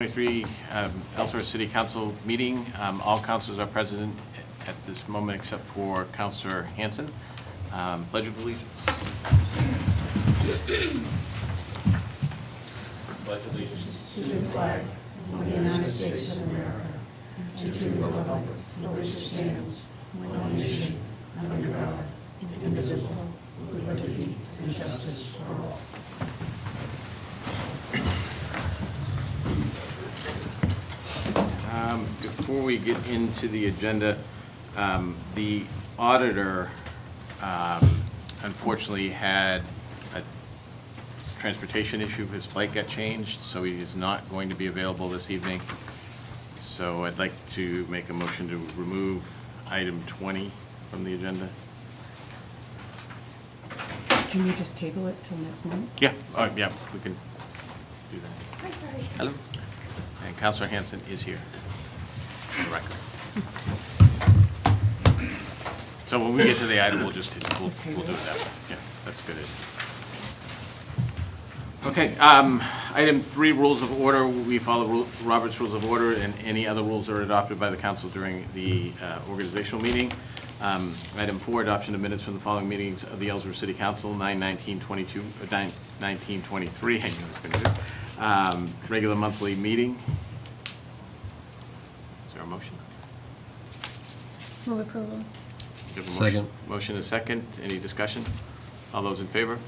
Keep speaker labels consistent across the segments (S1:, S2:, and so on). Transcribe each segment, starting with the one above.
S1: 2023 Ellsworth City Council meeting. All councilors are present at this moment except for Councilor Hanson. Pledge of Allegiance. Pledge of Allegiance
S2: to the flag of the United States of America and to the republic for which it stands, one nation, under God, indivisible, with liberty and justice for all.
S1: Before we get into the agenda, the auditor unfortunately had a transportation issue. His flight got changed, so he is not going to be available this evening. So I'd like to make a motion to remove item 20 from the agenda.
S2: Can we just table it till next month?
S1: Yeah, yeah, we can do that.
S2: Hi, sorry.
S1: Hello. And Councilor Hanson is here for the record. So when we get to the item, we'll do it that way. Yeah, that's good. Okay, item 3, rules of order. We follow Robert's Rules of Order, and any other rules are adopted by the council during the organizational meeting. Item 4, adoption of minutes from the following meetings of the Ellsworth City Council, 9/19/22, 9/19/23. I knew I was going to do it. Regular monthly meeting. Is there a motion?
S3: Move approval.
S1: Second. Motion is second. Any discussion? All those in favor?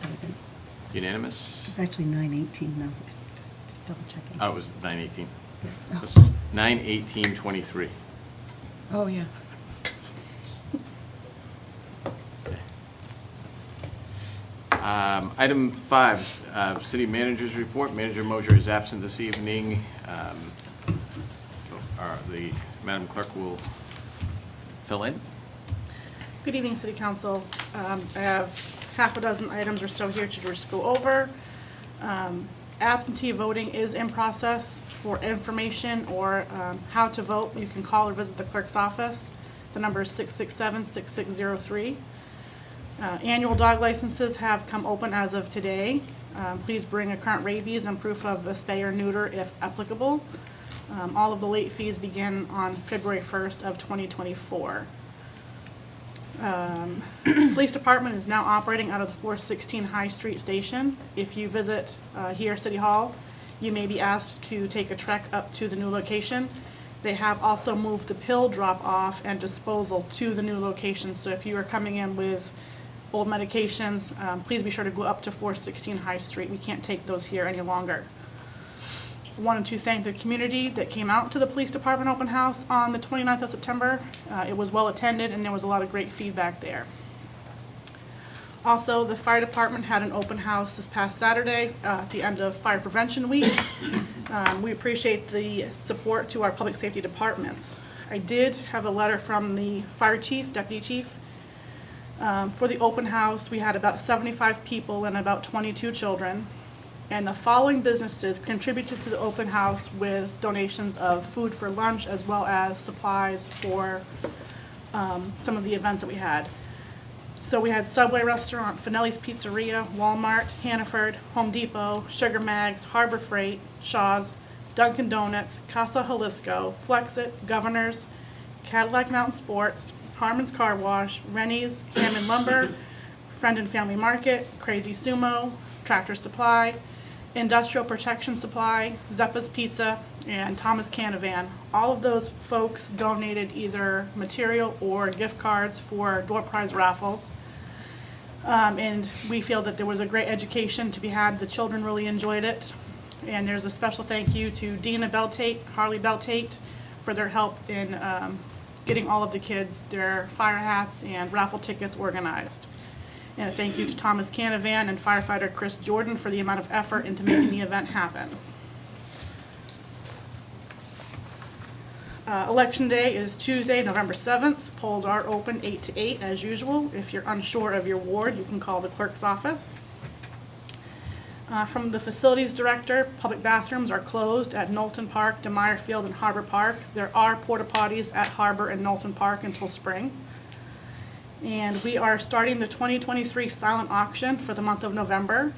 S1: Unanimous?
S2: It's actually 9/18 now, just double checking.
S1: Oh, it was 9/18.
S2: Yeah.
S1: This is 9/18/23.
S3: Oh, yeah.
S1: Item 5, City Manager's Report. Manager Mosier is absent this evening. The Madam Clerk will fill in.
S3: Good evening, City Council. I have half a dozen items or so here to just go over. Absentee voting is in process. For information or how to vote, you can call or visit the clerk's office. The number is 667-6603. Annual dog licenses have come open as of today. Please bring a current rabies and proof of a spay or neuter if applicable. All of the late fees begin on February 1st of 2024. Police Department is now operating out of the 416 High Street Station. If you visit here City Hall, you may be asked to take a trek up to the new location. They have also moved the pill drop-off and disposal to the new location. So if you are coming in with old medications, please be sure to go up to 416 High Street. We can't take those here any longer. I wanted to thank the community that came out to the Police Department open house on the 29th of September. It was well attended and there was a lot of great feedback there. Also, the Fire Department had an open house this past Saturday at the end of Fire Prevention Week. We appreciate the support to our public safety departments. I did have a letter from the Fire Chief, Deputy Chief. For the open house, we had about 75 people and about 22 children. And the following businesses contributed to the open house with donations of food for lunch as well as supplies for some of the events that we had. So we had Subway Restaurant, Finelli's Pizzeria, Walmart, Hannaford, Home Depot, Sugar Mags, Harbor Freight, Shaw's, Dunkin' Donuts, Casa Jalisco, Flexit, Governor's, Cadillac Mountain Sports, Harmon's Car Wash, Rennie's, Hammond Lumber, Friend and Family Market, Crazy Sumo, Tractor Supply, Industrial Protection Supply, Zeppa's Pizza, and Thomas Canavan. All of those folks donated either material or gift cards for door prize raffles. And we feel that there was a great education to be had. The children really enjoyed it. And there's a special thank you to Dina Beltate, Harley Beltate, for their help in getting all of the kids their fire hats and raffle tickets organized. And a thank you to Thomas Canavan and firefighter Chris Jordan for the amount of effort into making the event happen. Election Day is Tuesday, November 7th. Polls are open 8 to 8 as usual. If you're unsure of your ward, you can call the clerk's office. From the facilities director, public bathrooms are closed at Knowlton Park, DeMeyer Field, and Harbor Park. There are porta potties at Harbor and Knowlton Park until spring. And we are starting the 2023 silent auction for the month of November.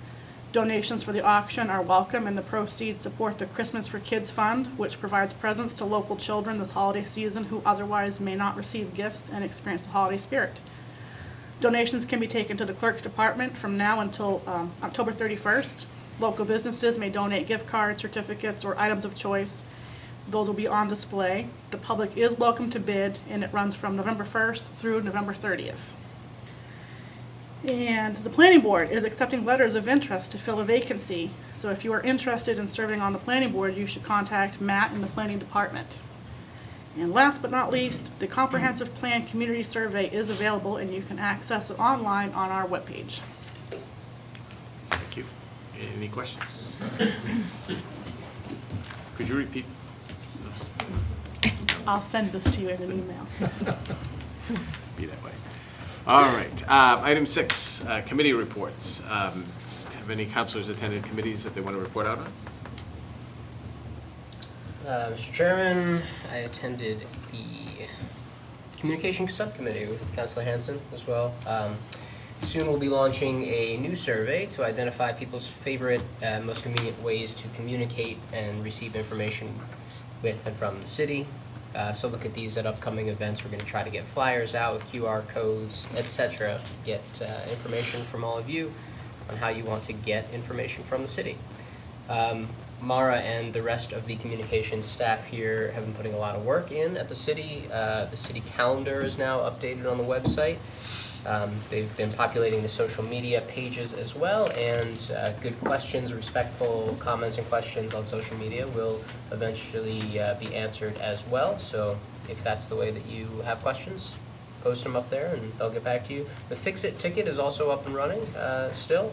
S3: Donations for the auction are welcome, and the proceeds support the Christmas for Kids Fund, which provides presents to local children this holiday season who otherwise may not receive gifts and experience the holiday spirit. Donations can be taken to the clerk's department from now until October 31st. Local businesses may donate gift cards, certificates, or items of choice. Those will be on display. The public is welcome to bid, and it runs from November 1st through November 30th. And the planning board is accepting letters of interest to fill a vacancy. So if you are interested in serving on the planning board, you should contact Matt in the planning department. And last but not least, the comprehensive plan community survey is available, and you can access it online on our webpage.
S1: Thank you. Any questions? Could you repeat?
S3: I'll send this to you in an email.
S1: Be that way. All right. Item 6, committee reports. Have any counselors attended committees that they want to report out on?
S4: Mr. Chairman, I attended the Communication Subcommittee with Councilor Hanson as well. Soon we'll be launching a new survey to identify people's favorite and most convenient ways to communicate and receive information with and from the city. So look at these at upcoming events. We're going to try to get flyers out with QR codes, etc. Get information from all of you on how you want to get information from the city. Mara and the rest of the communications staff here have been putting a lot of work in at the city. The city calendar is now updated on the website. They've been populating the social media pages as well, and good questions, respectful comments and questions on social media will eventually be answered as well. So if that's the way that you have questions, post them up there and they'll get back to you. The Fix-It ticket is also up and running still,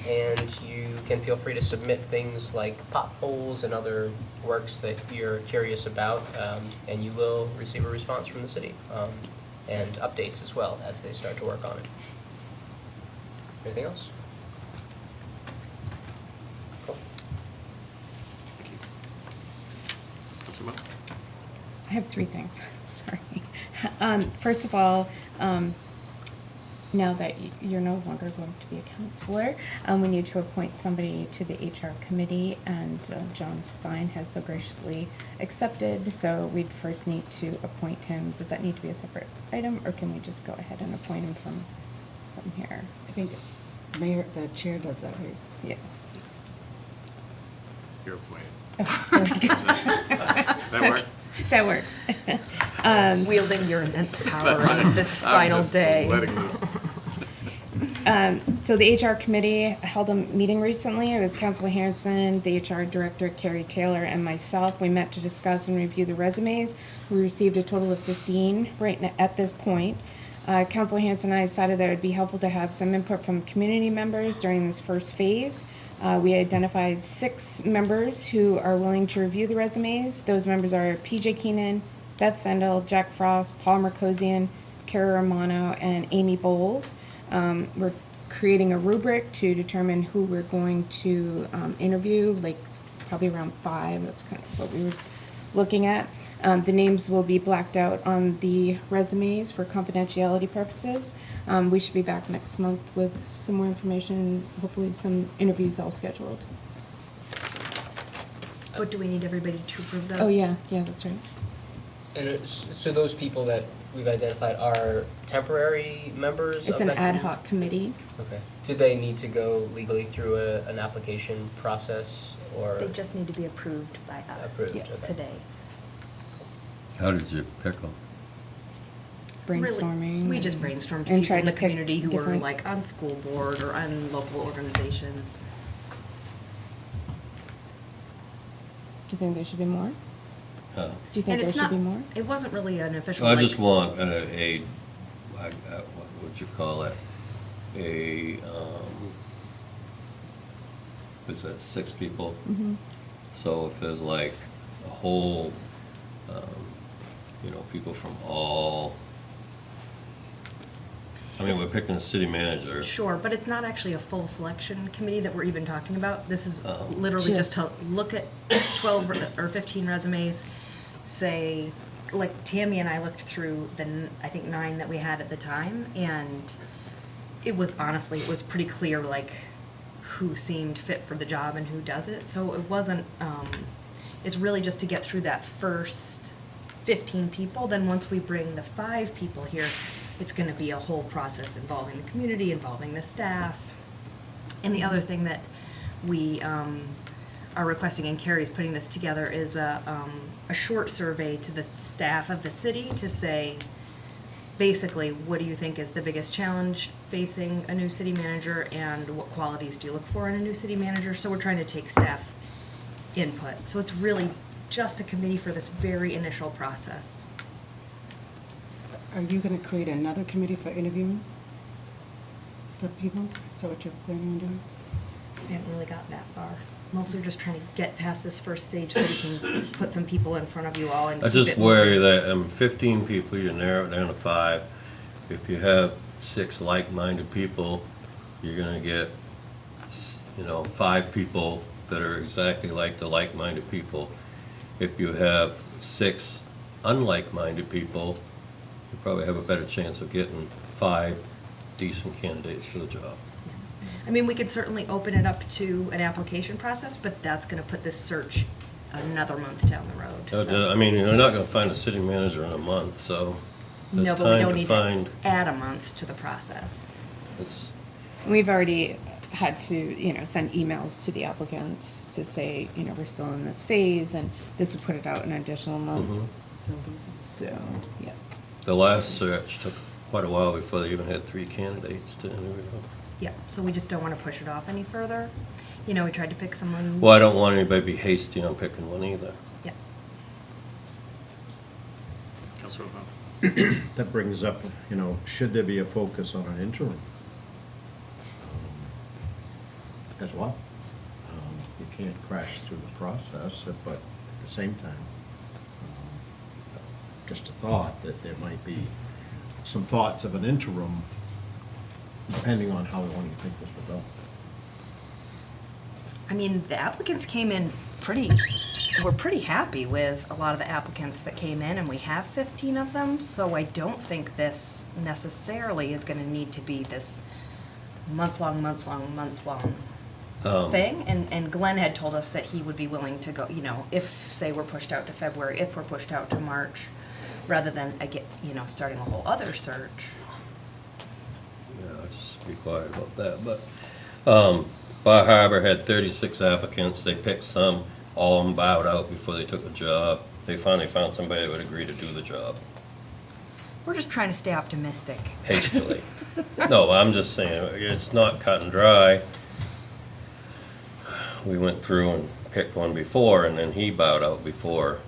S4: and you can feel free to submit things like potholes and other works that you're curious about, and you will receive a response from the city. And updates as well as they start to work on it. Anything else? Cool.
S1: Thank you. Councilor Mo?
S2: I have 3 things, sorry. First of all, now that you're no longer going to be a counselor, we need to appoint somebody to the HR committee, and John Stein has so graciously accepted, so we'd first need to appoint him. Does that need to be a separate item, or can we just go ahead and appoint him from here?
S5: I think it's mayor, the chair does that, right?
S2: Yeah.
S1: You're appointed.
S2: Oh,
S1: That work?
S2: that works.
S5: Wielding your immense power
S1: That's
S5: on
S1: it.
S5: this
S1: I'm
S5: final
S1: just
S5: day.
S1: letting loose.
S2: So the HR committee held a meeting recently. It was Councilor Hanson, the HR director, Carrie Taylor, and myself. We met to discuss and review the resumes. We received a total of 15 at this point. Councilor Hanson and I decided that it would be helpful to have some input from community members during this first phase. We identified 6 members who are willing to review the resumes. Those members are PJ Keenan, Beth Fendel, Jack Frost, Paul Mercosian, Kara Romano, and Amy Bowles. We're creating a rubric to determine who we're going to interview, like probably around 5. That's kind of what we were looking at. The names will be blacked out on the resumes for confidentiality purposes. We should be back next month with some more information, and hopefully some interviews all scheduled.
S5: But do we need everybody to approve those?
S2: Oh, yeah, that's right.
S4: And so those people that we've identified are temporary members
S2: It's
S4: of
S2: an
S4: that
S2: ad
S4: committee?
S2: hoc committee.
S4: Okay. Do they need to go legally through an application process, or?
S5: They just need to be approved by us
S4: Approved, okay.
S5: today.
S6: How did you pick them?
S2: Brainstorming.
S5: Really, we just brainstormed
S2: and
S5: people
S2: tried
S5: in the
S2: to pick
S5: community who were
S2: different-
S5: like on school board or on local organizations.
S2: Do you think there should be more?
S6: Huh?
S2: Do you think
S5: And
S2: there
S5: it's
S2: should
S5: not,
S2: be more?
S5: it wasn't really an official.
S6: I
S5: like-
S6: just want what would you call it? Is that 6 people?
S2: Mm-hmm.
S6: So if there's like a whole, people from all, we're picking a city manager.
S5: Sure, but it's not actually a full selection committee that we're even talking about. This is literally
S2: Sure.
S5: just to look at 12 or 15 resumes, say, like Tammy and I looked through I think 9 that we had at the time, and it was pretty clear, like, who seemed fit for the job and who doesn't. So it wasn't, it's really just to get through that first 15 people. Then once we bring the 5 people here, it's gonna be a whole process involving the community, involving the staff. And the other thing that we are requesting, and Carrie's putting this together, is a short survey to the staff of the city to say, basically, what do you think is the biggest challenge facing a new city manager, and what qualities do you look for in a new city manager? So we're trying to take staff input. So it's really just a committee for this very initial process.
S2: Are you gonna create another committee for interviewing the people? Is that what you're planning on doing?
S5: We haven't really got that far. Mostly we're just trying to get past this first stage so we can put some people in front of you all and
S6: I
S5: keep
S6: just
S5: it
S6: worry
S5: moving.
S6: that 15 people, you narrow it down to 5. If you have 6 like-minded people, you're gonna get, 5 people that are exactly like the like-minded people. If you have 6 unlike-minded people, you probably have a better chance of getting 5 decent candidates for the job.
S5: I mean, we could certainly open it up to an application process, but that's gonna put this search another month down the road, so.
S6: I mean, you're not gonna find a city manager in a month, so
S5: No,
S6: there's
S5: but we
S6: time
S5: don't
S6: to
S5: need
S6: find.
S5: to add a month to the process.
S6: It's,
S7: We've already had to, send emails to the applicants to say, we're still in this phase, and this would put it out an additional month.
S6: Mhm.
S7: So, yeah.
S6: The last search took quite a while before they even had 3 candidates to interview.
S5: Yeah, so we just don't wanna push it off any further. We tried to pick someone.
S6: Well, I don't want anybody to be hasty on picking one either.
S5: Yeah.
S1: Councilor O'Connell.
S8: That brings up, should there be a focus on an interim as well? You can't crash through the process, but at the same time, just a thought that there might be some thoughts of an interim, depending on how long you think this will go.
S5: I mean, the applicants came in we're pretty happy with a lot of the applicants that came in, and we have 15 of them, so I don't think this necessarily is gonna need to be this months-long thing. And Glenn had told us that he would be willing to go, if, say, we're pushed out to February, if we're pushed out to March, rather than, starting a whole other search.
S6: Yeah, I'll just be quiet about that, but, Bar Harbor had 36 applicants, they picked some, all of them bowed out before they took the job. They finally found somebody that would agree to do the job
S5: We're just trying to stay optimistic.
S6: hastily. No, I'm just saying, it's not cut and dry. We went through and picked one before, and then he bowed out before,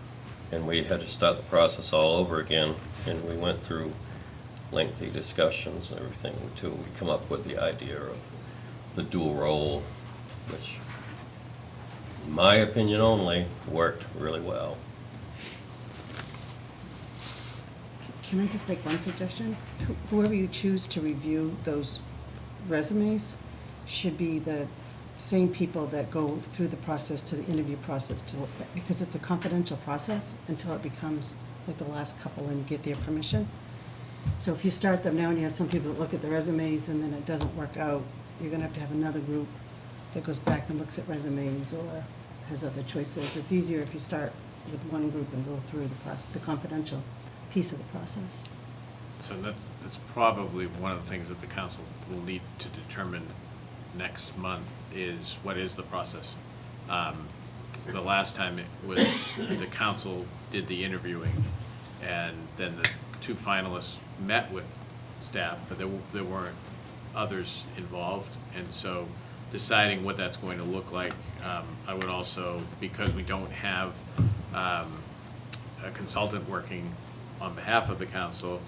S6: and we had to start the process all over again, and we went through lengthy discussions and everything until we come up with the idea of the dual role, which, in my opinion only, worked really well.
S2: Can I just make one suggestion? Whoever you choose to review those resumes should be the same people that go through the process to the interview process because it's a confidential process until it becomes like the last couple and you get their permission. So if you start them now and you have some people that look at the resumes and then it doesn't work out, you're gonna have another group that goes back and looks at resumes or has other choices. It's easier if you start with one group and go through the process, the confidential piece of the process.
S1: So that's probably one of the things that the council will need to determine next month is what is the process. The last time it was, the council did the interviewing, and then the 2 finalists met with staff, but there weren't others involved, and so deciding what that's going to look like, I would also, because we don't have a consultant working on behalf of the council,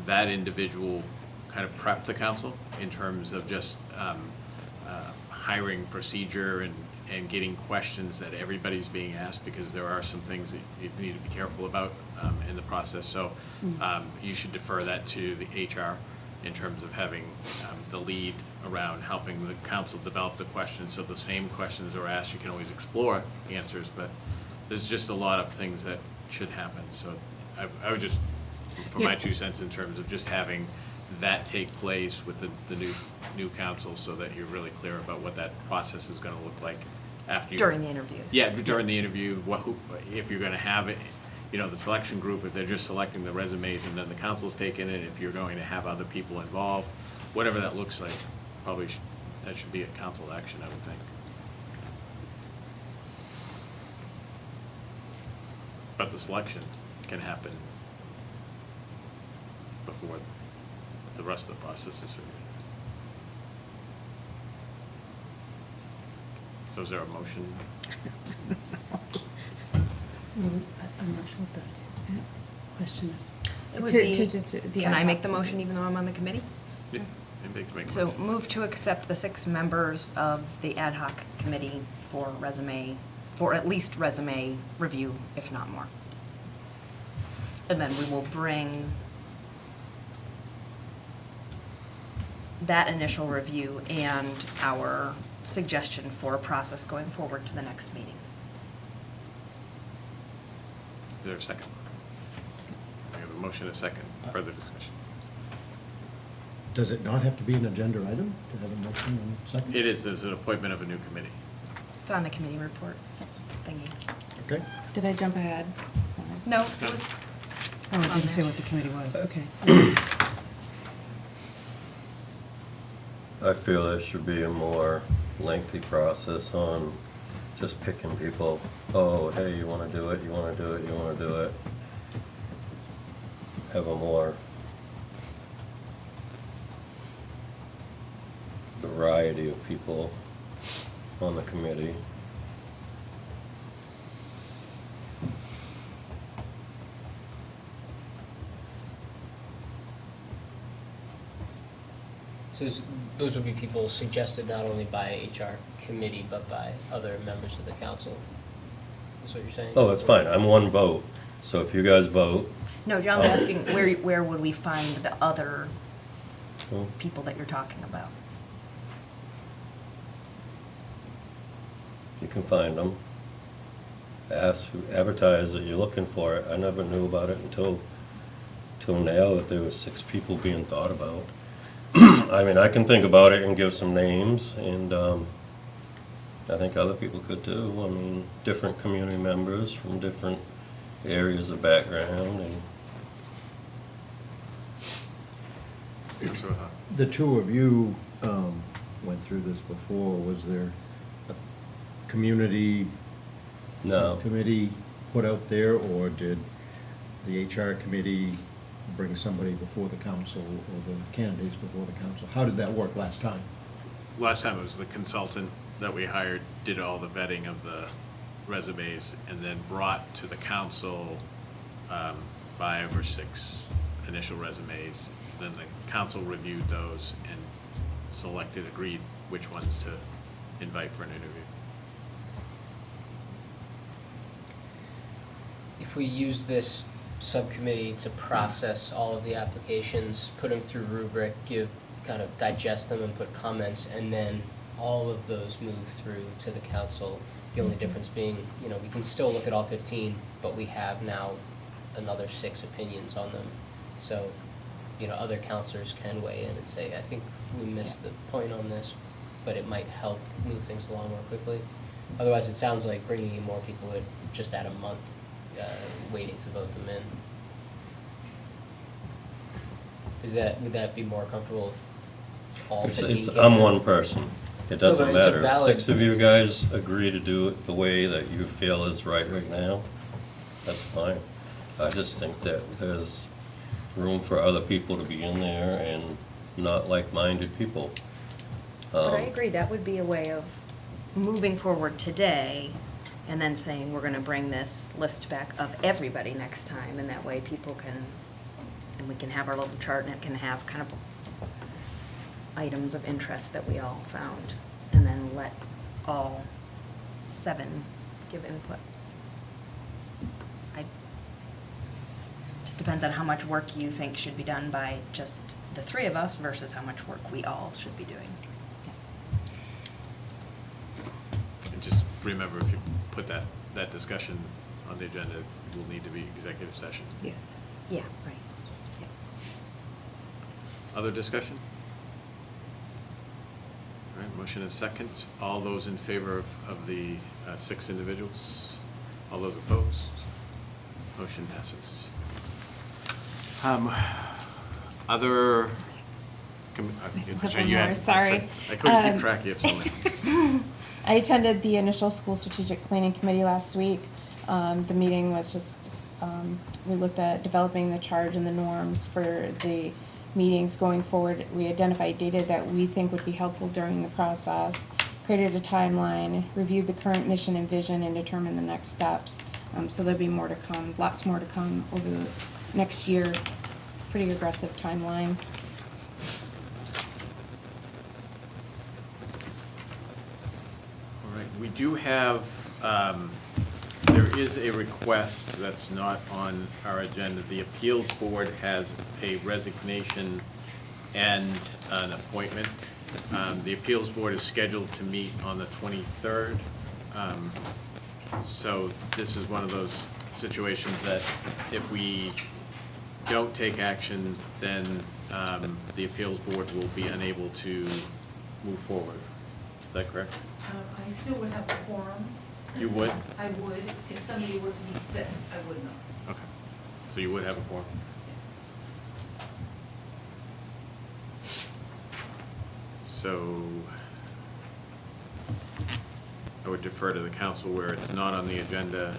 S1: that individual kind of prepped the council in terms of just hiring procedure and getting questions that everybody's being asked, because there are some things that you need to be careful about in the process. So you should defer that to the HR in terms of having the lead around helping the council develop the questions. So the same questions are asked, you can always explore answers, but there's just a lot of things that should happen. So I would just, for my 2 cents in terms of just having that take place with the new council so that you're really clear about what that process is gonna look like after you.
S5: During the interviews.
S1: Yeah, during the interview, if you're gonna have it, the selection group, if they're just selecting the resumes and then the council's taking it, if you're going to have other people involved, whatever that looks like, probably that should be a council action, I would think. But the selection can happen before the rest of the process is reviewed. So is there a motion?
S2: I'm not sure what the question is.
S5: It would
S7: To
S5: be,
S7: just, the
S5: can I
S7: ad
S5: make
S7: hoc
S5: the motion even though I'm on the committee?
S1: Yeah, and make a
S5: So
S1: motion.
S5: move to accept the 6 members of the ad hoc committee for at least resume review, if not more. And then we will bring that initial review and our suggestion for a process going forward to the next meeting.
S1: Is there a second? I have a motion and a second. Further discussion.
S8: Does it not have to be an agenda item to have a motion and second?
S1: It is, there's an appointment of a new committee.
S5: It's on the committee reports thingy.
S8: Okay.
S7: Did I jump ahead? Sorry.
S5: No, it was,
S2: Oh, it didn't say what the committee was, okay.
S6: I feel there should be a more lengthy process on just picking people. Oh, hey, you wanna do it, you wanna do it, you wanna do it. Have a more variety of people on the committee.
S4: So those would be people suggested not only by HR committee, but by other members of the council? Is what you're saying?
S6: Oh, that's fine, I'm one vote, so if you guys vote,
S5: no, John's asking where would we find the other
S6: well,
S5: people that you're talking about?
S6: you can find them. Advertise that you're looking for it. I never knew about it until now that there was 6 people being thought about. I mean, I can think about it and give some names, and I think other people could too. I mean, different community members from different areas of background, and
S1: Councilor Hahn.
S8: The two of you went through this before. Was there a community
S6: no.
S8: committee put out there, or did the HR committee bring somebody before the council or the candidates before the council? How did that work last time?
S1: Last time it was the consultant that we hired, did all the vetting of the resumes, and then brought to the council 5 or 6 initial resumes. Then the council reviewed those and agreed which ones to invite for an interview.
S4: If we use this subcommittee to process all of the applications, put them through rubric, digest them and put comments, and then all of those move through to the council, the only difference being, we can still look at all 15, but we have now another 6 opinions on them. So, other counselors can weigh in and say, I think we missed the point on this, but it might help move things along more quickly. Otherwise, it sounds like bringing in more people would just add a month waiting to vote them in. Would that be more comfortable if all 15 came
S6: I'm
S4: in?
S6: one person. It doesn't
S4: but it's a
S6: matter.
S4: valid
S6: 6 of you
S4: committee.
S6: guys agree to do it the way that you feel is right now, that's fine. I just think that there's room for other people to be in there and not like-minded people.
S5: But I agree, that would be a way of moving forward today and then saying, we're gonna bring this list back of everybody next time, and that way people can, and we can have our little chart, and it can have kind of items of interest that we all found, and then let all 7 give input. Just depends on how much work you think should be done by just the 3 of us versus how much work we all should be doing.
S1: And just remember, if you put that discussion on the agenda, it will need to be executive session.
S7: Yes.
S5: Yeah, right. Yeah.
S1: Other discussion? All right, motion and second. All those in favor of the 6 individuals? All those opposed? Motion passes. Other.
S7: I still have
S1: Patricia,
S7: one
S1: you
S7: more,
S1: had-
S7: sorry.
S1: I couldn't keep track, you have so many.
S7: I attended the initial school strategic planning committee last week. The meeting was just, we looked at developing the charge and the norms for the meetings going forward. We identified data that we think would be helpful during the process, created a timeline, reviewed the current mission and vision, and determined the next steps. So there'll be more to come, lots more to come over the next year. Pretty aggressive timeline.
S1: All right, we do have, there is a request that's not on our agenda. The appeals board has a resignation and an appointment. The appeals board is scheduled to meet on the 23rd. So this is one of those situations that if we don't take action, then the appeals board will be unable to move forward. Is that correct?
S2: I still would have a quorum.
S1: You would?
S2: I would. If somebody were to be sick, I would not.
S1: Okay. So you would have a quorum? So I would defer to the council where it's not on the agenda.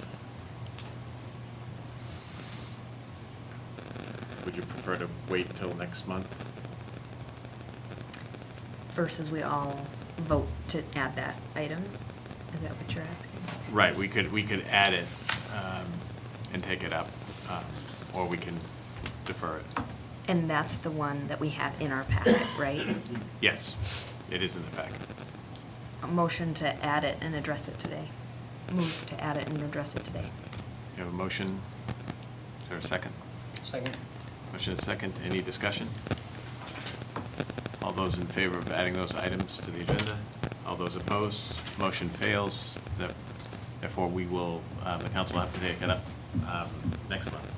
S1: Would you prefer to wait till next month?
S5: Versus we all vote to add that item? Is that what you're asking?
S1: Right, we could add it and take it up, or we can defer it.
S5: And that's the one that we have in our packet, right?
S1: Yes, it is in the packet.
S5: A motion to add it and address it today. Move to add it and address it today.
S1: You have a motion? Is there a second?
S4: Second.
S1: Motion is second. Any discussion? All those in favor of adding those items to the agenda? All those opposed? Motion fails. Therefore, we will, the council will have to take it up next month.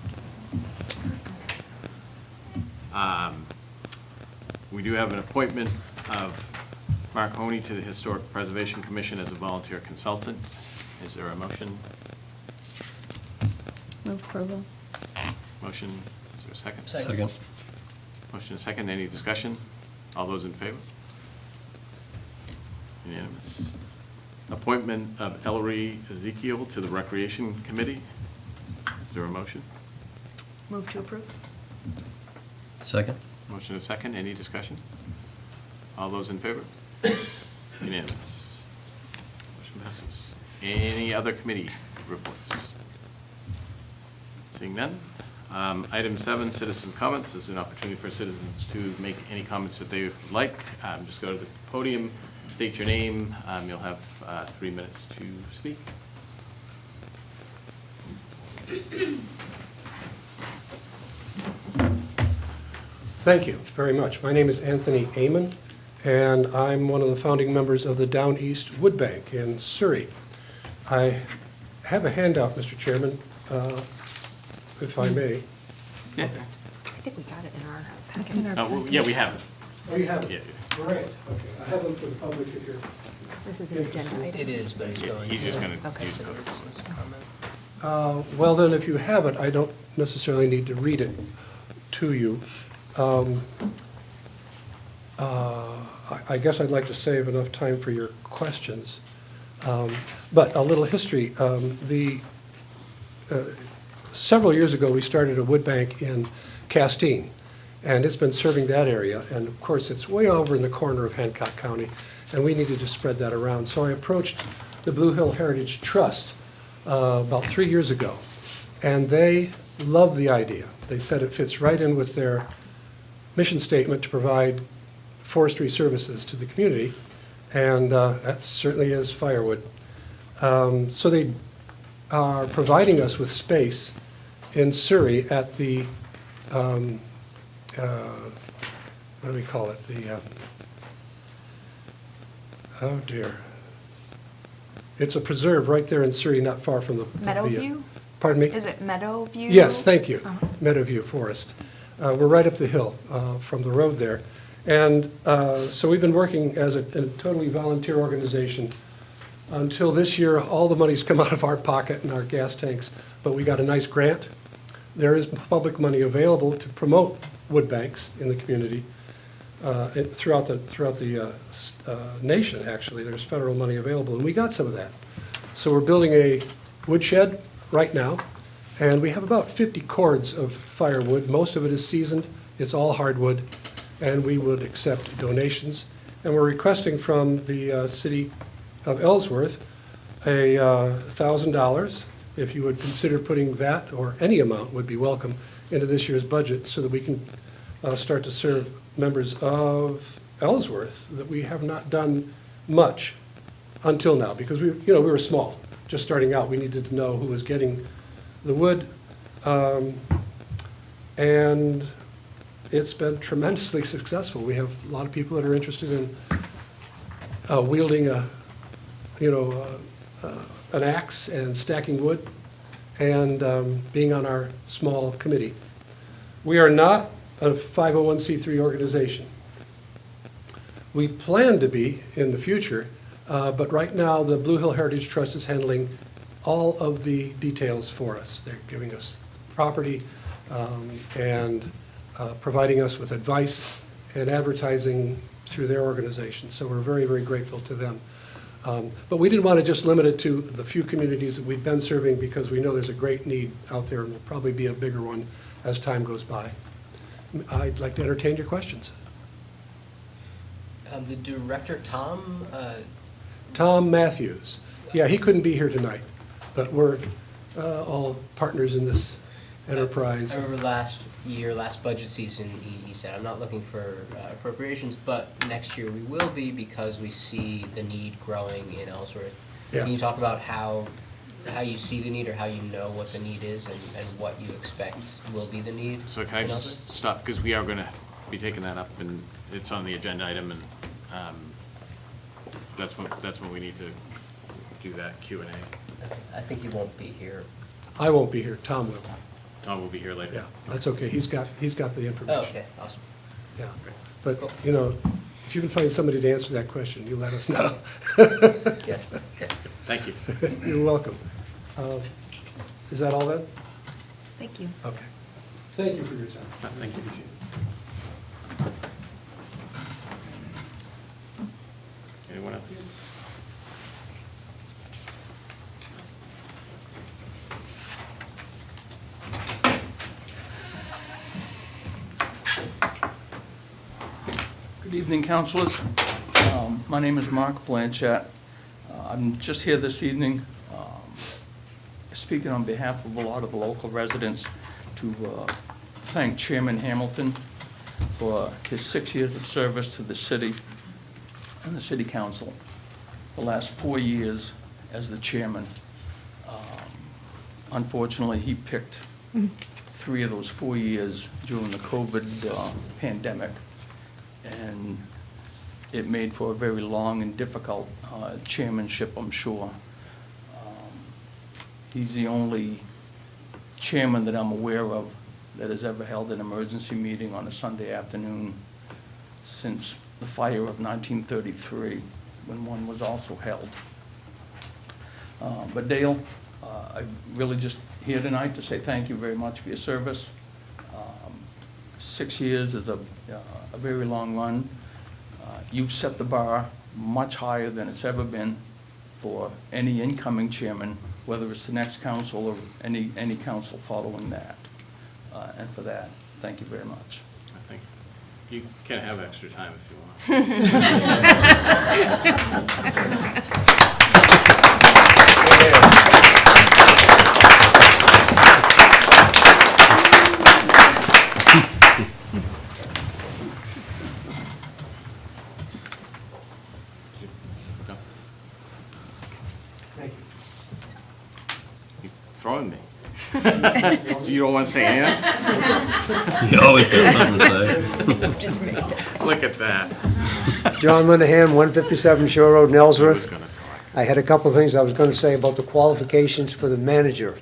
S1: We do have an appointment of Mark Honey to the Historic Preservation Commission as a volunteer consultant. Is there a motion?
S7: Move approval.
S1: Motion, is there a second?
S4: Second.
S1: Motion is second. Any discussion? All those in favor? Unanimous. Appointment of Ellery Ezekiel to the Recreation Committee. Is there a motion?
S5: Move to approve?
S6: Second?
S1: Motion is second. Any discussion? All those in favor? Unanimous. Motion passes. Any other committee reports? Seeing none. Item 7, citizens' comments. This is an opportunity for citizens to make any comments that they would like. Just go to the podium, state your name. You'll have 3 minutes to speak.
S9: Thank you very much. My name is Anthony Amon, and I'm one of the founding members of the Down East Wood Bank in Surrey. I have a handout, Mr. Chairman, if I may.
S1: Yeah.
S5: I think we got it in our
S7: It's in
S5: packet.
S7: our
S1: Well, yeah, we have it.
S9: Oh, you have it?
S1: Yeah.
S9: Great, okay. I have them for the public here.
S5: This is an agenda item.
S4: It is, but he's
S1: Yeah,
S4: going.
S1: he's just
S4: to
S1: gonna-
S5: Okay.
S1: he's
S4: consider
S1: gonna-
S4: business comment.
S9: Well, then, if you have it, I don't necessarily need to read it to you. I guess I'd like to save enough time for your questions. But a little history. Several years ago, we started a wood bank in Castine, and it's been serving that area. And of course, it's way over in the corner of Hancock County, and we needed to spread that around. So I approached the Blue Hill Heritage Trust about 3 years ago, and they loved the idea. They said it fits right in with their mission statement to provide forestry services to the community, and that certainly is firewood. So they are providing us with space in Surrey at the, what do we call it? Oh dear. It's a preserve right there in Surrey, not far from the.
S5: Meadowview?
S9: Pardon me?
S5: Is it Meadowview?
S9: Yes, thank you.
S5: Uh-huh.
S9: Meadowview Forest. We're right up the hill from the road there. And so we've been working as a totally volunteer organization. Until this year, all the money's come out of our pocket and our gas tanks, but we got a nice grant. There is public money available to promote wood banks in the community throughout the nation, actually. There's federal money available, and we got some of that. So we're building a woodshed right now, and we have about 50 cords of firewood. Most of it is seasoned. It's all hardwood, and we would accept donations. And we're requesting from the city of Ellsworth $1,000. If you would consider putting that, or any amount would be welcome, into this year's budget so that we can start to serve members of Ellsworth that we have not done much until now, because we were small, just starting out. We needed to know who was getting the wood, and it's been tremendously successful. We have a lot of people that are interested in wielding an axe and stacking wood, and being on our small committee. We are not a 501c3 organization. We plan to be in the future, but right now the Blue Hill Heritage Trust is handling all of the details for us. They're giving us property and providing us with advice and advertising through their organization. So we're very, very grateful to them. But we didn't want to just limit it to the few communities that we've been serving, because we know there's a great need out there, and will probably be a bigger one as time goes by. I'd like to entertain your questions.
S4: The director, Tom,
S9: Tom Matthews. Yeah, he couldn't be here tonight, but we're all partners in this enterprise.
S4: I remember last budget season, he said, I'm not looking for appropriations, but next year we will be, because we see the need growing in Ellsworth.
S9: Yeah.
S4: Can you talk about how you see the need, or how you know what the need is, and what you expect will be the need?
S1: So can I
S4: in Ellsworth?
S1: just stop, because we are going to be taking that up, and it's on the agenda item, and that's when we need to do that Q&A.
S4: I think you won't be here.
S9: I won't be here, Tom will.
S1: Tom will be here later.
S9: Yeah, that's okay, he's got the information.
S4: Oh, okay, awesome.
S9: Yeah, but, if you can find somebody to answer that question, you let us know.
S4: Yeah, okay.
S1: Thank you.
S9: You're welcome. Is that all then?
S5: Thank you.
S9: Okay. Thank you for your time.
S1: Thank you. Anyone else?
S10: Good evening, councilors. My name is Mark Blanchett. I'm just here this evening speaking on behalf of a lot of the local residents to thank Chairman Hamilton for his 6 years of service to the city and the city council. The last 4 years as the chairman. Unfortunately, he picked 3 of those 4 years during the COVID pandemic, and it made for a very long and difficult chairmanship, I'm sure. He's the only chairman that I'm aware of that has ever held an emergency meeting on a Sunday afternoon since the fire of 1933, when one was also held. But Dale, I'm really just here tonight to say thank you very much for your service. 6 years is a very long run. You've set the bar much higher than it's ever been for any incoming chairman, whether it's the next council or any council following that. And for that, thank you very much.
S1: I think you can have extra time if you want. Go. You're throwing me. You don't want to say anything?
S6: You always got something to say.
S1: Look at that.
S11: John Linehan, 157 Shore Road in
S1: Who's
S11: Ellsworth.
S1: going to talk?
S11: I had a couple of things I was going to say about the qualifications for the manager.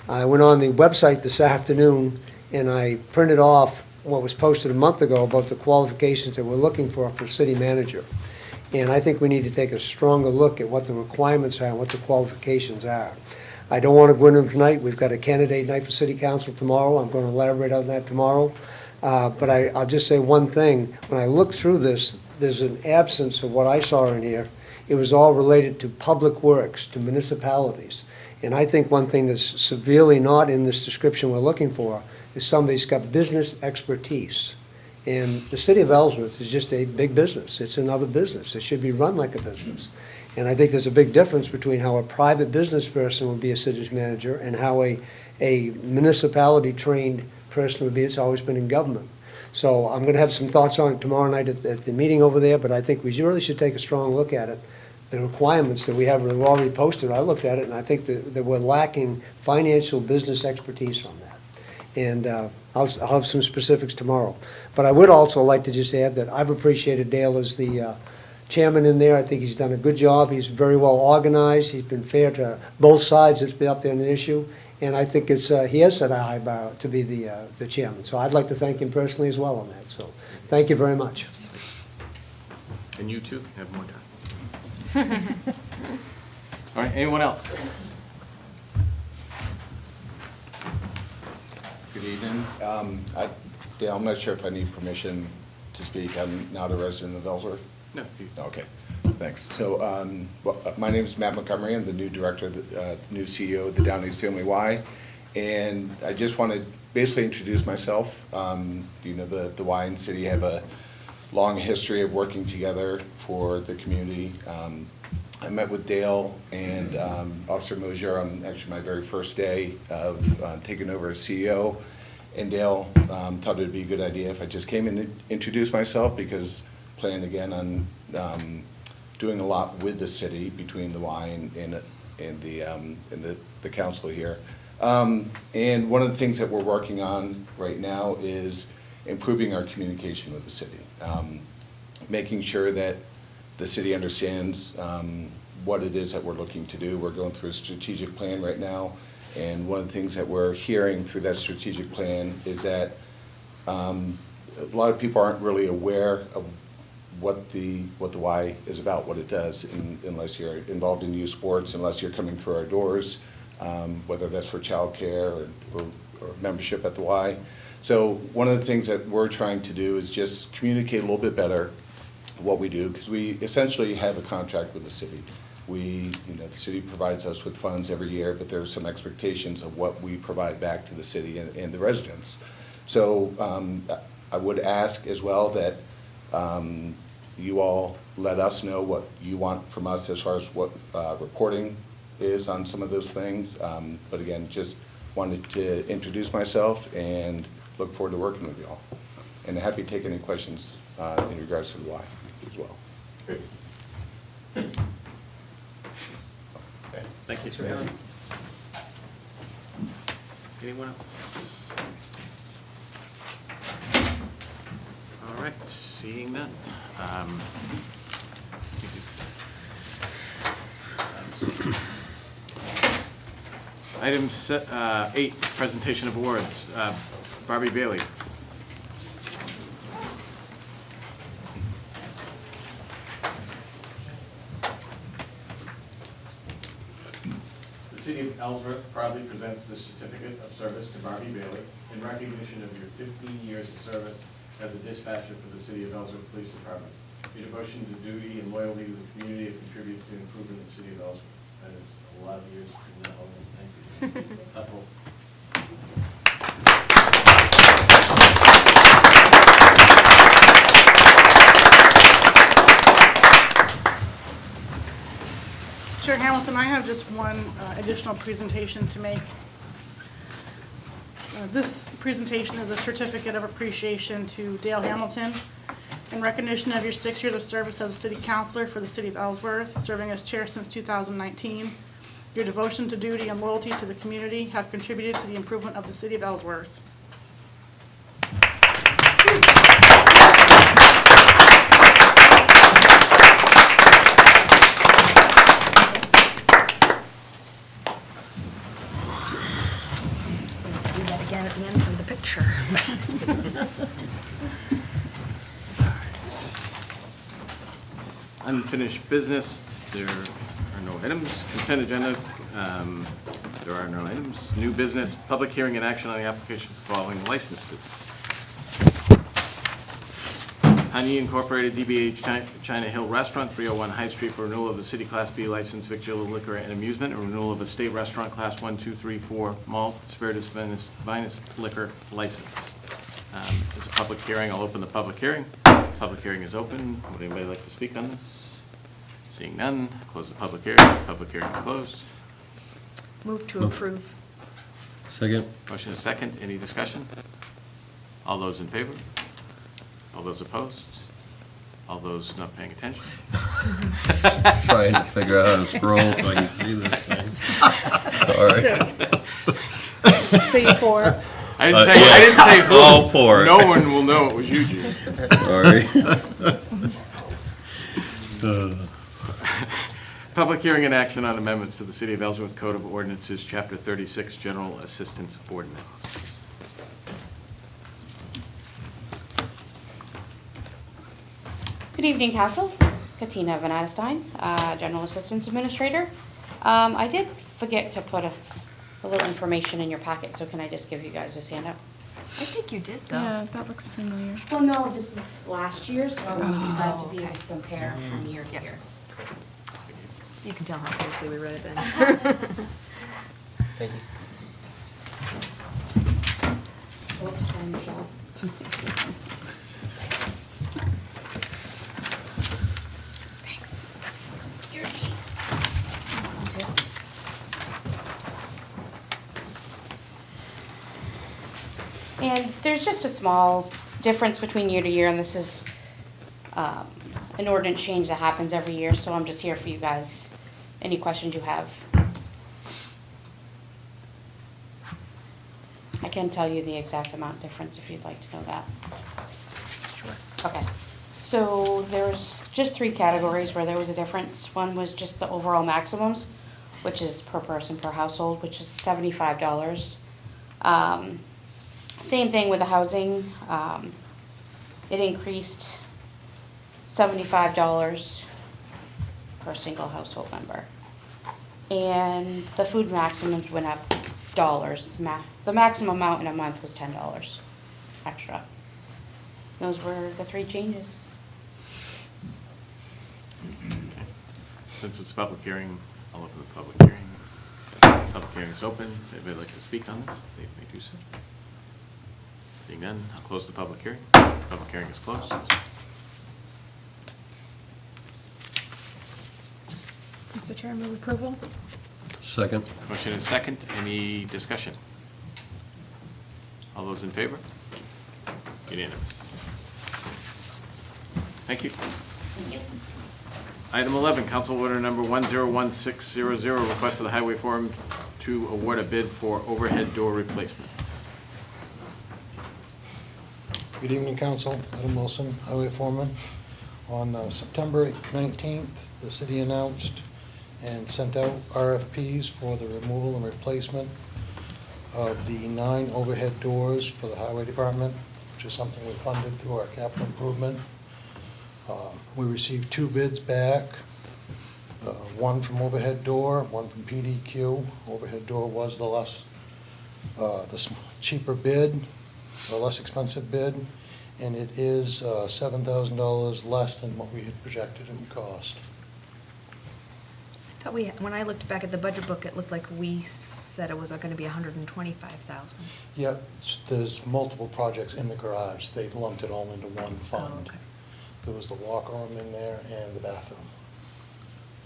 S11: I went on the website this afternoon and I printed off what was posted a month ago about the qualifications that we're looking for city manager. And I think we need to take a stronger look at what the requirements are and what the qualifications are. I don't want to go into them tonight. We've got a candidate night for city council tomorrow. I'm going to elaborate on that tomorrow. But I'll just say one thing. When I look through this, there's an absence of what I saw in here. It was all related to public works, to municipalities. And I think one thing that's severely not in this description we're looking for is somebody's got business expertise. And the city of Ellsworth is just a big business. It's another business. It should be run like a business. And I think there's a big difference between how a private business person would be a city's manager and how a municipality-trained person would be. It's always been in government. So I'm going to have some thoughts on it tomorrow night at the meeting over there, but I think we really should take a strong look at it. The requirements that we have are already posted, I looked at it, and I think that we're lacking financial business expertise on that. And I'll have some specifics tomorrow. But I would also like to just add that I've appreciated Dale as the chairman in there. I think he's done a good job. He's very well organized. He's been fair to both sides that's been up there in the issue. And I think he has set a high bar to be the chairman. So I'd like to thank him personally as well on that. So thank you very much.
S1: And you too can have more time. All right, anyone else?
S12: Good evening. Dale, I'm not sure if I need permission to speak. I'm not a resident of Ellsworth.
S1: No.
S12: Okay, thanks. So, my name is Matt Montgomery. I'm the new director, new CEO of the Down East Family Y. And I just want to basically introduce myself. You know, the Y and City have a long history of working together for the community. I met with Dale and Officer Mosier on actually my very first day of taking over as CEO. And Dale thought it would be a good idea if I just came in and introduced myself, because plan again on doing a lot with the city between the Y and the council here. And one of the things that we're working on right now is improving our communication with the city, making sure that the city understands what it is that we're looking to do. We're going through a strategic plan right now, and one of the things that we're hearing through that strategic plan is that a lot of people aren't really aware of what the Y is about, what it does, unless you're involved in youth sports, unless you're coming through our doors, whether that's for childcare or membership at the Y. So one of the things that we're trying to do is just communicate a little bit better what we do, because we essentially have a contract with the city. The city provides us with funds every year, but there are some expectations of what we provide back to the city and the residents. So I would ask as well that you all let us know what you want from us as far as what reporting is on some of those things. But again, just wanted to introduce myself and look forward to working with you all. And happy to take any questions in regards to the Y as well.
S1: Okay, thank you, sir. Anyone else? All right, seeing none. Item 8, presentation of awards. Barbie Bailey. The City of Ellsworth proudly presents this certificate of service to Barbie Bailey in recognition of your 15 years of service as a dispatcher for the City of Ellsworth Police Department. Your devotion to duty and loyalty to the community have contributed to improvement in the City of Ellsworth. That is a lot of years from that on. Thank you. That's all.
S3: Chair Hamilton, I have just one additional presentation to make. This presentation is a certificate of appreciation to Dale Hamilton in recognition of your 6 years of service as a city councilor for the City of Ellsworth, serving as chair since 2019. Your devotion to duty and loyalty to the community have contributed to the improvement of the City of Ellsworth.
S5: again at the end for the picture.
S1: Unfinished business, there are no items. Consent agenda, there are no items. New business, public hearing and action on the applications following licenses. Hanyi Incorporated, DBA China Hill Restaurant, 301 High Street, for renewal of the city Class B license, victular liquor and amusement, and renewal of a state restaurant Class 1, 2, 3, 4 malt spiritus vinous liquor license. It's a public hearing. I'll open the public hearing. Public hearing is open. Would anybody like to speak on this? Seeing none, close the public hearing. Public hearing is closed.
S5: Move to approve.
S6: Second?
S1: Motion is second. Any discussion? All those in favor? All those opposed? All those not paying attention?
S6: Trying to figure out how to scroll so I can see this thing. Sorry.
S7: So you for?
S1: I didn't say who.
S6: All for it.
S1: No one will know it was you, Gene.
S6: Sorry.
S1: Public hearing and action on amendments to the City of Ellsworth Code of Ordinances, Chapter 36, General Assistance Ordinance.
S13: Good evening, Council. Katina Van Adestein, General Assistance Administrator. I did forget to put a little information in your packet, so can I just give you guys this handout?
S5: I think you did, though.
S7: Yeah, that looks familiar.
S13: Well, no, this is last year's, so I wanted you guys to be able
S5: okay.
S13: to compare from year to
S5: Yep.
S13: year.
S5: You can tell how closely we read it then.
S4: Thank you.
S13: Whoops, sorry, Michelle.
S5: Thanks.
S13: And there's just a small difference between year to year, and this is an ordinance change that happens every year, so I'm just here for you guys. Any questions you have? I can tell you the exact amount difference if you'd like to know that.
S4: Sure.
S13: Okay, so there's just 3 categories where there was a difference. One was just the overall maximums, which is per person per household, which is $75. Same thing with the housing. It increased $75 per single household member. And the food maximums went up dollars. The maximum amount in a month was $10 extra. Those were the 3 changes.
S1: Since it's a public hearing, I'll open the public hearing. Public hearing is open. If anybody would like to speak on this, they may do so. Seeing none, I'll close the public hearing. Public hearing is closed.
S7: Mr. Chair, move approval.
S6: Second?
S1: Motion is second. Any discussion? All those in favor? Unanimous. Thank you. Item 11, Council Order Number 101600, request of the Highway Forum to award a bid for overhead door replacements.
S14: Good evening, Council. Adam Wilson, Highway Foreman. On September 19th, the city announced and sent out RFPs for the removal and replacement of the 9 overhead doors for the Highway Department, which is something we funded through our capital improvement. We received 2 bids back, one from overhead door, one from PDQ. Overhead door was the cheaper bid, the less expensive bid, and it is $7,000 less than what we had projected it would cost.
S5: I thought when I looked back at the budget book, it looked like we said it was going to be $125,000.
S14: Yeah, there's multiple projects in the garage. They lumped it all into one fund.
S5: Oh, okay.
S14: There was the locker room in there and the bathroom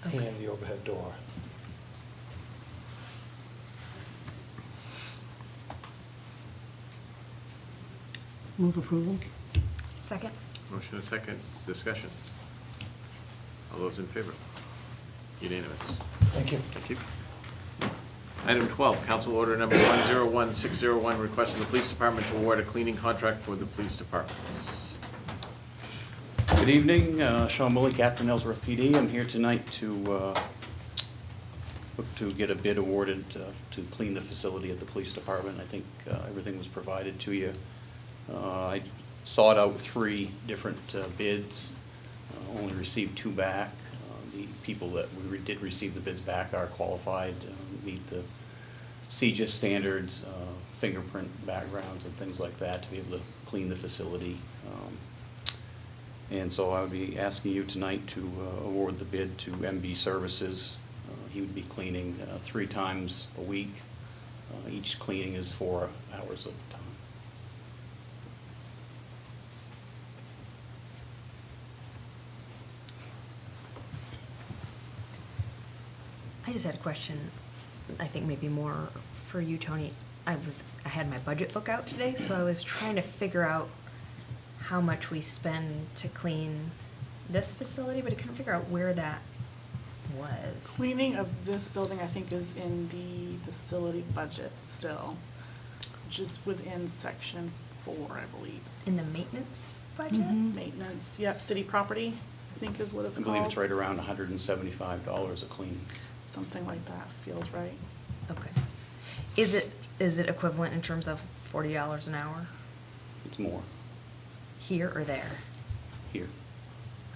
S5: Okay.
S14: and the overhead door.
S2: Move approval.
S5: Second?
S1: Motion is second. Discussion. All those in favor? Unanimous.
S14: Thank you.
S1: Thank you. Item 12, Council Order Number 101601, requesting the Police Department to award a cleaning contract for the police departments.
S15: Good evening, Sean Woolley, Captain Ellsworth PD. I'm here tonight to
S16: look to get a bid awarded to clean the facility at the police department. I think everything was provided to you. I sought out 3 different bids, only received 2 back. The people that we did receive the bids back are qualified, meet the CJIS standards, fingerprint backgrounds and things like that to be able to clean the facility. And so I would be asking you tonight to award the bid to MB Services. He would be cleaning 3 times a week. Each cleaning is 4 hours of time.
S5: I just had a question, I think maybe more for you, Tony. I had my budget book out today, so I was trying to figure out how much we spend to clean this facility, but I couldn't figure out where that was.
S3: Cleaning of this building, I think, is in the facility budget still, which is within section 4, I believe.
S5: In the maintenance budget?
S3: Maintenance, yep, city property, I think is what it's
S16: I
S3: called.
S16: believe it's right around $175 a cleaning.
S3: Something like that, feels right.
S5: Okay. Is it equivalent in terms of $40 an hour?
S16: It's more
S5: Here or there?
S16: here,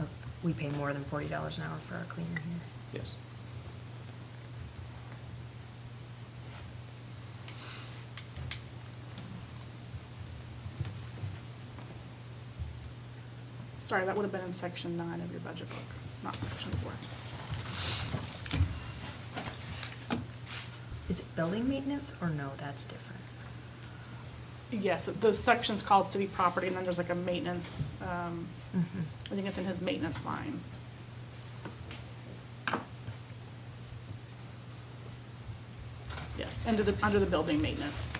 S5: Oh, we pay more than $40 an hour for our cleaner here.
S16: yes.
S3: Sorry, that would have been in section 9 of your budget book, not section 4.
S5: Is it building maintenance or no, that's different?
S3: Yes, the section's called city property, and then there's like a maintenance, I think it's in his maintenance line. Yes, under the building maintenance.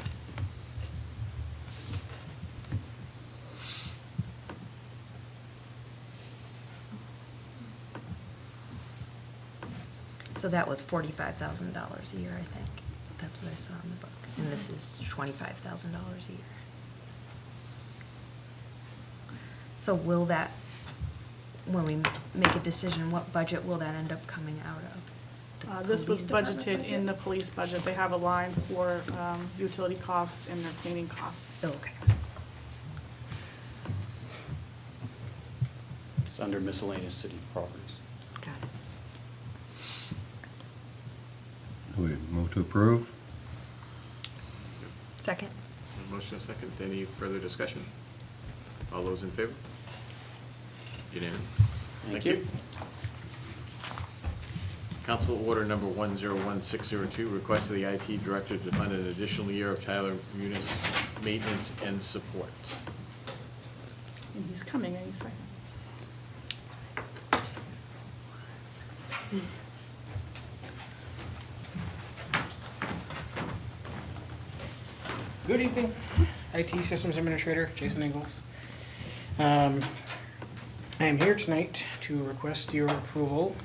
S5: So that was $45,000 a year, I think. That's what I saw in the book. And this is $25,000 a year. So will that, when we make a decision, what budget will that end up coming out of? The
S3: This was
S5: police department
S3: budgeted in
S5: budget?
S3: the police budget. They have a line for utility costs and their cleaning costs.
S5: Oh, okay.
S16: It's under miscellaneous city properties.
S5: Got it.
S6: We move to approve?
S5: Second?
S1: Motion and second. Any further discussion? All those in favor? Unanimous.
S16: Thank you.
S1: Council Order Number 101602, request of the IT Director to fund an additional year of Tyler Munis maintenance and support.
S3: And he's coming any second.
S17: Good evening, IT Systems Administrator Jason Ingles. I am here tonight to request your approval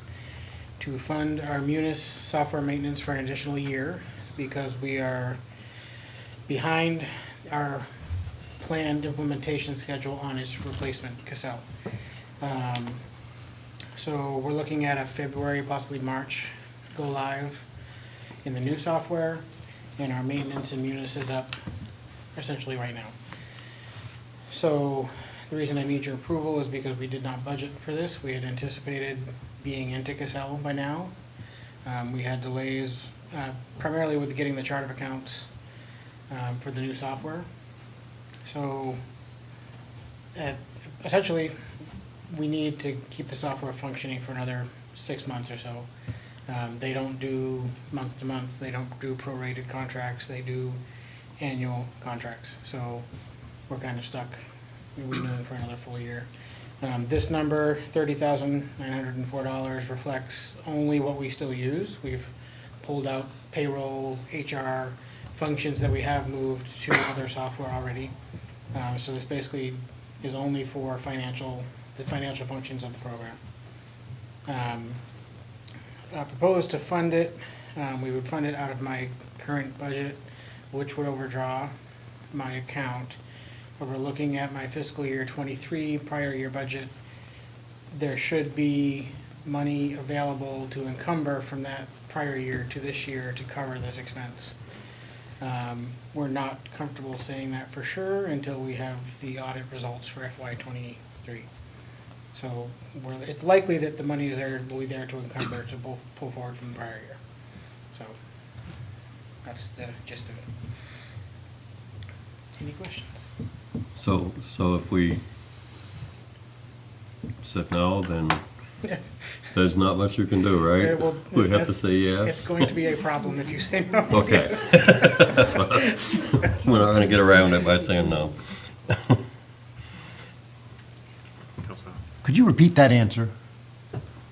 S17: to fund our Munis software maintenance for an additional year because we are behind our planned implementation schedule on its replacement, Cassell. So we're looking at a February, possibly March, go live in the new software, and our maintenance in Munis is up essentially right now. So the reason I need your approval is because we did not budget for this. We had anticipated being into Cassell by now. We had delays primarily with getting the chart of accounts for the new software. So essentially, we need to keep the software functioning for another 6 months or so. They don't do month to month, they don't do prorated contracts, they do annual contracts. So we're kind of stuck renewing for another full year. This number, $30,904, reflects only what we still use. We've pulled out payroll, HR functions that we have moved to other software already. So this basically is only for the financial functions of the program. Proposed to fund it, we would fund it out of my current budget, which would overdraw my account. But we're looking at my fiscal year '23 prior year budget. There should be money available to encumber from that prior year to this year to cover this expense. We're not comfortable saying that for sure until we have the audit results for FY '23. So it's likely that the money is there, will be there to encumber, to pull forward from the prior year. So that's the gist of it. Any questions?
S6: So if we said no, then there's not much you can do, right?
S17: Well,
S6: We have to
S17: that's-
S6: say yes?
S17: It's going to be a problem if you say no.
S6: Okay. That's what we're not gonna get around it by saying no.
S1: Councilman?
S8: Could you repeat that answer?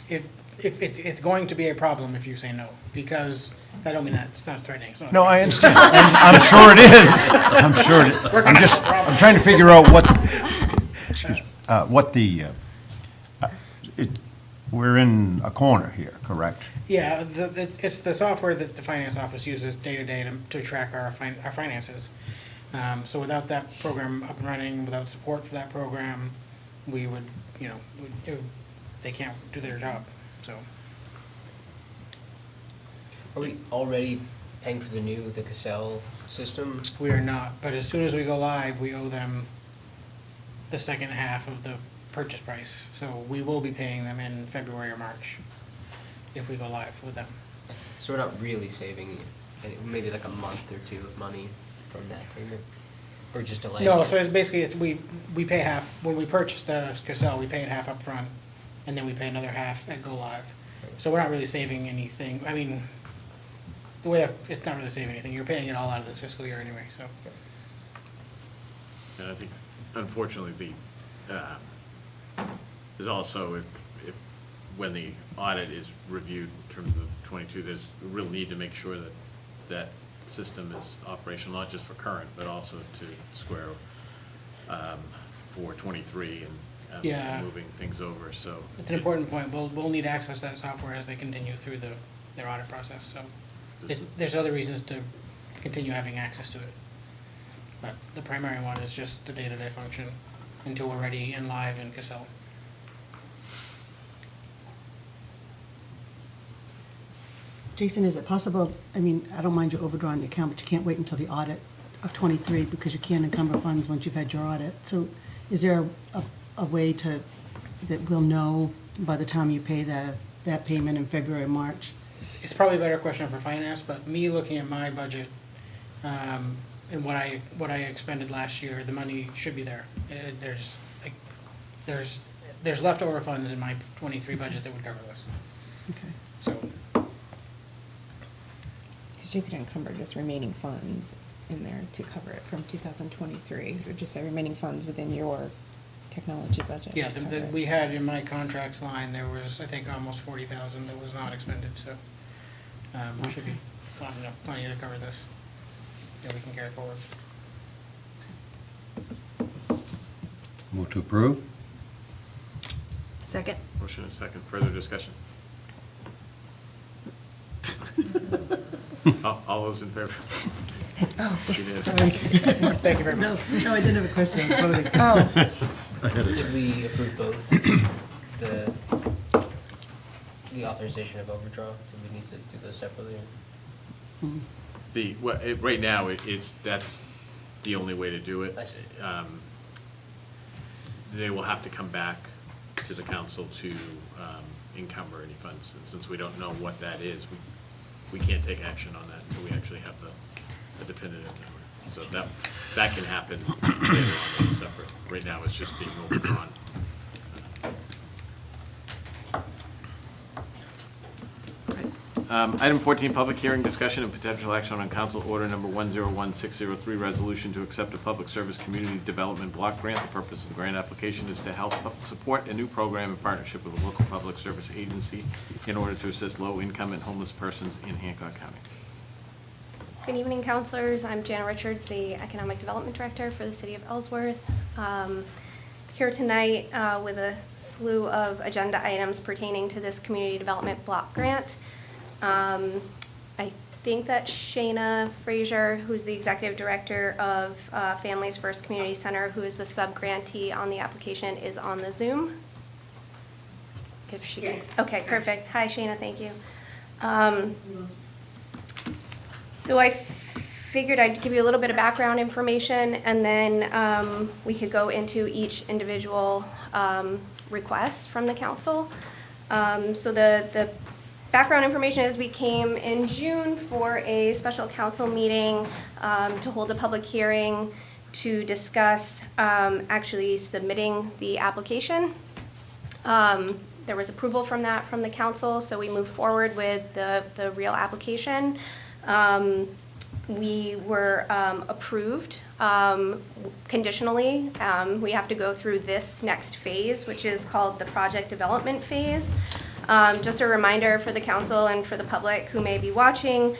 S17: If it's going to be a problem if you say no, because I don't mean that, it's not threatening. It's not
S8: No, I
S17: threatening.
S8: understand. I'm sure it is. I'm sure it, I'm trying to figure out we're in a corner here, correct?
S17: Yeah, it's the software that the finance office uses day to day to track our finances. So without that program up and running, without support for that program, we would, they can't do their job, so.
S4: Are we already paying for the Cassell system?
S17: We are not, but as soon as we go live, we owe them the second half of the purchase price. So we will be paying them in February or March if we go live with them.
S4: So we're not really saving maybe like a month or two of money from that payment? Or just delaying
S17: No,
S4: it?
S17: so it's basically, we pay half, when we purchase the Cassell, we pay it half up front, and then we pay another half at go live. So we're not really saving anything, I mean, the way, it's not really saving anything, you're paying it all out of this fiscal year anyway, so.
S1: And I think, unfortunately, there's also, when the audit is reviewed in terms of 22, there's a real need to make sure that that system is operational, not just for current, but also to square for 23 and
S17: Yeah.
S1: moving things over, so.
S17: It's an important point, we'll need access to that software as they continue through their audit process, so. There's other reasons to continue having access to it. But the primary one is just the day-to-day function until we're ready and live in Cassell.
S2: Jason, is it possible, I mean, I don't mind you overdrawing the account, but you can't wait until the audit of '23 because you can't encumber funds once you've had your audit. So is there a way that we'll know by the time you pay that payment in February or March?
S17: It's probably a better question for finance, but me looking at my budget, and what I expended last year, the money should be there. There's leftover funds in my '23 budget that would cover this,
S2: Okay.
S17: so.
S7: Because you could encumber just remaining funds in there to cover it from 2023, or just say remaining funds within your technology budget.
S17: Yeah,
S7: to cover it.
S17: we had in my contracts line, there was, I think, almost 40,000 that was not expended, so, we should be plenty to cover this, that we can carry forward.
S6: Move to approve?
S5: Second.
S1: Motion and second, further discussion? All those in favor? Unanimous.
S17: Thank you very much.
S2: No, I didn't have a question, I was voting.
S4: Did we approve both the authorization of overdraw? Do we need to do those separately?
S1: Right now, that's the only way to do it.
S4: I see.
S1: They will have to come back to the council to encumber any funds, and since we don't know what that is, we can't take action on that until we actually have the definitive number. So that can happen later on, as separate. Right now, it's just being overdrawn. Item 14, public hearing, discussion, and potential action on council order number 101603, resolution to accept a public service community development block grant. The purpose of the grant application is to help support a new program in partnership with a local public service agency in order to assist low-income and homeless persons in Hancock County.
S18: Good evening, councilors. I'm Jana Richards, the Economic Development Director for the City of Ellsworth. Here tonight with a slew of agenda items pertaining to this community development block grant. I think that Shayna Frazier, who's the Executive Director of Families First Community Center, who is the sub-grantee on the application, is on the Zoom. If she can. Okay, perfect. Hi, Shayna, thank you. So I figured I'd give you a little bit of background information, and then we could go into each individual request from the council. So the background information is we came in June for a special council meeting to hold a public hearing to discuss actually submitting the application. There was approval from the council, so we moved forward with the real application. We were approved conditionally. We have to go through this next phase, which is called the project development phase. Just a reminder for the council and for the public who may be watching,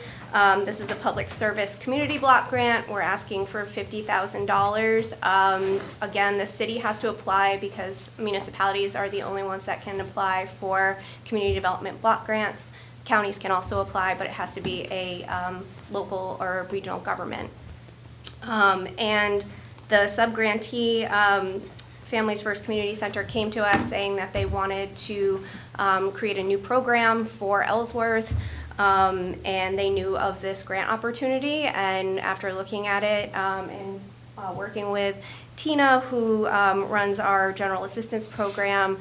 S18: this is a public service community block grant. We're asking for $50,000. Again, the city has to apply because municipalities are the only ones that can apply for community development block grants. Counties can also apply, but it has to be a local or regional government. And the sub-grantee, Families First Community Center, came to us saying that they wanted to create a new program for Ellsworth, and they knew of this grant opportunity. And after looking at it and working with Tina, who runs our general assistance program,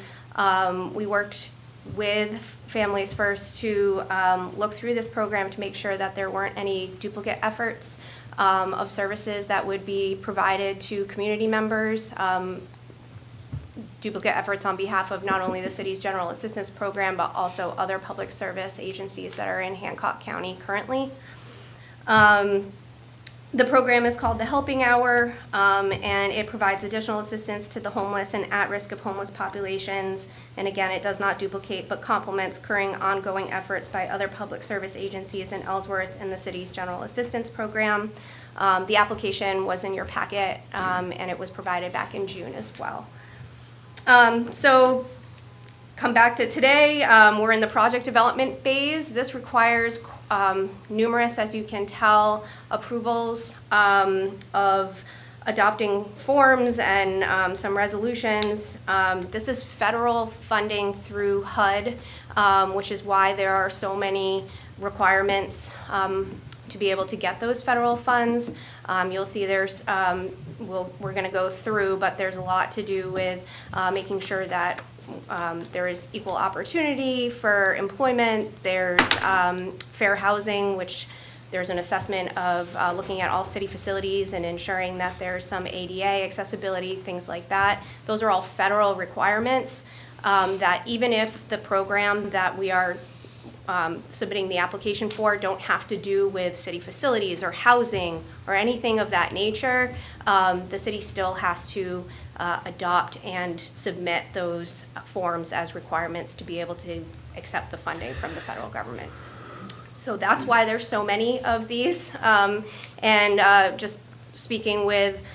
S18: we worked with Families First to look through this program to make sure that there weren't any duplicate efforts of services that would be provided to community members, duplicate efforts on behalf of not only the city's general assistance program, but also other public service agencies that are in Hancock County currently. The program is called the Helping Hour, and it provides additional assistance to the homeless and at-risk of homeless populations. And again, it does not duplicate, but complements current ongoing efforts by other public service agencies in Ellsworth and the city's general assistance program. The application was in your packet, and it was provided back in June as well. So come back to today, we're in the project development phase. This requires numerous, as you can tell, approvals of adopting forms and some resolutions. This is federal funding through HUD, which is why there are so many requirements to be able to get those federal funds. You'll see there's, we're going to go through, but there's a lot to do with making sure that there is equal opportunity for employment. There's fair housing, which there's an assessment of looking at all city facilities and ensuring that there's some ADA accessibility, things like that. Those are all federal requirements that even if the program that we are submitting the application for don't have to do with city facilities or housing or anything of that nature, the city still has to adopt and submit those forms as requirements to be able to accept the funding from the federal government. So that's why there's so many of these. Just speaking with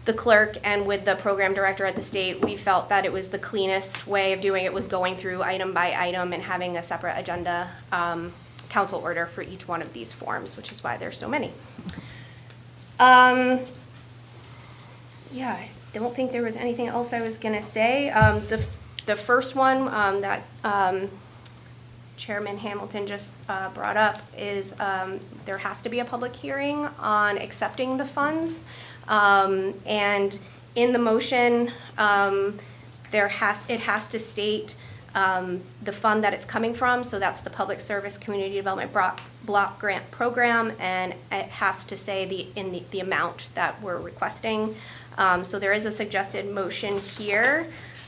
S18: the clerk and with the program director at the state, we felt that it was the cleanest way of doing it was going through item by item and having a separate agenda council order for each one of these forms, which is why there's so many. Yeah, I don't think there was anything else I was gonna say. The first one that Chairman Hamilton just brought up is there has to be a public hearing on accepting the funds. And in the motion, it has to state the fund that it's coming from, so that's the Public Service Community Development Block Grant Program, and it has to say the amount that we're requesting. So there is a suggested motion here.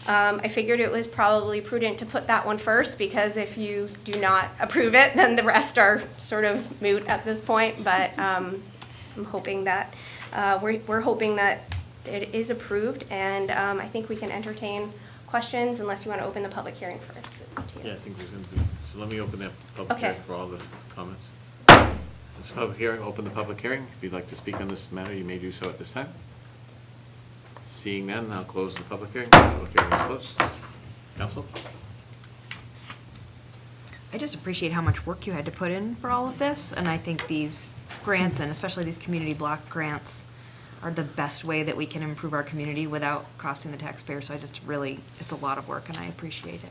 S18: I figured it was probably prudent to put that one first, because if you do not approve it, then the rest are sort of moot at this point, but I'm hoping that we're hoping that it is approved, and I think we can entertain questions unless you want to open the public hearing first. It's up to you.
S1: Yeah, I think there's going to be, so let me open that public
S18: Okay.
S1: hearing for all the comments. This public hearing, open the public hearing. If you'd like to speak on this matter, you may do so at this time. Seeing none, I'll close the public hearing. Public hearing is closed. Council?
S5: I just appreciate how much work you had to put in for all of this, and I think these grants, and especially these community block grants, are the best way that we can improve our community without costing the taxpayer. So I just really, it's a lot of work, and I appreciate it.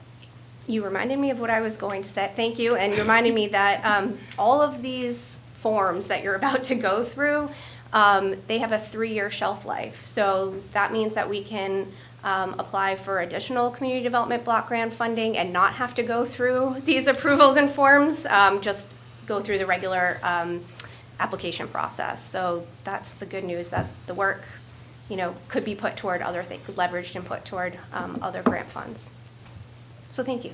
S18: You reminded me of what I was going to say. Thank you. And you reminded me that all of these forms that you're about to go through, they have a 3-year shelf life. So that means that we can apply for additional community development block grant funding and not have to go through these approvals and forms, just go through the regular application process. So that's the good news, that the work, could be put toward other things, leveraged and put toward other grant funds. So thank you.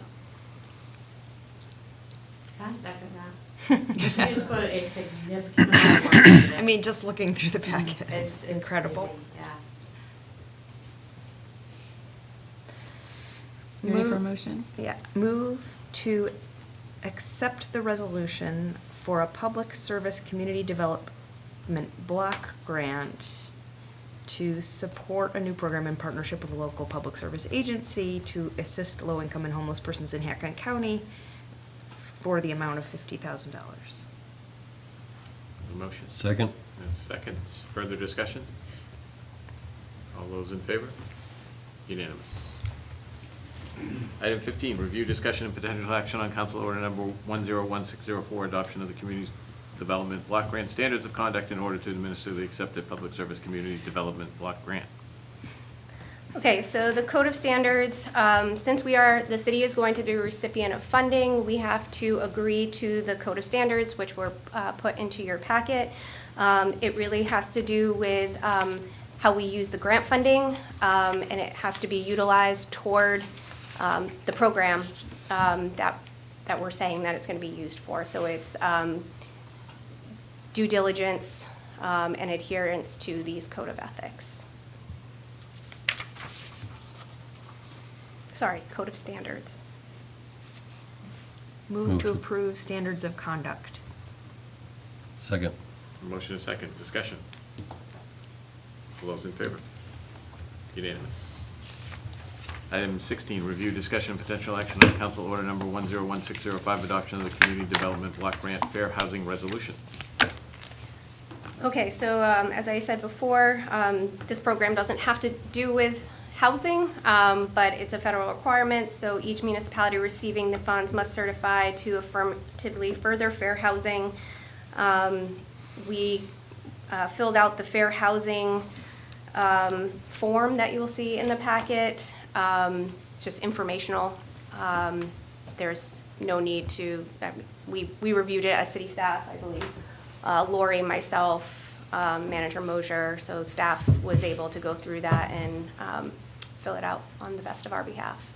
S2: I second that. It's got a significant amount of work in it.
S5: I mean, just looking through the packet, it's incredible.
S2: busy, yeah.
S7: You ready for a
S5: Move-
S7: motion?
S5: Yeah, move to accept the resolution for a public service community development block grant to support a new program in partnership with a local public service agency to assist low-income and homeless persons in Hancock County for the amount of $50,000.
S1: There's a motion.
S6: Second?
S1: And a second. Further discussion? All those in favor? Unanimous. Item 15, review, discussion, and potential action on council order number 101604, adoption of the community development block grant standards of conduct in order to administer the accepted public service community development block grant.
S18: Okay, so the Code of Standards, since the city is going to be a recipient of funding, we have to agree to the Code of Standards, which were put into your packet. It really has to do with how we use the grant funding, and it has to be utilized toward the program that we're saying that it's going to be used for. So it's due diligence and adherence to these Code of Ethics. Sorry, Code of Standards.
S5: Move to approve standards of conduct.
S6: Second.
S1: Motion is second. Discussion. All those in favor? Unanimous. Item 16, review, discussion, and potential action on council order number 101605, adoption of the community development block grant fair housing resolution.
S18: Okay, so as I said before, this program doesn't have to do with housing, but it's a federal requirement, so each municipality receiving the funds must certify to affirmatively further fair housing. We filled out the fair housing form that you'll see in the packet. It's just informational. There's no need to, we reviewed it as city staff, I believe. Lori, myself, Manager Mosier, so staff was able to go through that and fill it out on the best of our behalf.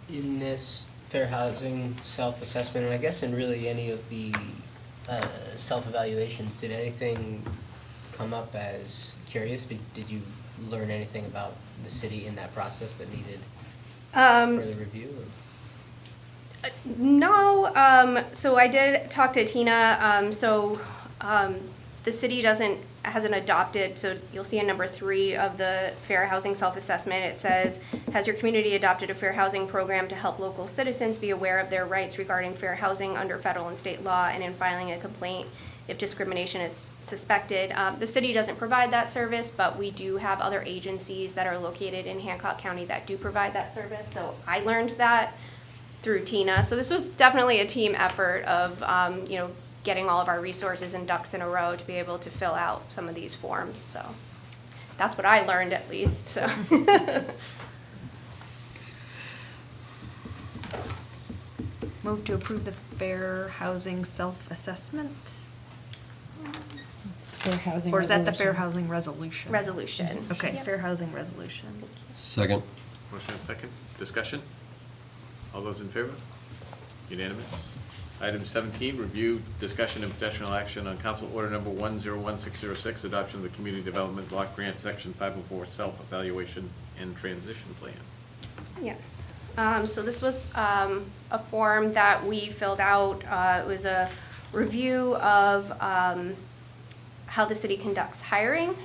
S4: In this fair housing self-assessment, and I guess in really any of the self-evaluations, did anything come up as curious? Did you learn anything about the city in that process that needed further review? Or?
S18: No, so I did talk to Tina, the city hasn't adopted, so you'll see in number 3 of the fair housing self-assessment, it says, has your community adopted a fair housing program to help local citizens be aware of their rights regarding fair housing under federal and state law and in filing a complaint if discrimination is suspected? The city doesn't provide that service, but we do have other agencies that are located in Hancock County that do provide that service, so I learned that through Tina. So this was definitely a team effort of, getting all of our resources and ducks in a row to be able to fill out some of these forms. So that's what I learned, at least. So.
S5: Move to approve the fair housing self-assessment?
S7: Fair housing
S5: Or is that the
S7: resolution.
S5: fair housing resolution?
S18: Resolution.
S5: Okay,
S18: Yep.
S5: fair housing resolution.
S6: Second.
S1: Motion is second. Discussion? All those in favor? Unanimous. Item 17, review, discussion, and potential action on council order number 101606, adoption of the community development block grant section 504 self-evaluation and transition plan.
S18: Yes. So this was a form that we filled out. It was a review of how the city conducts hiring.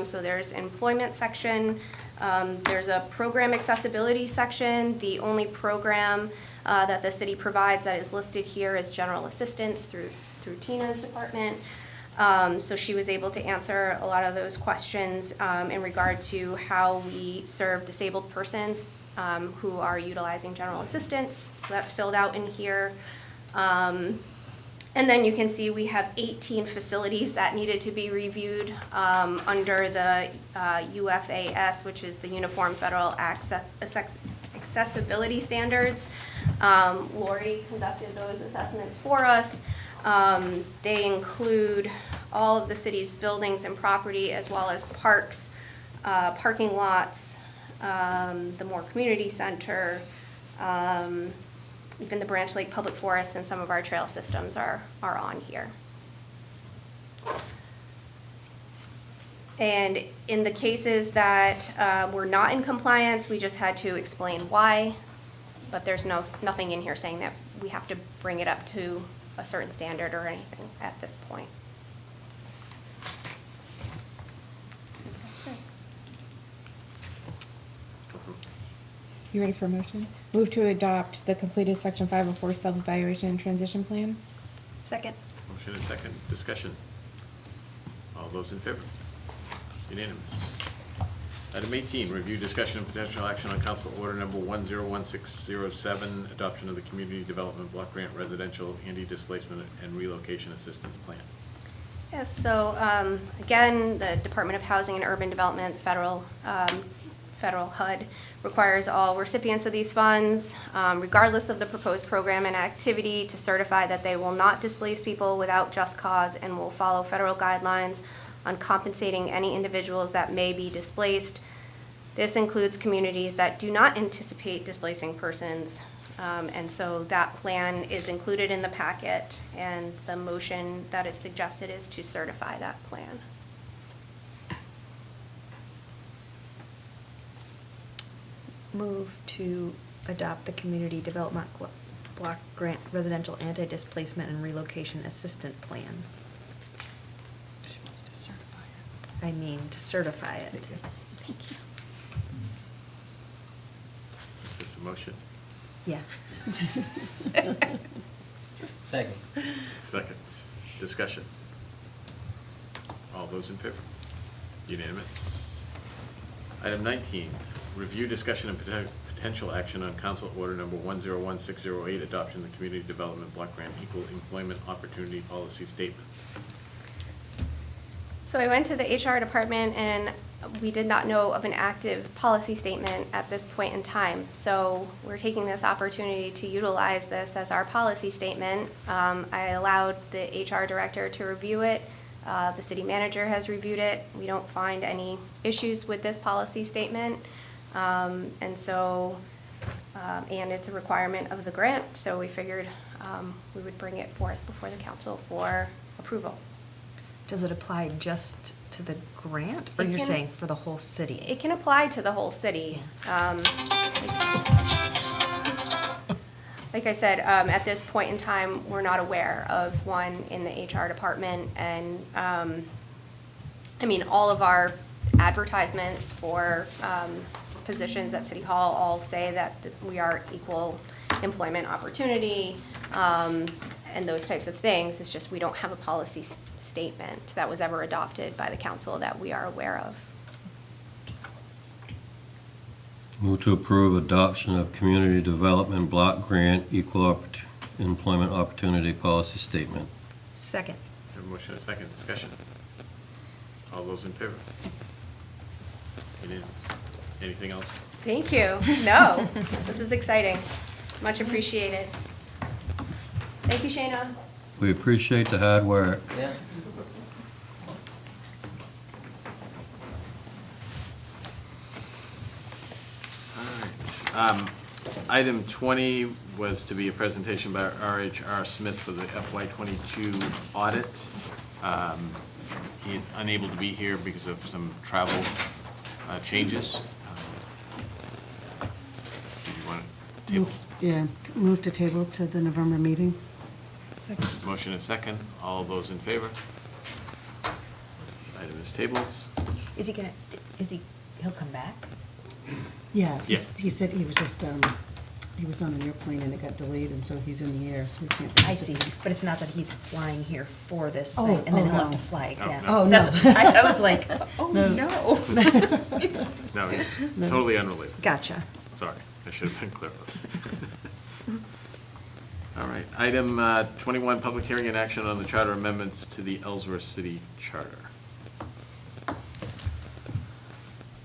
S18: So there's employment section. There's a program accessibility section. The only program that the city provides that is listed here is general assistance through Tina's department. So she was able to answer a lot of those questions in regard to how we serve disabled persons who are utilizing general assistance, so that's filled out in here. And then you can see we have 18 facilities that needed to be reviewed under the UFAS, which is the Uniform Federal Accessibility Standards. Lori conducted those assessments for us. They include all of the city's buildings and property, as well as parks, parking lots, the Moore Community Center, even the Branch Lake Public Forest, and some of our trail systems are on here. And in the cases that were not in compliance, we just had to explain why, but there's nothing in here saying that we have to bring it up to a certain standard or anything at this point. That's it.
S7: You ready for a motion? Move to adopt the completed Section 504 self-evaluation and transition plan.
S18: Second.
S1: Motion and second, discussion. All those in favor? Unanimous. Item 18, review, discussion, and potential action on council order number 101607, adoption of the Community Development Block Grant Residential Anti-Displacement and Relocation Assistance Plan.
S18: Yes, so again, the Department of Housing and Urban Development, federal HUD, requires all recipients of these funds, regardless of the proposed program and activity, to certify that they will not displace people without just cause and will follow federal guidelines on compensating any individuals that may be displaced. This includes communities that do not anticipate displacing persons. And so that plan is included in the packet, and the motion that is suggested is to certify that plan.
S5: Move to adopt the Community Development Block Grant Residential Anti-Displacement and Relocation Assistance Plan.
S2: She wants to certify it.
S5: I mean, to certify it.
S2: Thank you.
S1: Is this a motion?
S5: Yeah.
S4: Second.
S1: Second, discussion. All those in favor? Unanimous. Item 19, review, discussion, and potential action on council order number 101608, adoption of the Community Development Block Grant Equal Employment Opportunity Policy Statement.
S18: So I went to the HR department, and we did not know of an active policy statement at this point in time. So we're taking this opportunity to utilize this as our policy statement. I allowed the HR director to review it. The city manager has reviewed it. We don't find any issues with this policy statement. And it's a requirement of the grant, so we figured we would bring it forth before the council for approval.
S5: Does it apply just to the grant, or you're saying for the whole city?
S18: It can apply to the whole city. Like I said, at this point in time, we're not aware of one in the HR department, and I mean, all of our advertisements for positions at City Hall all say that we are equal employment opportunity, and those types of things. It's just we don't have a policy statement that was ever adopted by the council that we are aware of.
S6: Move to approve adoption of Community Development Block Grant Equal Employment Opportunity Policy Statement.
S5: Second.
S1: Have a motion and a second, discussion. All those in favor? Unanimous. Anything else?
S18: Thank you. No, this is exciting. Much appreciated. Thank you, Shayna.
S6: We appreciate the hard work.
S4: Yeah.
S1: All right. Item 20 was to be a presentation by R.H.R. Smith for the FY22 audit. He's unable to be here because of some travel changes. Did you want to table?
S2: Move to table to the November meeting.
S7: Second.
S1: Motion and second. All those in favor? Item is tabled.
S5: He'll come back?
S2: Yeah,
S1: Yeah.
S2: he said he was just, he was on an airplane and it got delayed, and so he's in the air, so we can't.
S5: I see, but it's not that he's flying here for this
S2: Oh,
S5: thing, and then
S2: oh,
S5: he'll have
S2: no.
S5: to fly again.
S1: no.
S2: Oh, no.
S5: That's- I was like, oh,
S2: No.
S5: no.
S1: No, totally unrelated.
S5: Gotcha.
S1: Sorry, I should have been clear. All right, item 21, public hearing and action on the charter amendments to the Ellsworth City Charter.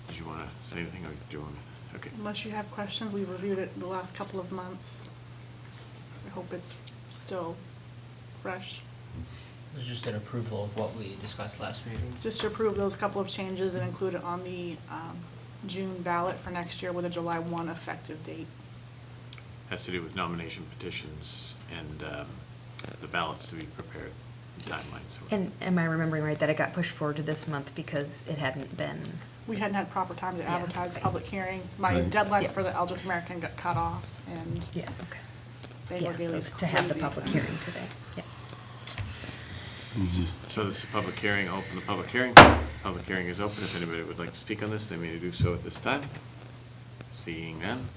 S1: Did you want to say anything, or do you want to? Okay.
S3: Unless you have questions, we've reviewed it the last couple of months. I hope it's still fresh.
S4: It was just an approval of what we discussed last meeting.
S3: Just to approve those couple of changes and include it on the June ballot for next year with a July 1 effective date.
S1: Has to do with nomination petitions and the ballots to be prepared, timelines.
S5: And am I remembering right that it got pushed forward to this month because it hadn't been?
S3: We hadn't had proper time to
S5: Yeah,
S3: advertise a
S5: okay.
S3: public hearing. My
S6: Right.
S3: deadline
S5: Yeah.
S3: for the Ellsworth American got cut off, and
S5: Yeah, okay.
S3: they
S5: Yeah,
S3: were
S5: so
S3: really
S5: it's to have the
S3: crazy.
S5: public hearing today, yeah.
S1: So this is a public hearing, open the public hearing. Public hearing is open. If anybody would like to speak on this, they may do so at this time. Seeing none.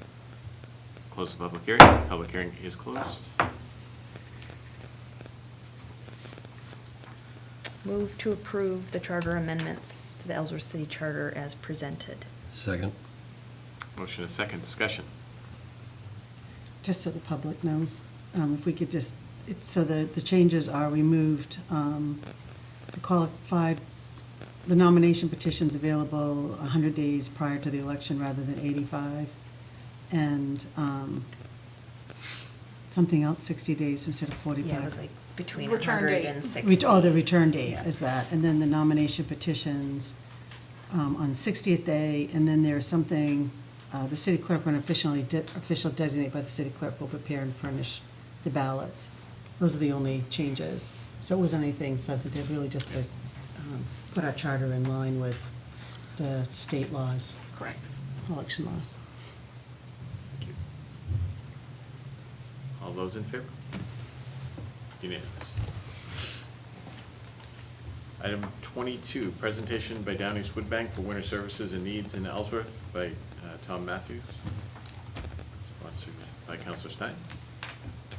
S1: Close the public hearing. Public hearing is closed.
S5: Move to approve the charter amendments to the Ellsworth City Charter as presented.
S6: Second.
S1: Motion and second, discussion.
S2: Just so the public knows, if we could just, so the changes are, we moved the qualified, the nomination petitions available 100 days prior to the election rather than 85, and something else, 60 days instead of 45.
S5: Yeah, it was like between
S3: Return
S5: 100
S3: date.
S5: and 60.
S2: Oh, the return date
S5: Yeah.
S2: is that, and then the nomination petitions on 60th day, and then there's something, the city clerk, when official designate by the city clerk, will prepare and furnish the ballots. Those are the only changes. So it wasn't anything substantive, really just to put our charter in line with the state laws,
S3: Correct.
S2: election laws.
S1: Thank you. All those in favor? Unanimous. Item 22, presentation by Down East Wood Bank for winter services and needs in Ellsworth by Tom Matthews, sponsored by Councilor Stein.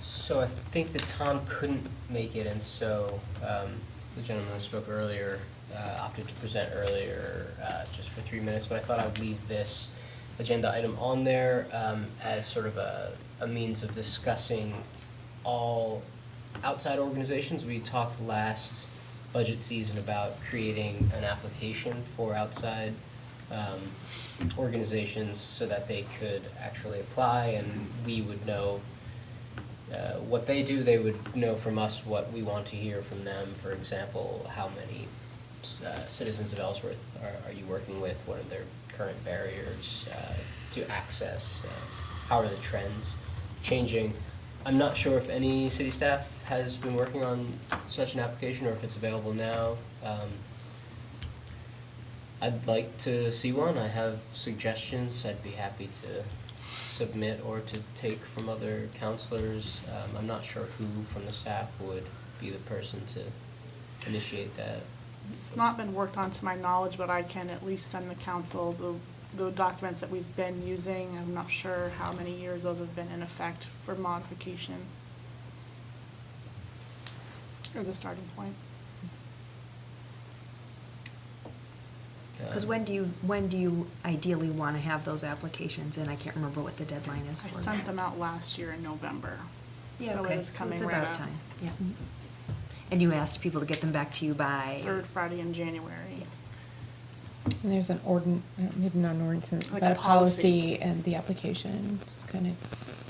S4: So I think that Tom couldn't make it, and so the gentleman who spoke earlier opted to present earlier just for 3 minutes, but I thought I would leave this agenda item on there as sort of a means of discussing all outside organizations. We talked last budget season about creating an application for outside organizations so that they could actually apply, and we would know what they do. They would know from us what we want to hear from them. For example, how many citizens of Ellsworth are you working with? What are their current barriers to access? How are the trends changing? I'm not sure if any city staff has been working on such an application or if it's available now. I'd like to see one. I have suggestions I'd be happy to submit or to take from other counselors. I'm not sure who from the staff would be the person to initiate that.
S3: It's not been worked on to my knowledge, but I can at least send the council the documents that we've been using. I'm not sure how many years those have been in effect for modification. As a starting point.
S5: Because when do you ideally want to have those applications in? I can't remember what the deadline is
S3: I
S5: for.
S3: sent them out last year in November.
S5: Yeah,
S3: So
S5: okay,
S3: it is
S5: so
S3: coming
S5: it's
S3: right
S5: about
S3: up.
S5: time, yeah. And you asked people to get them back to you by?
S3: Third Friday in January.
S7: And there's an maybe not an ordinance,
S3: Like
S7: but
S3: a
S7: a
S3: policy.
S7: policy and the application just kind of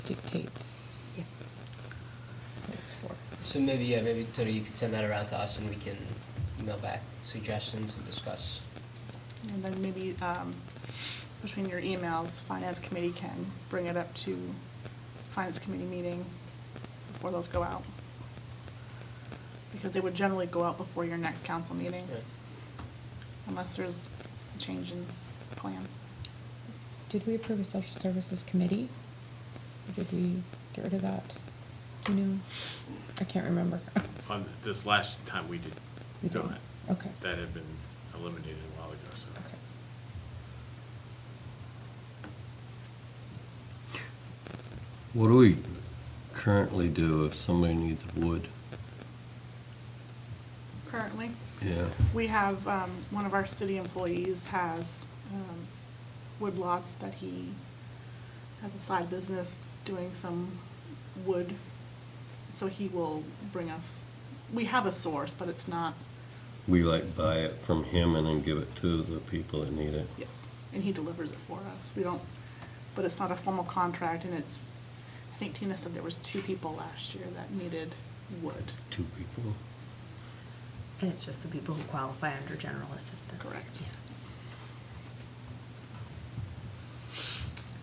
S7: dictates
S5: Yeah.
S7: what it's for.
S4: So maybe Tony, you could send that around to us and we can email back suggestions and discuss.
S3: And then maybe between your emails, Finance Committee can bring it up to Finance Committee meeting before those go out. Because they would generally go out before your next council meeting,
S4: Right.
S3: unless there's a change in plan.
S7: Did we approve a social services committee? Or did we get rid of that? Do you know? I can't remember.
S1: On this last time we did.
S7: We did.
S1: not.
S7: Okay.
S1: That had been eliminated a while ago, so.
S7: Okay.
S6: What do we currently do if somebody needs wood?
S3: Currently,
S6: Yeah.
S3: we have, one of our city employees has wood lots that he has a side business doing some wood, so he will bring us, we have a source, but it's not,
S6: We buy it from him and then give it to the people that need it.
S3: yes, and he delivers it for us. We don't, but it's not a formal contract, and it's, I think Tina said there was 2 people last year that needed wood.
S6: 2 people.
S5: And it's just the people who qualify under general assistance.
S3: Correct.
S5: Yeah.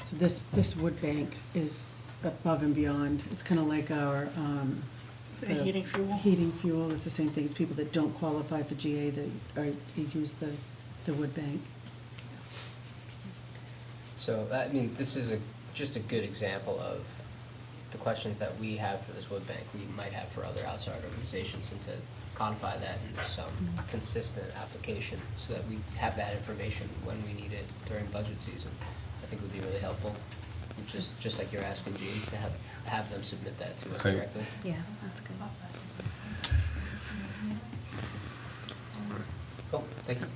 S2: So this wood bank is above and beyond. It's kind of like our.
S3: The heating fuel?
S2: Heating fuel is the same thing. It's people that don't qualify for GA that use the wood bank.
S4: So, I mean, this is just a good example of the questions that we have for this wood bank, we might have for other outside organizations, and to codify that into some consistent application so that we have that information when we need it during budget season, I think would be really helpful. Just like you're asking Gene, to have them submit that to us
S6: Okay.
S4: directly.
S5: Yeah, that's good.
S4: Cool, thank you.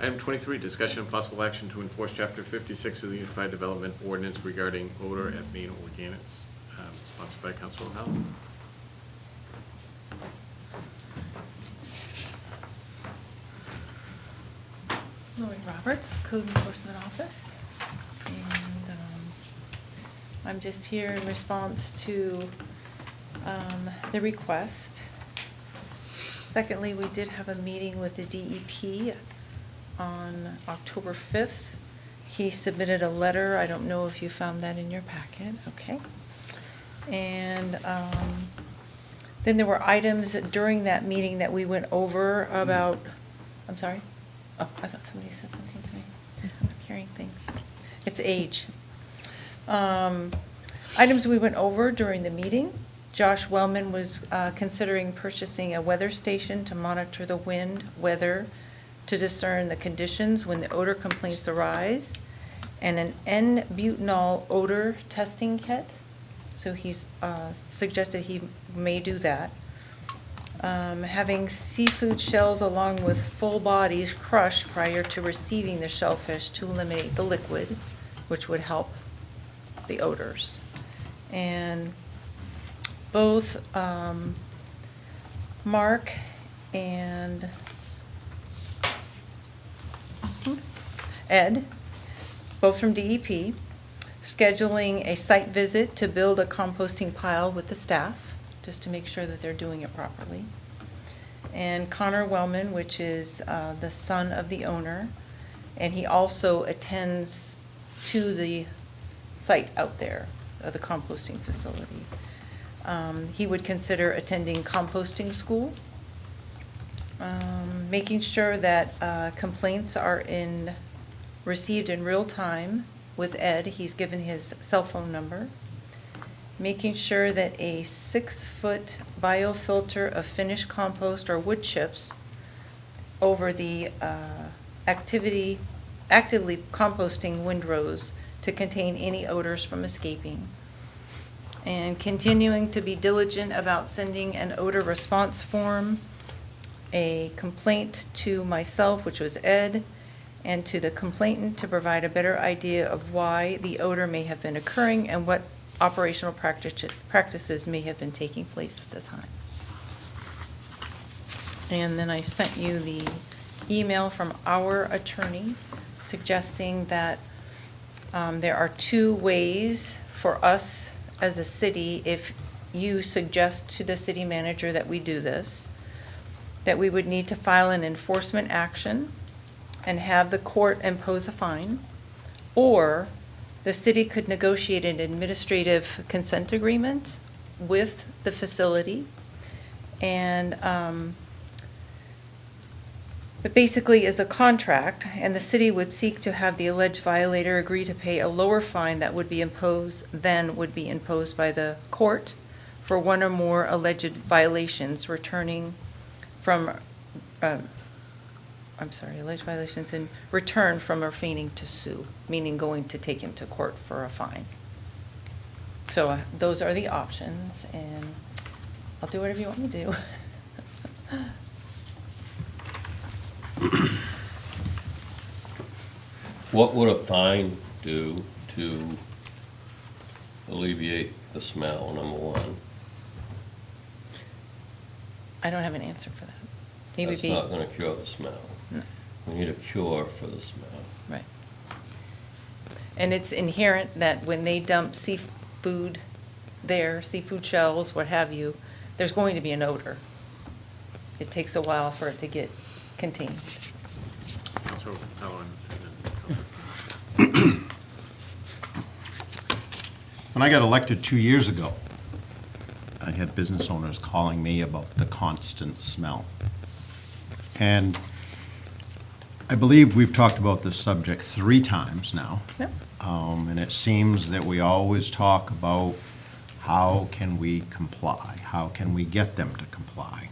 S1: Item 23, discussion and possible action to enforce Chapter 56 of the Unified Development Ordinance regarding odor at Main Organics, sponsored by Councilor O'Malley.
S19: Lori Roberts, Code Enforcement Office. And I'm just here in response to the request. Secondly, we did have a meeting with the DEP on October 5th. He submitted a letter. I don't know if you found that in your packet. Okay. And then there were items during that meeting that we went over about, I'm sorry? Oh, I thought somebody said something to me. I'm hearing things. It's age. Items we went over during the meeting. Josh Wellman was considering purchasing a weather station to monitor the wind, weather, to discern the conditions when the odor complaints arise, and an N-butanol odor testing kit. So he's suggested he may do that. Having seafood shells along with full bodies crushed prior to receiving the shellfish to eliminate the liquid, which would help the odors. And both Mark and Ed, both from DEP, scheduling a site visit to build a composting pile with the staff, just to make sure that they're doing it properly. And Connor Wellman, which is the son of the owner, and he also attends to the site out there, the composting facility. He would consider attending composting school, making sure that complaints are received in real time with Ed. He's given his cell phone number. Making sure that a 6-foot biofilter of finished compost or wood chips over the actively composting windrows to contain any odors from escaping. And continuing to be diligent about sending an odor response form, a complaint to myself, which was Ed, and to the complainant to provide a better idea of why the odor may have been occurring and what operational practices may have been taking place at the time. And then I sent you the email from our attorney suggesting that there are 2 ways for us as a city, if you suggest to the city manager that we do this, that we would need to file an enforcement action and have the court impose a fine, or the city could negotiate an administrative consent agreement with the facility. And it basically is a contract, and the city would seek to have the alleged violator agree to pay a lower fine that would be imposed than would be imposed by the court for one or more alleged violations returning from, alleged violations in return from or feigning to sue, meaning going to take him to court for a fine. So those are the options, and I'll do whatever you want me to do.
S6: What would a fine do to alleviate the smell, number one.
S19: I don't have an answer for that. He would
S6: That's
S19: be.
S6: not gonna cure the smell.
S19: No.
S6: We need a cure for the smell.
S19: Right. And it's inherent that when they dump seafood there, seafood shells, what have you, there's going to be an odor. It takes a while for it to get contained.
S1: Councilor Pelham, and then Councilor.
S8: When I got elected 2 years ago, I had business owners calling me about the constant smell. And I believe we've talked about this subject 3 times now.
S19: Yep.
S8: And it seems that we always talk about how can we comply? How can we get them to comply?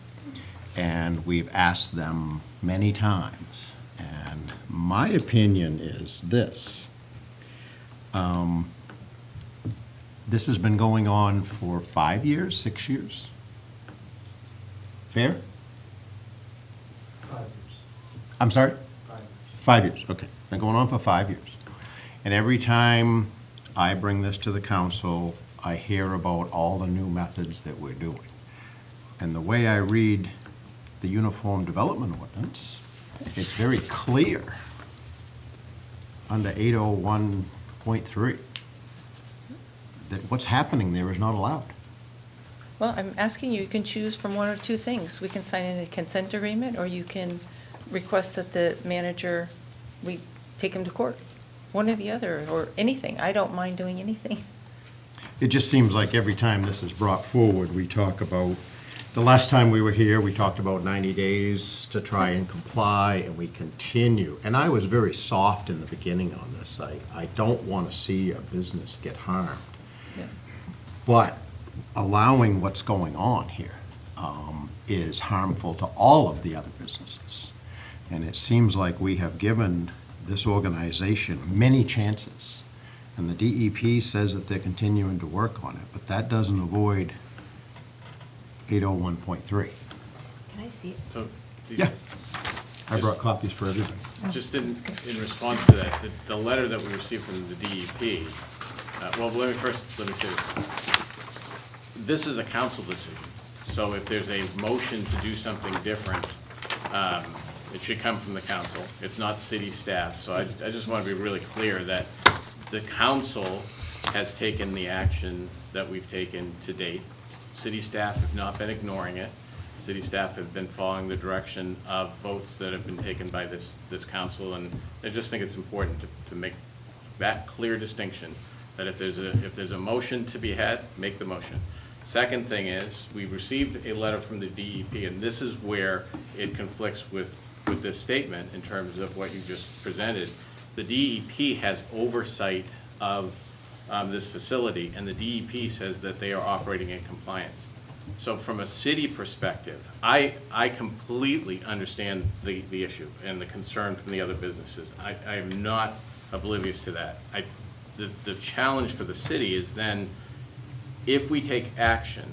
S8: And we've asked them many times. And my opinion is this. This has been going on for 5 years, 6 years? Fair?
S14: 5 years.
S8: I'm sorry?
S14: 5 years.
S8: 5 years, okay. Been going on for 5 years. And every time I bring this to the council, I hear about all the new methods that we're doing. And the way I read the Uniform Development Ordinance, it's very clear under 801.3 that what's happening there is not allowed.
S19: Well, I'm asking you, you can choose from one or two things. We can sign in a consent agreement, or you can request that the manager, we take him to court. One or the other, or anything. I don't mind doing anything.
S8: It just seems like every time this is brought forward, we talk about, the last time we were here, we talked about 90 days to try and comply, and we continue. And I was very soft in the beginning on this. I don't want to see a business get harmed.
S19: Yeah.
S8: But allowing what's going on here is harmful to all of the other businesses. And it seems like we have given this organization many chances. And the DEP says that they're continuing to work on it, but that doesn't avoid 801.3.
S5: Can I see it?
S1: So,
S8: Yeah. I brought copies for everybody.
S1: just in response to that, the letter that we received from the DEP, well, let me say this. This is a council decision, so if there's a motion to do something different, it should come from the council. It's not city staff, so I just want to be really clear that the council has taken the action that we've taken to date. City staff have not been ignoring it. City staff have been following the direction of votes that have been taken by this council, and I just think it's important to make that clear distinction, that if there's a motion to be had, make the motion. Second thing is, we received a letter from the DEP, and this is where it conflicts with this statement in terms of what you just presented. The DEP has oversight of this facility, and the DEP says that they are operating in compliance. So from a city perspective, I completely understand the issue and the concern from the other businesses. I am not oblivious to that. The challenge for the city is then, if we take action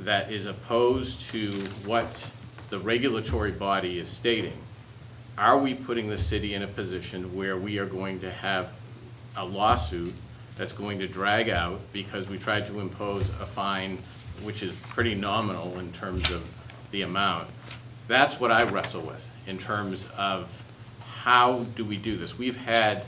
S1: that is opposed to what the regulatory body is stating, are we putting the city in a position where we are going to have a lawsuit that's going to drag out because we tried to impose a fine which is pretty nominal in terms of the amount? That's what I wrestle with in terms of how do we do this. We've had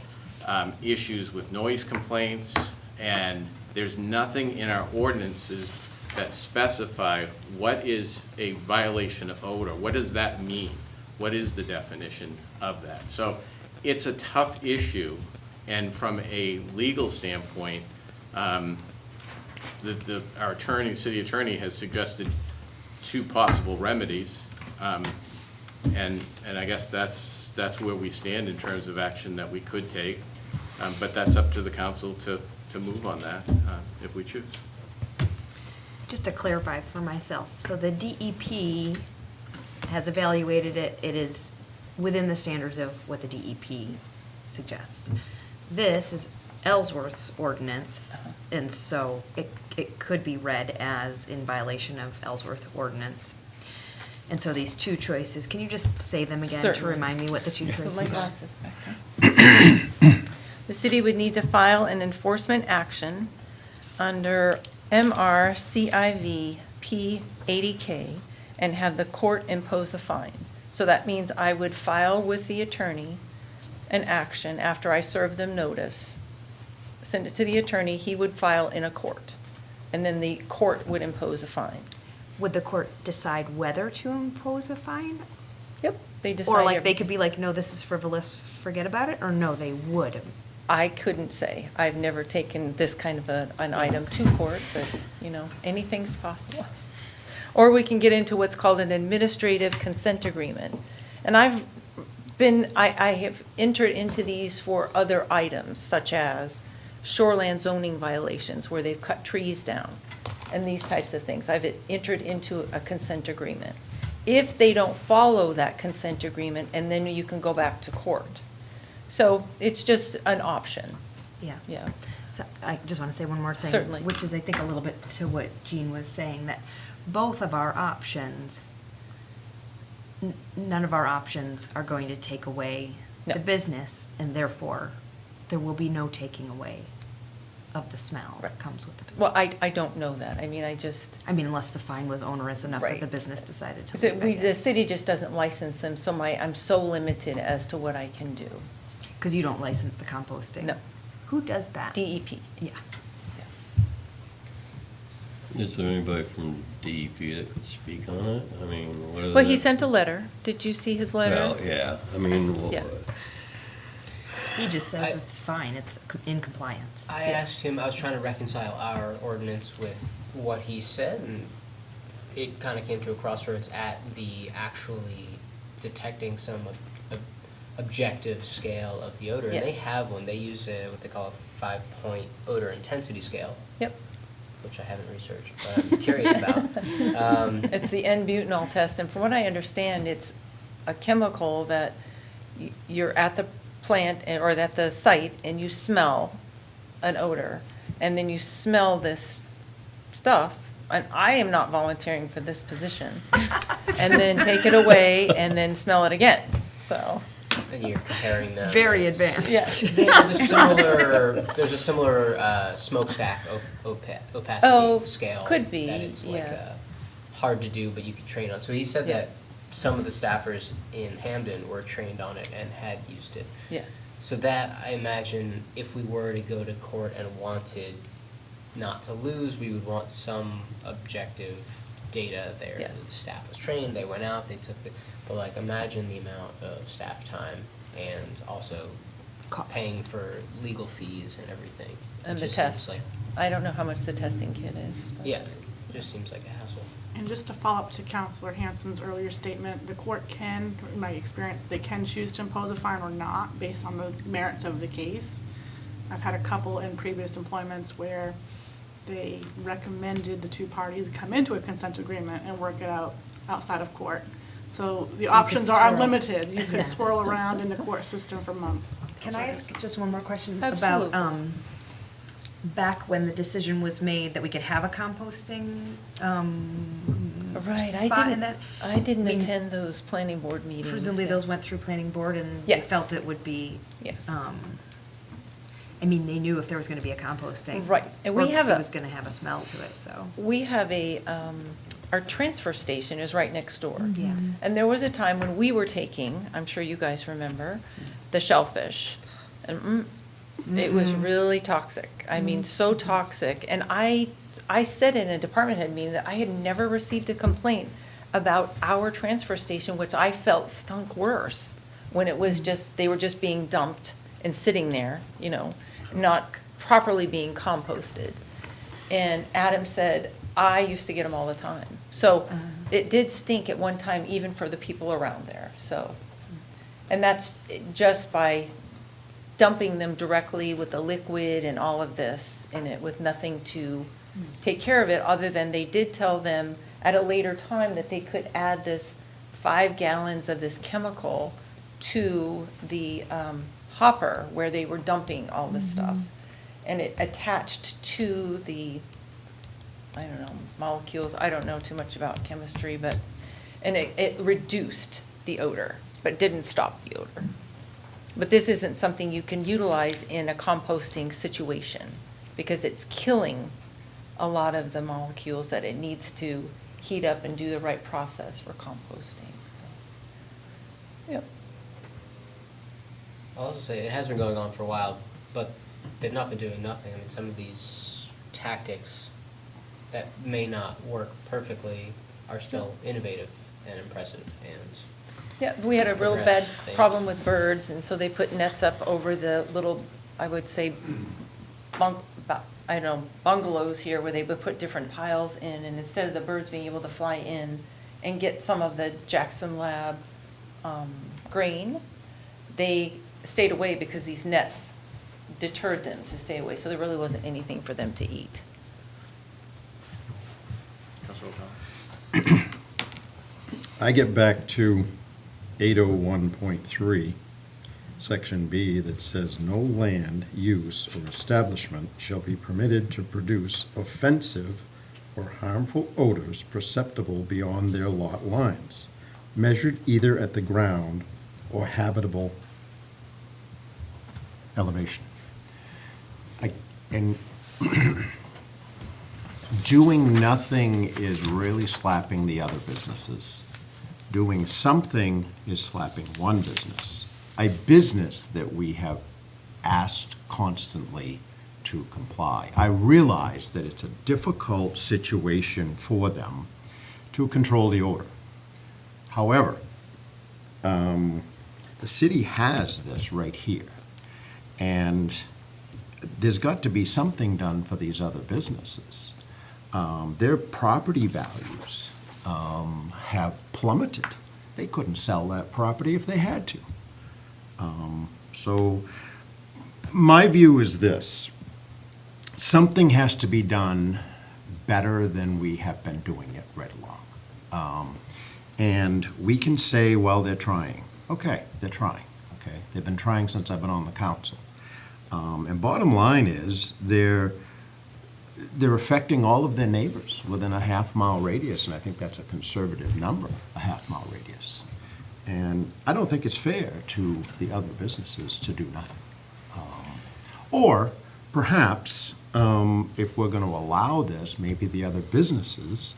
S1: issues with noise complaints, and there's nothing in our ordinances that specify what is a violation of odor. What does that mean? What is the definition of that? So it's a tough issue, and from a legal standpoint, our attorney, city attorney, has suggested 2 possible remedies, and I guess that's where we stand in terms of action that we could take, but that's up to the council to move on that if we choose.
S5: Just to clarify for myself, so the DEP has evaluated it, it is within the standards of what the DEP suggests. This is Ellsworth's ordinance, and so it could be read as in violation of Ellsworth ordinance. And so these 2 choices, can you just say them again to
S19: Certainly.
S5: remind me what the 2 choices
S19: Put my
S5: are?
S19: glasses back on. The city would need to file an enforcement action under MRCIV P80K and have the court impose a fine. So that means I would file with the attorney an action after I serve them notice, send it to the attorney, he would file in a court, and then the court would impose a fine.
S5: Would the court decide whether to impose a fine?
S19: Yep, they decide.
S5: Or like, they could be like, no, this is frivolous, forget about it, or no, they would?
S19: I couldn't say. I've never taken this kind of an item to court, but, anything's possible. Or we can get into what's called an administrative consent agreement. And I have entered into these for other items, such as shoreland zoning violations, where they've cut trees down, and these types of things. I've entered into a consent agreement. If they don't follow that consent agreement, and then you can go back to court. So it's just an option.
S5: Yeah.
S19: Yeah.
S5: So I just want to say one more thing.
S19: Certainly.
S5: Which is, I think, a little bit to what Jean was saying, that both of our options, none of our options are going to take away
S19: No.
S5: the business, and therefore, there will be no taking away of the smell that comes with the business.
S19: Well, I don't know that. I mean,
S5: unless the fine was onerous enough that the
S19: Right.
S5: business decided to
S19: So
S5: leave it.
S19: the city just doesn't license them, so I'm so limited as to what I can do.
S5: Because you don't license the composting?
S19: No.
S5: Who does that?
S19: DEP.
S5: Yeah.
S6: Is there anybody from DEP that could speak on it? I mean, what are
S19: Well, he
S6: the-
S19: sent a letter. Did you see his letter?
S6: Well, yeah, I mean,
S19: Yeah.
S5: He just says it's fine, it's in compliance.
S4: I asked him, I was trying to reconcile our ordinance with what he said, and it kind of came to a crossroads at the actually detecting some objective scale of the odor. And they
S19: Yes.
S4: have one, they use what they call a 5-point odor intensity scale.
S19: Yep.
S4: Which I haven't researched, but I'm curious about.
S19: It's the N-butanol test, and from what I understand, it's a chemical that you're at the plant or at the site and you smell an odor, and then you smell this stuff, and I am not volunteering for this position, and then take it away and then smell it again, so.
S4: And you're comparing them.
S5: Very advanced.
S19: Yes.
S4: There's a similar smokestack opacity scale.
S19: Could be,
S4: That it's like
S19: yeah.
S4: hard to do, but you can train on. So he said that some of the staffers in Hamden were trained on it and had used it.
S19: Yeah.
S4: So that, I imagine, if we were to go to court and wanted not to lose, we would want some objective data there.
S19: Yes.
S4: The staff was trained, they went out, they took it. But like, imagine the amount of staff time and also
S5: Cost.
S4: paying for legal fees and everything.
S19: And
S4: It
S19: the
S4: just seems
S19: test.
S4: like-
S19: I don't know how much the testing kit is. but-
S4: Yeah, it just seems like a hassle.
S3: And just to follow up to Counselor Hanson's earlier statement, the court can, in my experience, they can choose to impose a fine or not based on the merits of the case. I've had a couple in previous employments where they recommended the two parties come into a consent agreement and work it out outside of court. So the
S5: So you
S3: options
S5: could
S3: are
S5: swirl.
S3: unlimited. You could
S5: Yes.
S3: swirl around in the court system for months.
S5: Can I ask just one more question
S19: Absolutely.
S5: about, back when the decision was made that we could have a composting,
S19: Right,
S5: spot in that?
S19: I didn't
S5: I mean,
S19: attend those planning board meetings.
S5: Presumably
S19: yeah.
S5: those went through planning board and they
S19: Yes.
S5: felt it would be,
S19: Yes.
S5: I mean, they knew if there was gonna be a composting.
S19: Right, and we
S5: or
S19: have
S5: it
S19: a-
S5: was gonna have a smell to it, so.
S19: We have our transfer station is right next door.
S5: Yeah.
S19: And there was a time when we were taking, I'm sure you guys remember, the shellfish. And it was really toxic. I mean, so toxic. And I said in a department head meeting that I had never received a complaint about our transfer station, which I felt stunk worse when it was just, they were just being dumped and sitting there, not properly being composted. And Adam said, I used to get them all the time. So it did stink at one time, even for the people around there, so. And that's just by dumping them directly with the liquid and all of this in it with nothing to take care of it, other than they did tell them at a later time that they could add this 5 gallons of this chemical to the hopper where they were dumping all this stuff. And it attached to the, I don't know, molecules, I don't know too much about chemistry, and it reduced the odor, but didn't stop the odor. But this isn't something you can utilize in a composting situation, because it's killing a lot of the molecules that it needs to heat up and do the right process for composting, so. Yep.
S4: I'll also say, it has been going on for a while, but they've not been doing nothing. I mean, some of these tactics that may not work perfectly are still innovative and impressive, and
S19: Yeah, we had a real bad
S4: progress things.
S19: problem with birds, and so they put nets up over the little, I would say, bungalows here where they would put different piles in, and instead of the birds being able to fly in and get some of the Jackson Lab grain, they stayed away because these nets deterred them to stay away, so there really wasn't anything for them to eat.
S1: Councilor O'Connell.
S8: I get back to 801.3, Section B, that says, "No land, use, or establishment shall be permitted to produce offensive or harmful odors perceptible beyond their lot lines, measured either at the ground or habitable elevation." And doing nothing is really slapping the other businesses. Doing something is slapping one business, a business that we have asked constantly to comply. I realize that it's a difficult situation for them to control the odor. However, the city has this right here, and there's got to be something done for these other businesses. Their property values have plummeted. They couldn't sell that property if they had to. So my view is this: something has to be done better than we have been doing it right along. And we can say, well, they're trying. Okay, they're trying. Okay, they've been trying since I've been on the council. And bottom line is, they're affecting all of their neighbors within a half-mile radius, and I think that's a conservative number, a half-mile radius. And I don't think it's fair to the other businesses to do nothing. Or perhaps, if we're going to allow this, maybe the other businesses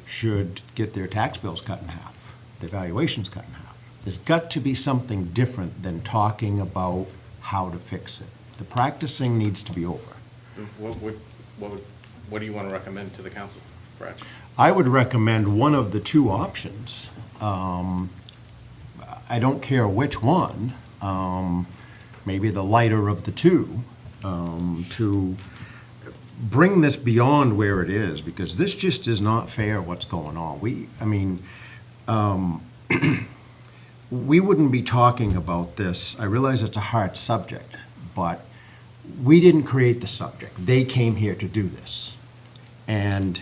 S8: should get their tax bills cut in half, their valuations cut in half. There's got to be something different than talking about how to fix it. The practicing needs to be over.
S1: What do you want to recommend to the council for action?
S8: I would recommend one of the two options. I don't care which one, maybe the lighter of the two, to bring this beyond where it is, because this just is not fair what's going on. We wouldn't be talking about this. I realize it's a hard subject, but we didn't create the subject. They came here to do this. And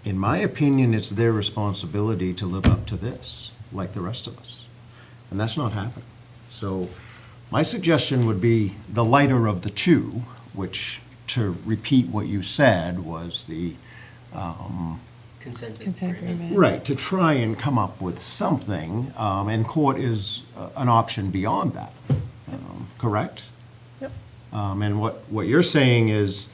S8: in my opinion, it's their responsibility to live up to this, like the rest of us. And that's not happening. So my suggestion would be the lighter of the two, which, to repeat what you said, was the
S4: consent
S7: agreement.
S8: right, to try and come up with something, and court is an option beyond that, correct?
S19: Yep.
S8: And what you're saying is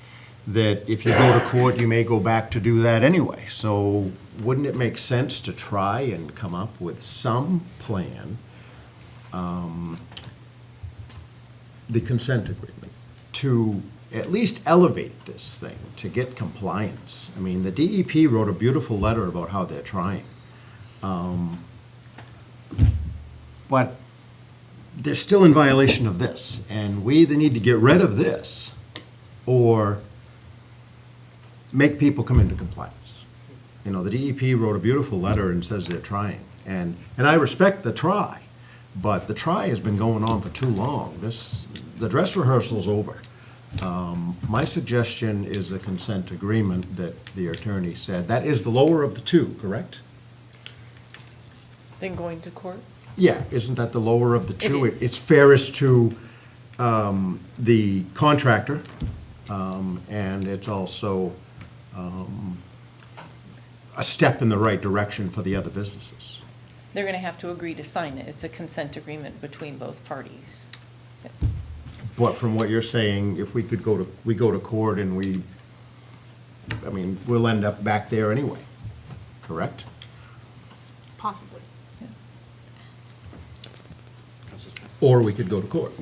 S8: that if you go to court, you may go back to do that anyway. So wouldn't it make sense to try and come up with some plan, the consent agreement, to at least elevate this thing, to get compliance? I mean, the DEP wrote a beautiful letter about how they're trying. But they're still in violation of this, and we either need to get rid of this or make people come into compliance. You know, the DEP wrote a beautiful letter and says they're trying, and I respect the try, but the try has been going on for too long. The dress rehearsal's over. My suggestion is a consent agreement that the attorney said. That is the lower of the two, correct?
S19: Then going to court?
S8: Yeah, isn't that the lower of the two?
S19: It is.
S8: It's fairest to the contractor, and it's also a step in the right direction for the other businesses.
S19: They're going to have to agree to sign it. It's a consent agreement between both parties.
S8: But from what you're saying, if we go to court and we'll end up back there anyway, correct?
S3: Possibly.
S8: Or we could go to court,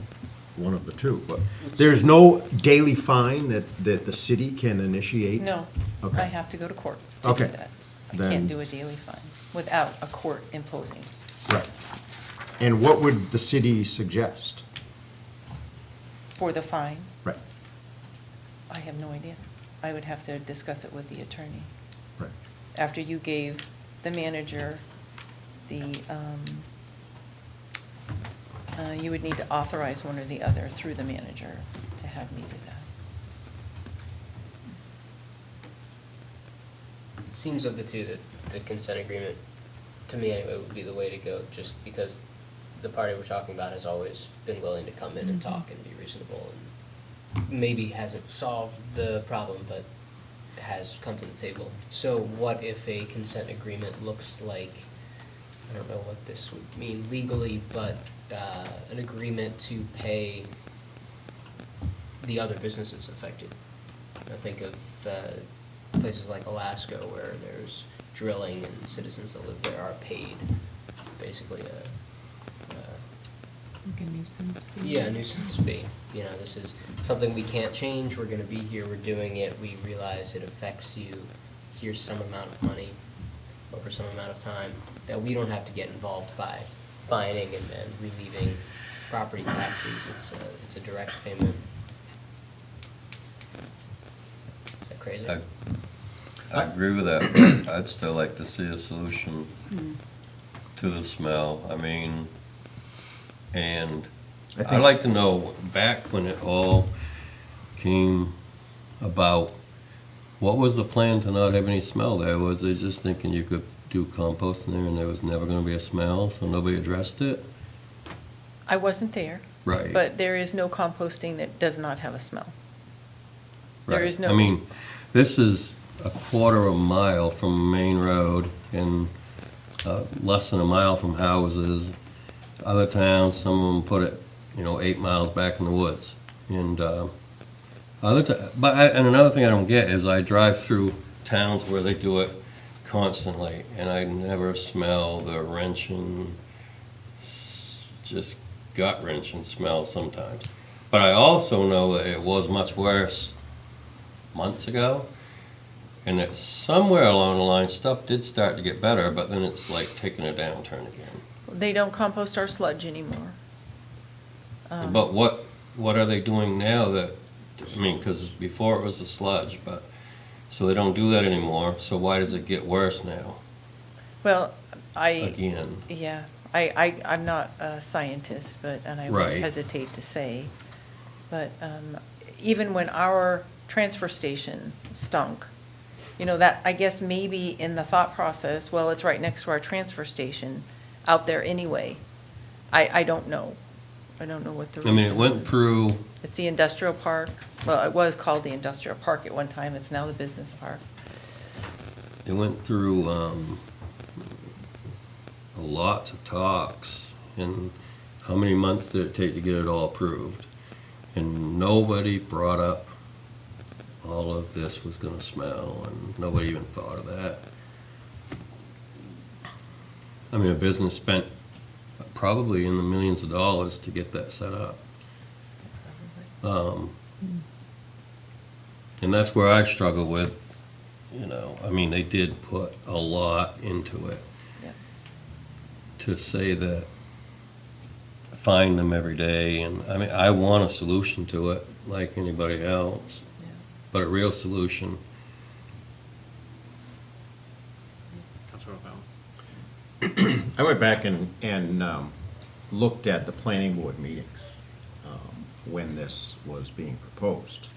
S8: one of the two, but there's no daily fine that the city can initiate?
S19: No,
S8: Okay.
S19: I have to go to court to do
S8: Okay.
S19: that. I
S8: Then-
S19: can't do a daily fine without a court imposing.
S8: Right. And what would the city suggest?
S19: For the fine,
S8: Right,
S19: I have no idea. I would have to discuss it with the attorney.
S8: right.
S19: After you gave the manager you would need to authorize one or the other through the manager to have me do that.
S4: It seems of the two that the consent agreement, to me anyway, would be the way to go, just because the party we're talking about has always been willing to come in and talk and be reasonable, and maybe hasn't solved the problem, but has come to the table. So what if a consent agreement looks like, I don't know what this would mean legally, but an agreement to pay the other businesses affected? I think of places like Alaska where there's drilling and citizens that live there are paid basically
S5: Like a nuisance fee.
S4: yeah, a nuisance fee. You know, this is something we can't change, we're gonna be here, we're doing it, we realize it affects you, here's some amount of money over some amount of time, that we don't have to get involved by fining and relieving property taxes, it's a direct payment. Is that crazy?
S6: I agree with that, but I'd still like to see a solution to the smell. I mean, and
S8: I think-
S6: I'd like to know, back when it all came about, what was the plan to not have any smell there? Was they just thinking you could do compost in there and there was never gonna be a smell, so nobody addressed it?
S19: I wasn't there.
S6: Right.
S19: But there is no composting that does not have a smell. There
S6: Right.
S19: is no.
S6: I mean, this is a quarter of a mile from a main road and less than a mile from houses. Other towns, some of them put it, 8 miles back in the woods. And and another thing I don't get is I drive through towns where they do it constantly, and I never smell the wrenching, just gut-wrenching smell sometimes. But I also know that it was much worse months ago, and that somewhere along the line, stuff did start to get better, but then it's like taking a downturn again.
S19: They don't compost our sludge anymore.
S6: But what are they doing now that, because before it was the sludge, but, so they don't do that anymore, so why does it get worse now,
S19: Well,
S6: again?
S19: Yeah, I'm not a scientist, and I would
S6: Right.
S19: hesitate to say. But even when our transfer station stunk, that, I guess maybe in the thought process, well, it's right next to our transfer station out there anyway. I don't know. I don't know what the
S6: I
S19: reason
S6: mean, it went
S19: was.
S6: through,
S19: It's the industrial park. Well, it was called the industrial park at one time. It's now the business park.
S6: Lots of talks, and how many months did it take to get it all approved? And nobody brought up all of this was gonna smell, and nobody even thought of that. I mean, a business spent probably in the millions of dollars to get that set up. And that's where I struggle with, they did put a lot into it.
S19: Yeah.
S6: To say that, find them every day, and, I want a solution to it, like anybody else,
S19: Yeah.
S6: but a real solution.
S1: Councilor O'Fallon?
S8: I went back and looked at the planning board meetings when this was being proposed.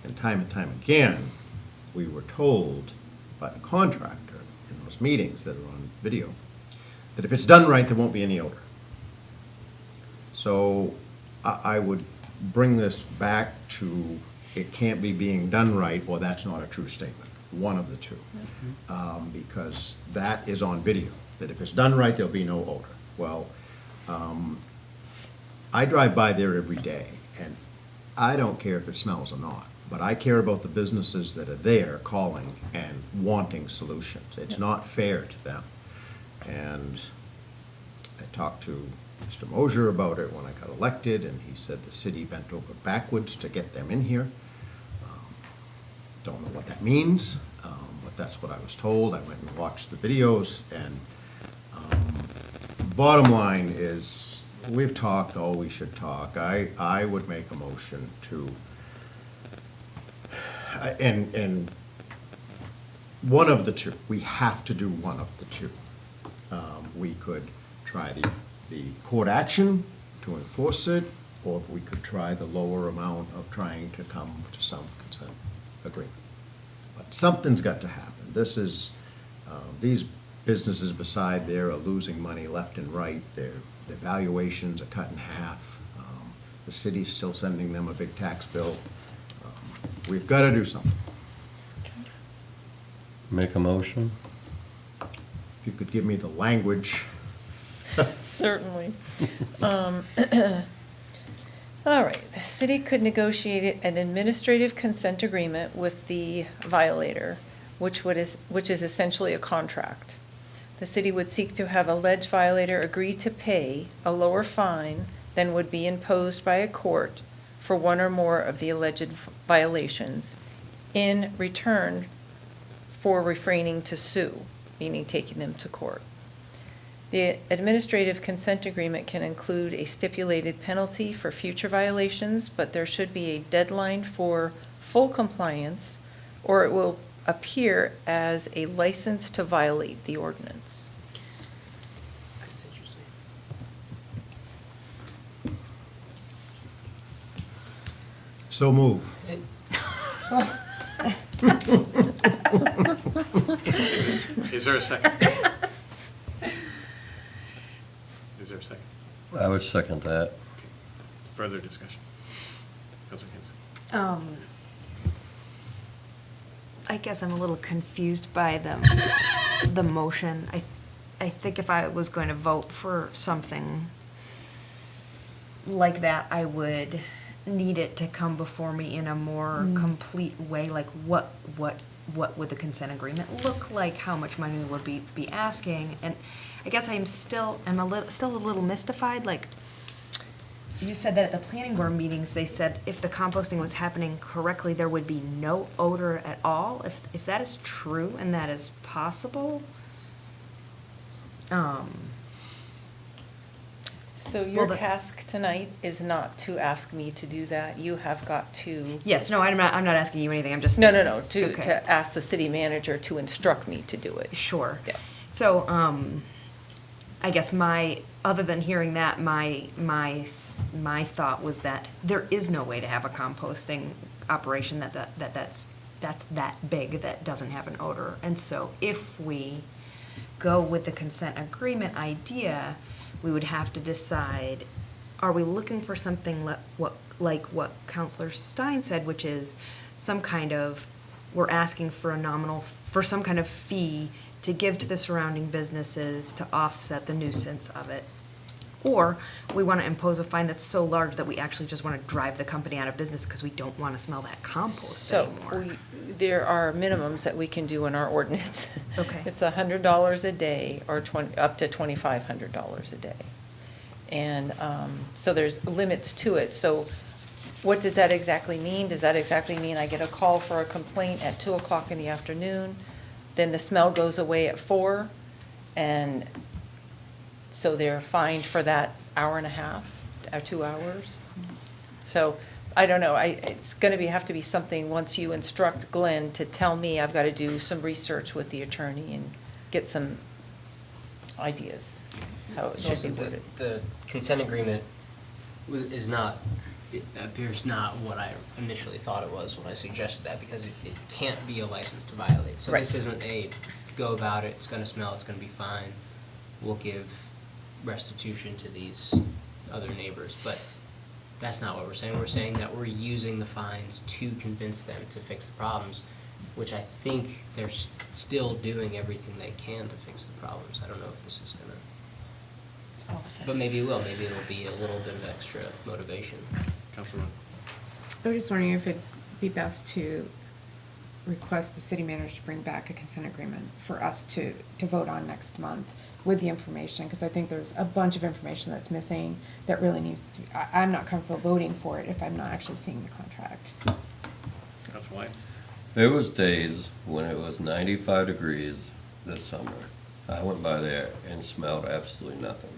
S8: And time again, we were told by the contractor in those meetings that are on video, that if it's done right, there won't be any odor. So I would bring this back to, it can't be being done right, or that's not a true statement, one of the two. Because that is on video, that if it's done right, there'll be no odor. Well, I drive by there every day, And I don't care if it smells or not, but I care about the businesses that are there calling and wanting solutions. It's not fair to them. And I talked to Mr. Mosier about it when I got elected, and he said the city bent over backwards to get them in here. Don't know what that means, but that's what I was told. I went and watched the videos, and bottom line is, we've talked all we should talk. I would make a motion to, and one of the two, we have to do one of the two. We could try the court action to enforce it, or we could try the lower amount of trying to come to some consent agreement. But something's got to happen. This is, these businesses beside there are losing money left and right. Their valuations are cut in half. The city's still sending them a big tax bill. We've got to do something.
S6: Make a motion?
S8: If you could give me the language.
S19: Certainly. All right, the city could negotiate an administrative consent agreement with the violator, which is essentially a contract. The city would seek to have alleged violator agree to pay a lower fine than would be imposed by a court for one or more of the alleged violations in return for refraining to sue, meaning taking them to court. The administrative consent agreement can include a stipulated penalty for future violations, but there should be a deadline for full compliance, or it will appear as a license to violate the ordinance.
S4: That's interesting.
S8: So move.
S1: Is there a second? Is there a second?
S6: I would second that.
S1: Further discussion? Councilor Hanson.
S5: I guess I'm a little confused by the motion. I think if I was going to vote for something like that, I would need it to come before me in a more complete way, like what would the consent agreement look like, how much money would be asking, and I guess I'm still a little mystified, like, you said that at the planning board meetings, they said if the composting was happening correctly, there would be no odor at all. If that is true and that is possible,
S19: So your
S5: Well,
S19: task tonight is not to ask me to do that. You have got to.
S5: yes, no, I'm not asking you anything, I'm just.
S19: No,
S5: Okay.
S19: to ask the city manager to instruct me to do it.
S5: Sure.
S19: Yeah.
S5: So, I guess other than hearing that, my thought was that there is no way to have a composting operation that's that big, that doesn't have an odor. And so if we go with the consent agreement idea, we would have to decide, are we looking for something like what Counselor Stein said, which is some kind of, we're asking for for some kind of fee to give to the surrounding businesses to offset the nuisance of it. Or we want to impose a fine that's so large that we actually just want to drive the company out of business because we don't want to smell that compost anymore.
S19: There are minimums that we can do in our ordinance.
S5: Okay.
S19: It's $100 a day or up to $2,500 a day. And so there's limits to it. So what does that exactly mean? Does that exactly mean I get a call for a complaint at 2 o'clock in the afternoon? Then the smell goes away at 4, and so they're fined for that hour and a half, or 2 hours? So, I don't know, it's gonna have to be something, once you instruct Glenn to tell me, I've gotta do some research with the attorney and get some ideas, how it
S4: So
S19: should be worded.
S4: the consent agreement is not, it appears not what I initially thought it was when I suggested that, because it can't be a license to violate. So
S19: Right.
S4: this isn't a, go about it, it's gonna smell, it's gonna be fine, we'll give restitution to these other neighbors, but that's not what we're saying. We're saying that we're using the fines to convince them to fix the problems, which I think they're still doing everything they can to fix the problems. I don't know if this is gonna, but maybe it will. Maybe it'll be a little bit of extra motivation.
S1: Councilman?
S7: I was just wondering if it'd be best to request the city manager to bring back a consent agreement for us to vote on next month with the information, because I think there's a bunch of information that's missing that really needs to, I'm not comfortable voting for it if I'm not actually seeing the contract.
S1: Council Lyons?
S6: There was days when it was 95 degrees this summer. I went by there and smelled absolutely nothing.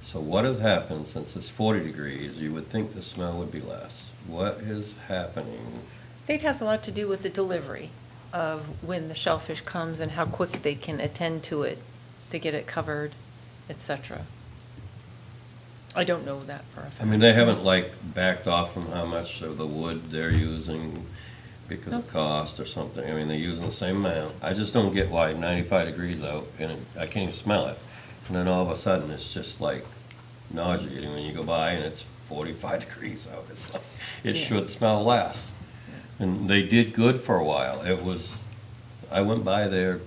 S6: So what has happened since it's 40 degrees? You would think the smell would be less. What is happening?
S19: I think it has a lot to do with the delivery of when the shellfish comes and how quick they can attend to it to get it covered, etc. I don't know that for a fact.
S6: I mean, they haven't like backed off from how much of the wood they're using because of cost or something. I mean, they're using the same amount. I just don't get why 95 degrees out and I can't even smell it. And then all of a sudden, it's just like nauseating when you go by and it's 45 degrees out. It's like, it
S19: Yeah.
S6: should smell less. And they did good for a while. It was, I went by there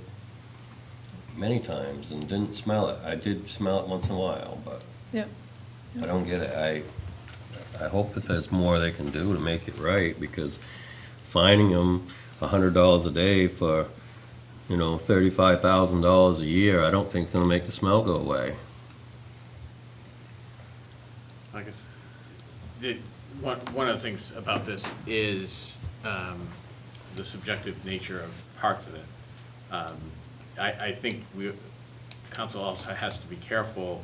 S6: many times and didn't smell it. I did smell it once in a while, but
S19: Yep.
S6: I don't get it. I hope that there's more they can do to make it right, because fining them $100 a day for, you know, $35,000 a year, I don't think gonna make the smell go away.
S1: I guess, one of the things about this is the subjective nature of parts of it. I think council also has to be careful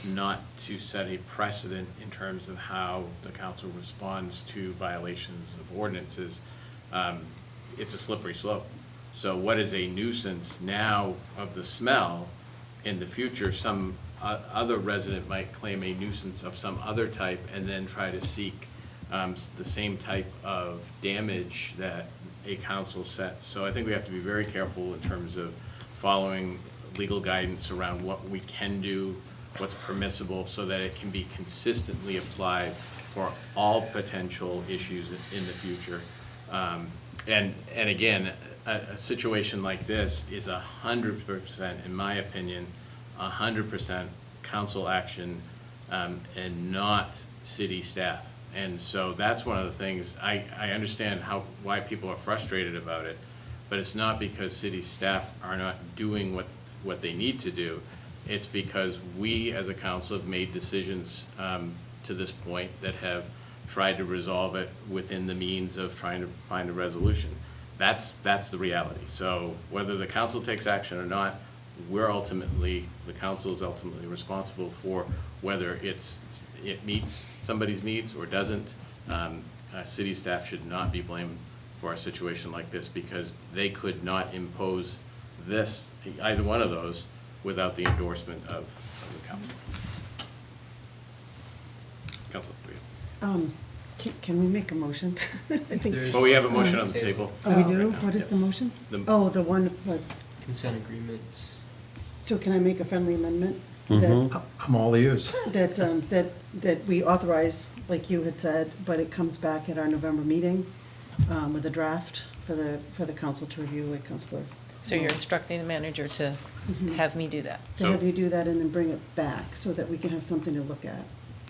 S1: not to set a precedent in terms of how the council responds to violations of ordinances. It's a slippery slope. So what is a nuisance now of the smell, in the future, some other resident might claim a nuisance of some other type and then try to seek the same type of damage that a council sets. So I think we have to be very careful in terms of following legal guidance around what we can do, what's permissible, so that it can be consistently applied for all potential issues in the future. And again, a situation like this is 100%, in my opinion, 100% council action, and not city staff. And so that's one of the things, I understand why people are frustrated about it, but it's not because city staff are not doing what they need to do. It's because we, as a council, have made decisions to this point that have tried to resolve it within the means of trying to find a resolution. That's the reality. So whether the council takes action or not, the council is ultimately responsible for whether it meets somebody's needs or doesn't. City staff should not be blamed for a situation like this, because they could not impose this, either one of those, without the endorsement of the council. Council, please.
S2: Can we make a motion? I think-
S1: Well, we have a motion on the table.
S2: Oh, we do?
S1: right now,
S2: What is the
S1: yes.
S2: motion?
S1: The-
S2: Oh, the one, what,
S4: Consent agreements.
S2: so can I make a friendly amendment?
S6: Mhm.
S2: That
S8: I'm all ears.
S2: that we authorize, like you had said, but it comes back at our November meeting with a draft for the council to review, like Councilor.
S19: So you're instructing the manager to have me do that?
S2: To have you do that and then bring it back so that we can have something to look at.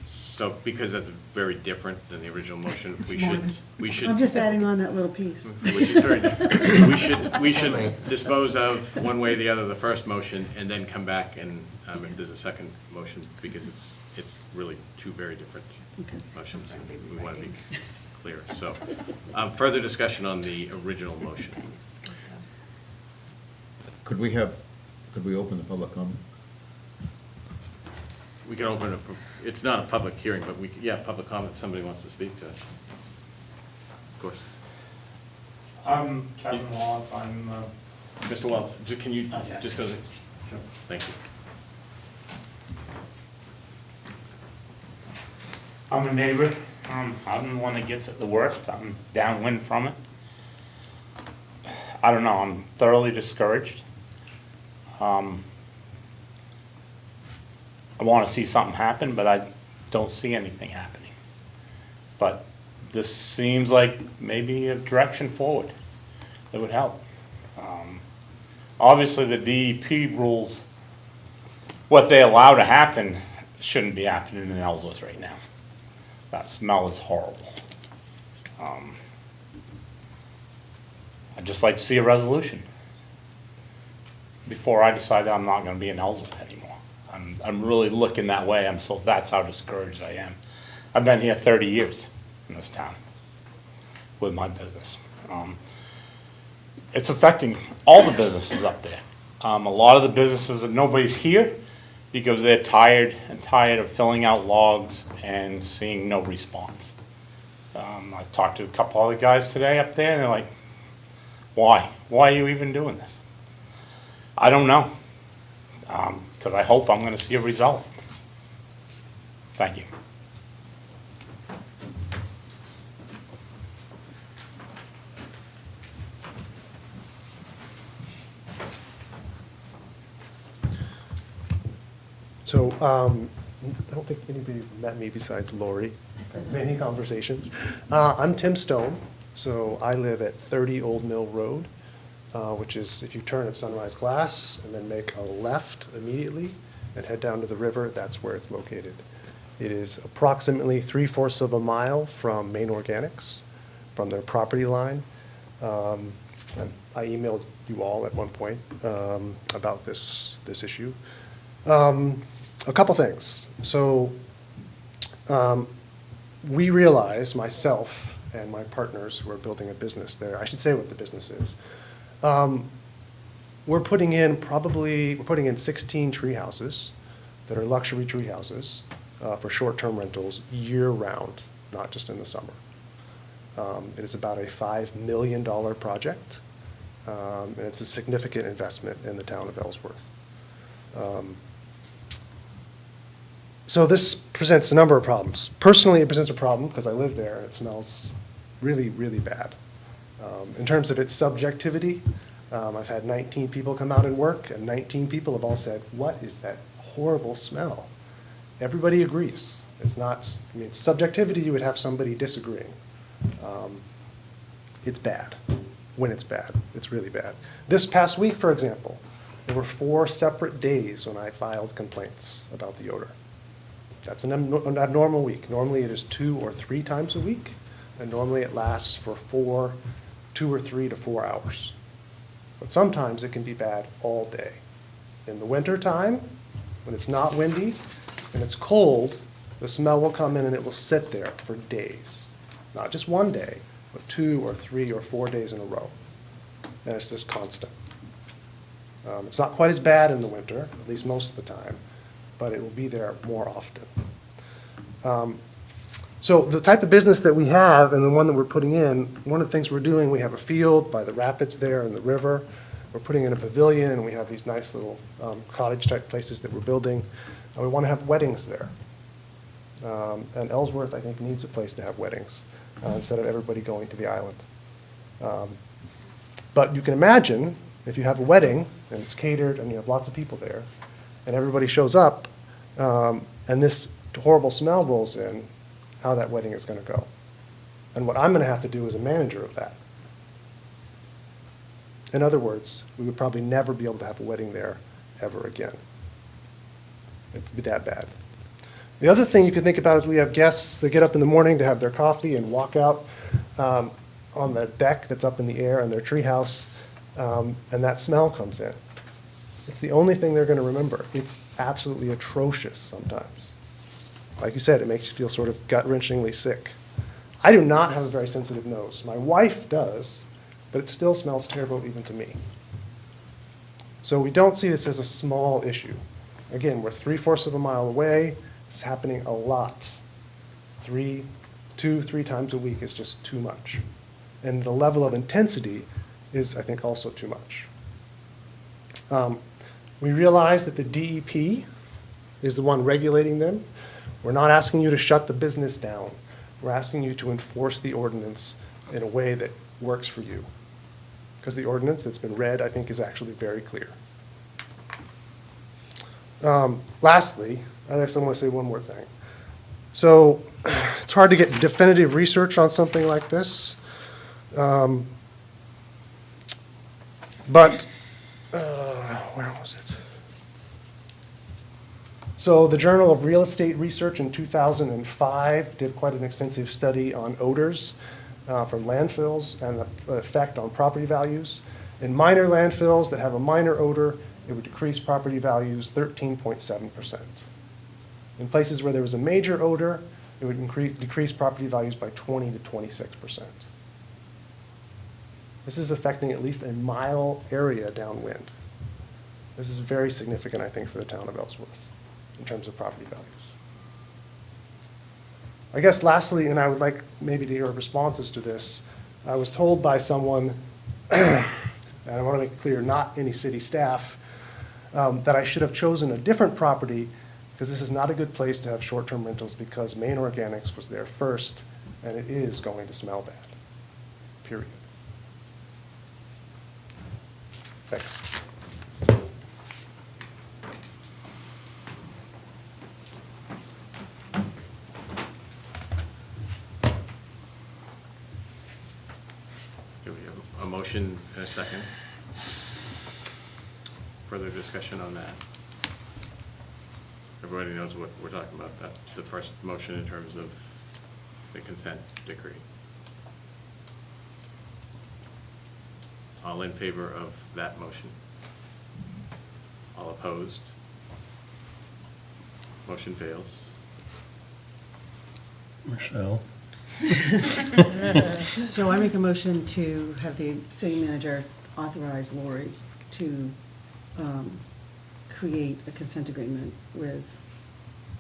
S1: So, because that's very different than the original motion,
S2: It's
S1: we
S2: more
S1: should,
S2: than-
S1: we should.
S2: I'm just adding on that little piece.
S1: Which is very different. We should dispose of one way or the other the first motion, and then come back and, if there's a second motion, because it's really two very different
S2: Okay.
S1: motions. We want to be clear. So, further discussion on the original motion.
S20: Could we open the public comment?
S1: We can open it for, it's not a public hearing, but public comment, if somebody wants to speak to it. Of course.
S21: I'm Kevin Wallace, I'm,
S1: Mr. Wells, can you
S21: Okay.
S1: just go, thank you.
S21: I'm a neighbor, I'm the one that gets it the worst, I'm downwind from it. I don't know, I'm thoroughly discouraged. I wanna see something happen, but I don't see anything happening. But this seems like maybe a direction forward that would help. Obviously, the DEP rules, what they allow to happen shouldn't be happening in Ellsworth right now. That smell is horrible. I'd just like to see a resolution before I decide that I'm not gonna be in Ellsworth anymore. I'm really looking that way. That's how discouraged I am. I've been here 30 years in this town with my business. It's affecting all the businesses up there. A lot of the businesses, nobody's here because they're tired of filling out logs and seeing no response. I talked to a couple other guys today up there, and they're like, why? Why are you even doing this? I don't know. Because I hope I'm going to see a result. Thank you.
S9: So, I don't think anybody met me besides Lori. Many conversations. I'm Tim Stone, so I live at 30 Old Mill Road, which is if you turn at Sunrise Glass and then make a left immediately and head down to the river, that's where it's located. It is approximately 3/4 of a mile from Main Organics, from their property line. I emailed you all at one point about this issue. A couple things. So we realize, myself and my partners who are building a business there, I should say what the business is. We're putting in 16 tree houses that are luxury tree houses for short-term rentals year-round, not just in the summer. It is about a $5 million project, and it's a significant investment in the town of Ellsworth. So this presents a number of problems. Personally, it presents a problem because I live there and it smells really, really bad. In terms of its subjectivity, I've had 19 people come out and work, and 19 people have all said, "What is that horrible smell?" Everybody agrees. It's not, I mean, subjectivity, you would have somebody disagreeing. It's bad. When it's bad, it's really bad. This past week, for example, there were 4 separate days when I filed complaints about the odor. That's an abnormal week. Normally it is 2 or 3 times a week, and normally it lasts for 2 or 3 to 4 hours. But sometimes it can be bad all day. In the winter time, when it's not windy and it's cold, the smell will come in and it will sit there for days. Not just one day, but 2 or 3 or 4 days in a row. And it's just constant. It's not quite as bad in the winter, at least most of the time, but it will be there more often. So the type of business that we have and the one that we're putting in, one of the things we're doing, we have a field by the rapids there and the river. We're putting in a pavilion, and we have these nice little cottage-type places that we're building. And we want to have weddings there. And Ellsworth, I think, needs a place to have weddings instead of everybody going to the island. But you can imagine if you have a wedding and it's catered and you have lots of people there and everybody shows up and this horrible smell rolls in, how that wedding is going to go. And what I'm going to have to do as a manager of that. In other words, we would probably never be able to have a wedding there ever again. It'd be that bad. The other thing you can think about is we have guests that get up in the morning to have their coffee and walk out on the deck that's up in the air in their treehouse, and that smell comes in. It's the only thing they're going to remember. It's absolutely atrocious sometimes. Like you said, it makes you feel sort of gut-wrenchingly sick. I do not have a very sensitive nose. My wife does, but it still smells terrible even to me. So we don't see this as a small issue. Again, we're 3/4 of a mile away. It's happening a lot. 2, 3 times a week is just too much. And the level of intensity is, I think, also too much. We realize that the DEP is the one regulating them. We're not asking you to shut the business down. We're asking you to enforce the ordinance in a way that works for you. Because the ordinance that's been read, I think, is actually very clear. Lastly, I guess I want to say one more thing. So it's hard to get definitive research on something like this. But where was it? So the Journal of Real Estate Research in 2005 did quite an extensive study on odors from landfills and the effect on property values. In minor landfills that have a minor odor, it would decrease property values 13.7%. In places where there was a major odor, it would decrease property values by 20 to 26%. This is affecting at least a mile area downwind. This is very significant, I think, for the town of Ellsworth in terms of property values. I guess lastly, and I would like maybe to hear responses to this, I was told by someone, and I want to make it clear, not any city staff, that I should have chosen a different property because this is not a good place to have short-term rentals because Maine Organics was there first, and it is going to smell bad, period. Thanks.
S1: Do we have a motion and a second? Further discussion on that? Everybody knows what we're talking about, that, the first motion in terms of the consent decree. All in favor of that motion? All opposed? Motion fails.
S14: Michelle?
S2: So I make a motion to have the city manager authorize Lori to create a consent agreement with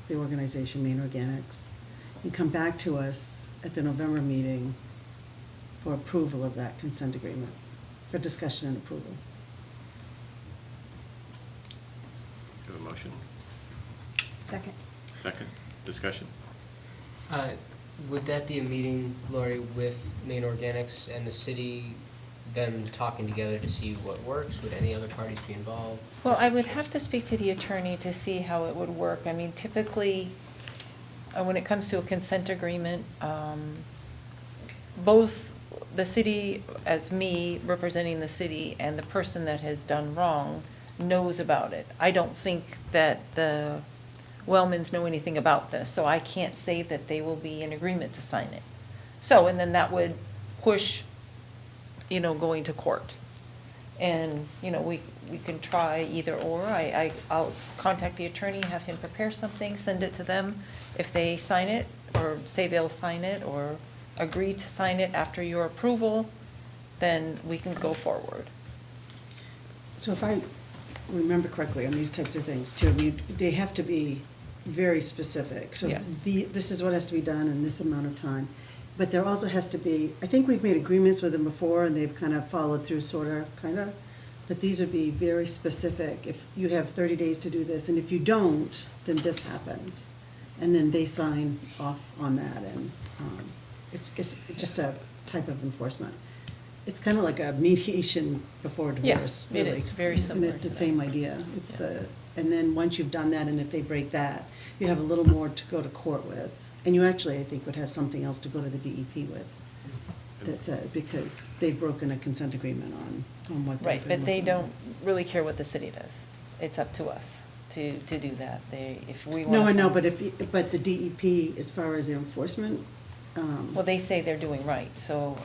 S2: the organization Maine Organics and come back to us at the November meeting for approval of that consent agreement, for discussion and approval.
S1: Do you have a motion?
S5: Second.
S1: Second, discussion?
S4: Would that be a meeting, Lori, with Maine Organics and the city, them talking together to see what works? Would any other parties be involved?
S19: Well, I would have to speak to the attorney to see how it would work. I mean, typically, when it comes to a consent agreement, both the city, as me representing the city, and the person that has done wrong knows about it. I don't think that the Wellmans know anything about this, so I can't say that they will be in agreement to sign it. So, and then that would push, going to court. And, we can try either or. I'll contact the attorney, have him prepare something, send it to them. If they sign it, or say they'll sign it, or agree to sign it after your approval, then we can go forward.
S2: So if I remember correctly on these types of things too, they have to be very specific. So
S19: Yes.
S2: this is what has to be done in this amount of time. But there also has to be, I think we've made agreements with them before and they've kind of followed through kind of, but these would be very specific. If you have 30 days to do this, and if you don't, then this happens. And then they sign off on that, and it's just a type of enforcement. It's kind of like a mediation before divorce,
S19: Yes, it
S2: really.
S19: is, very similar
S2: And it's the
S19: to that.
S2: same idea. It's
S19: Yeah.
S2: and then once you've done that, and if they break that, you have a little more to go to court with. And you actually, I think, would have something else to go to the DEP with. That's it, because they've broken a consent agreement on what they've
S19: Right,
S2: been
S19: but they
S2: looking at.
S19: don't really care what the city does. It's up to us to do that. If we want.
S2: No, I know, but but the DEP, as far as the enforcement,
S19: Well, they say they're doing right, so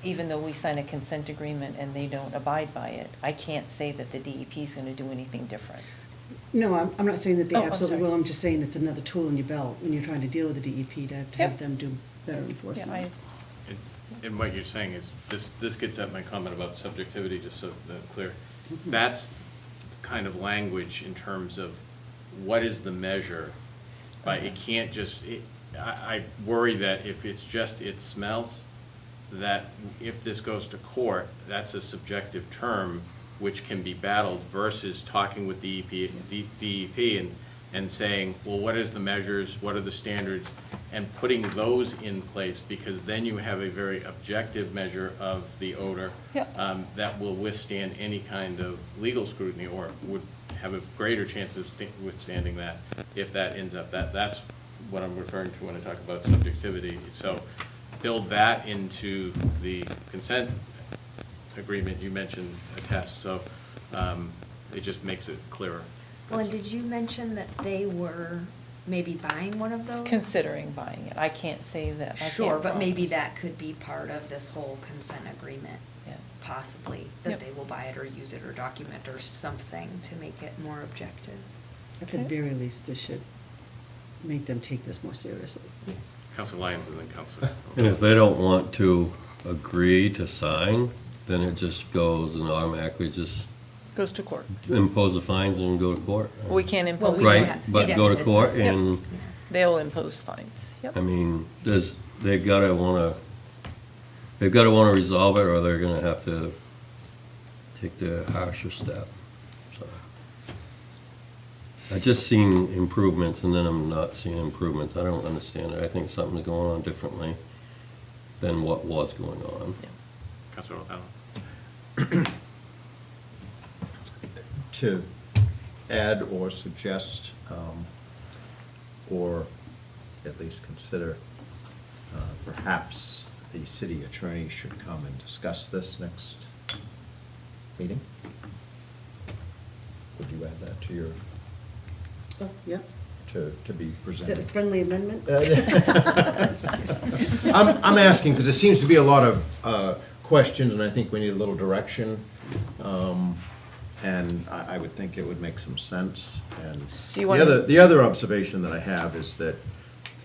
S19: even though we sign a consent agreement and they don't abide by it, I can't say that the DEP is gonna do anything different.
S2: no, I'm not saying that they
S19: Oh, I'm
S2: absolutely
S19: sorry.
S2: will, I'm just saying it's another tool in your belt when you're trying to deal with the DEP to have
S19: Yep.
S2: them do better
S19: Yeah,
S2: enforcement.
S1: And what you're saying is, this gets at my comment about subjectivity, just so that's clear. That's kind of language in terms of what is the measure. It can't just, I worry that if it's just, it smells, that if this goes to court, that's a subjective term which can be battled versus talking with the DEP and saying, well, what is the measures, what are the standards, and putting those in place, because then you have a very objective measure of the odor
S19: Yep.
S1: that will withstand any kind of legal scrutiny, or would have a greater chance of withstanding that if that ends up, that's what I'm referring to when I talk about subjectivity. So build that into the consent agreement. You mentioned a test, so it just makes it clearer.
S5: Well, and did you mention that they were maybe buying one of those?
S19: Considering buying it. I can't say that. I can't
S5: Sure, but maybe
S19: promise.
S5: that could be part of this whole consent agreement,
S19: Yeah.
S5: possibly, that
S19: Yep.
S5: they will buy it or use it or document or something to make it more objective.
S2: At the very least, this should make them take this more seriously.
S1: Counselor Lyons and then Counselor.
S6: And if they don't want to agree to sign, then it just goes and automatically just
S19: Goes to court.
S6: impose the fines and go to court.
S19: We can't impose
S5: we
S6: Right,
S19: fines.
S6: but
S5: You'd
S6: go
S5: have
S6: to
S5: to
S6: court
S5: decide.
S6: and,
S19: They'll impose fines. Yep.
S6: I mean, they've gotta wanna resolve it, or they're gonna have to take the harsher step, so. I just seen improvements, and then I'm not seeing improvements. I don't understand it. I think something's going on differently than what was going on.
S1: Counselor O'Connell.
S8: To add or suggest, or at least consider, perhaps the city attorney should come and discuss this next meeting? Would you add that to your,
S2: Oh, yeah.
S8: to be
S2: Is
S8: presented?
S2: that a friendly amendment?
S8: I'm asking, because there seems to be a lot of questions, and I think we need a little direction. And I would think it would make some sense. And
S19: So you wanna-
S8: the other observation that I have is that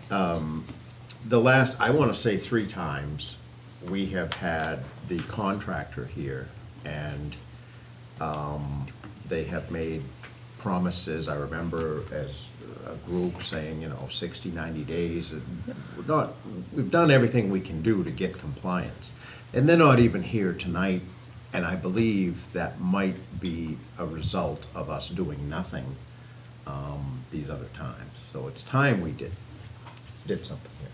S8: the last, I want to say 3 times, we have had the contractor here, and they have made promises. I remember as a group saying, 60, 90 days. We've done everything we can do to get compliance. And they're not even here tonight, and I believe that might be a result of us doing nothing these other times. So it's time we did something here.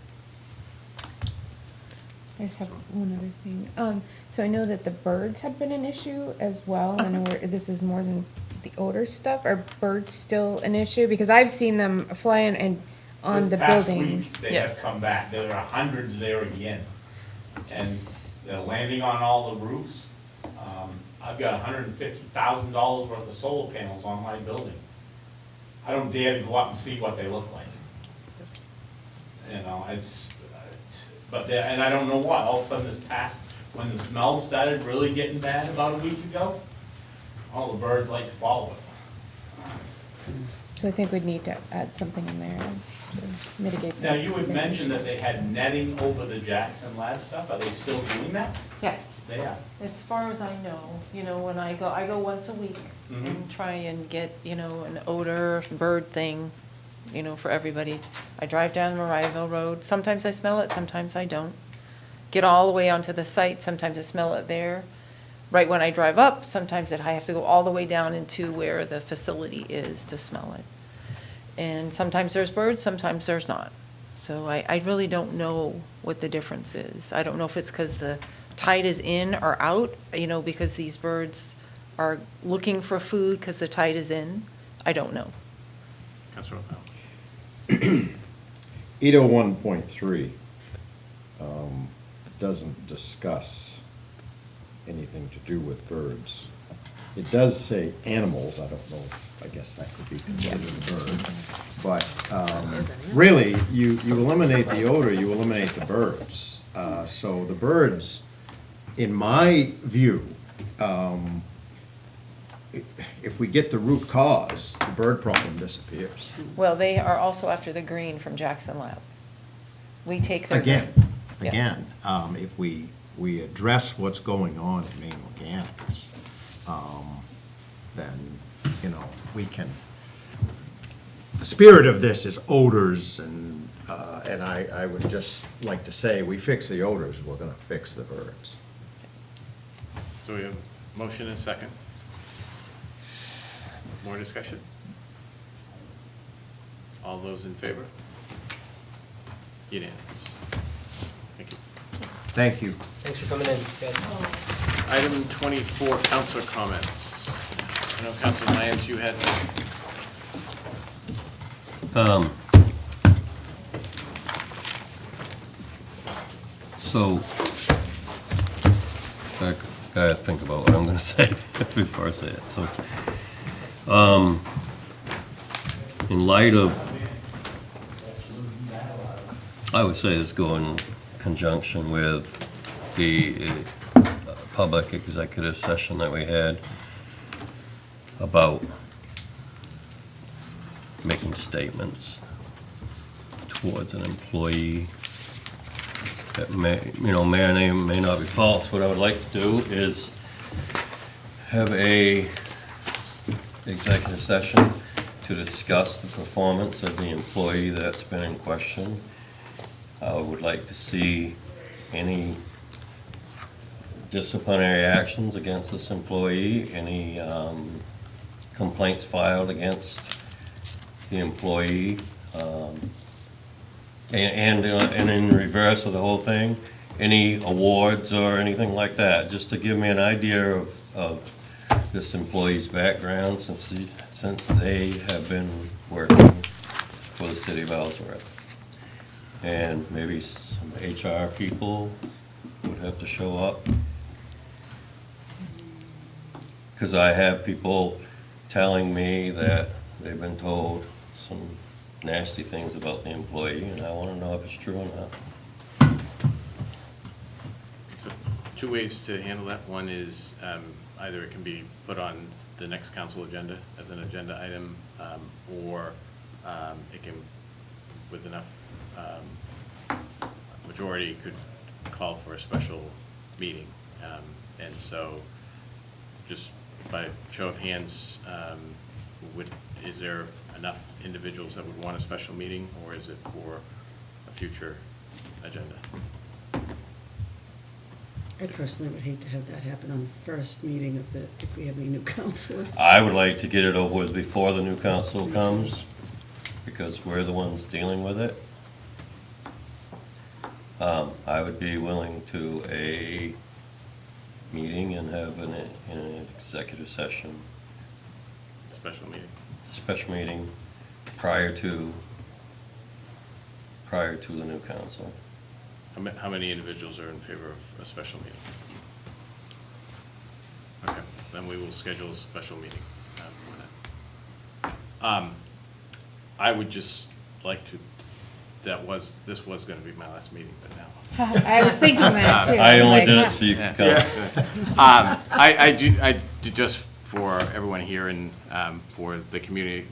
S7: I just have one other thing. So I know that the birds had been an issue as well. I know this is more than the odor stuff. Are birds still an issue? Because I've seen them flying and on the buildings.
S21: They have
S19: Yes.
S21: come back. There are hundreds there again. And they're landing on all the roofs. I've got $150,000 worth of solar panels on my building. I don't dare to go up and see what they look like. And I don't know why, all of a sudden this past, when the smell started really getting bad about a week ago, all the birds like to follow it.
S7: So I think we'd need to add something in there to mitigate that.
S21: Now, you had mentioned that they had netting over the Jackson Lab stuff, are they still doing that?
S19: Yes.
S21: They are.
S19: As far as I know, when I go once a week
S21: Mhm.
S19: and try and get, an odor bird thing, for everybody. I drive down Mariahville Road. Sometimes I smell it, sometimes I don't. Get all the way onto the site, sometimes I smell it there. Right when I drive up, sometimes I have to go all the way down into where the facility is to smell it. And sometimes there's birds, sometimes there's not. So I really don't know what the difference is. I don't know if it's because the tide is in or out, because these birds are looking for food because the tide is in. I don't know.
S1: Counselor O'Connell.
S8: 801.3 doesn't discuss anything to do with birds. It does say animals, I don't know, I guess that could be considered a bird. But really, you eliminate the odor, you eliminate the birds. So the birds, in my view, if we get the root cause, the bird problem disappears.
S19: Well, they are also after the green from Jackson Lab. We take their.
S8: Again,
S19: Yeah.
S8: if we address what's going on in Maine Organics, then, we can, the spirit of this is odors, and I would just like to say, we fix the odors, we're gonna fix the birds.
S1: So we have motion and second. More discussion? All those in favor? Unanimous. Thank you.
S8: Thank you.
S4: Thanks for coming in, guys.
S1: Item 24, counselor comments. I know Counselor Lyons, you had,
S6: So, I gotta think about what I'm gonna say before I say it, so. in light of, I would say this go in conjunction with the public executive session that we had about making statements towards an employee that may or may not be false. What I would like to do is have a executive session to discuss the performance of the employee that's been in question. I would like to see any disciplinary actions against this employee, any complaints filed against the employee, and in reverse of the whole thing, any awards or anything like that, just to give me an idea of this employee's background since they have been working for the city of Ellsworth. And maybe some HR people would have to show up. Because I have people telling me that they've been told some nasty things about the employee, and I want to know if it's true or not.
S1: So, two ways to handle that. One is either it can be put on the next council agenda as an agenda item, or it can, with enough majority, could call for a special meeting. And so, just by show of hands, is there enough individuals that would want a special meeting, or is it for a future agenda?
S2: I personally would hate to have that happen on the first meeting of the, if we have any new counselors.
S6: I would like to get it over with before the new council comes, because we're the ones dealing with it. I would be willing to a meeting and have an executive session.
S1: Special meeting.
S6: Special meeting prior to the new council.
S1: How many individuals are in favor of a special meeting? Okay, then we will schedule a special meeting for that. I would just like to, this was gonna be my last meeting, but now.
S7: I was thinking that too.
S6: I only
S7: was
S6: did
S7: like,
S6: it so you could come.
S1: Yeah. I do just for everyone here and for the community,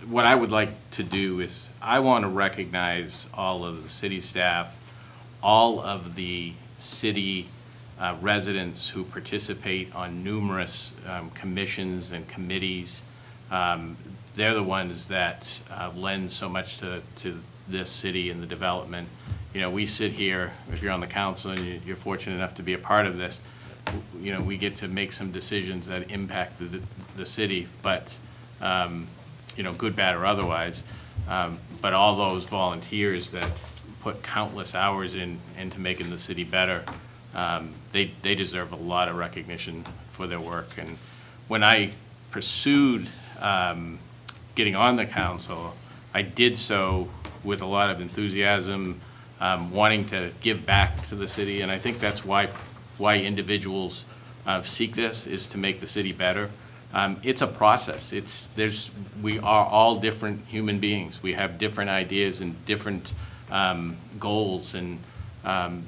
S1: what I would like to do is, I want to recognize all of the city staff, all of the city residents who participate on numerous commissions and committees. They're the ones that lend so much to this city and the development. You know, we sit here, if you're on the council and you're fortunate enough to be a part of this, you know, we get to make some decisions that impact the city, but, you know, good, bad, or otherwise. But all those volunteers that put countless hours into making the city better, they deserve a lot of recognition for their work. And when I pursued getting on the council, I did so with a lot of enthusiasm, wanting to give back to the city, and I think that's why individuals seek this, is to make the city better. It's a process. We are all different human beings. We have different ideas and different goals, and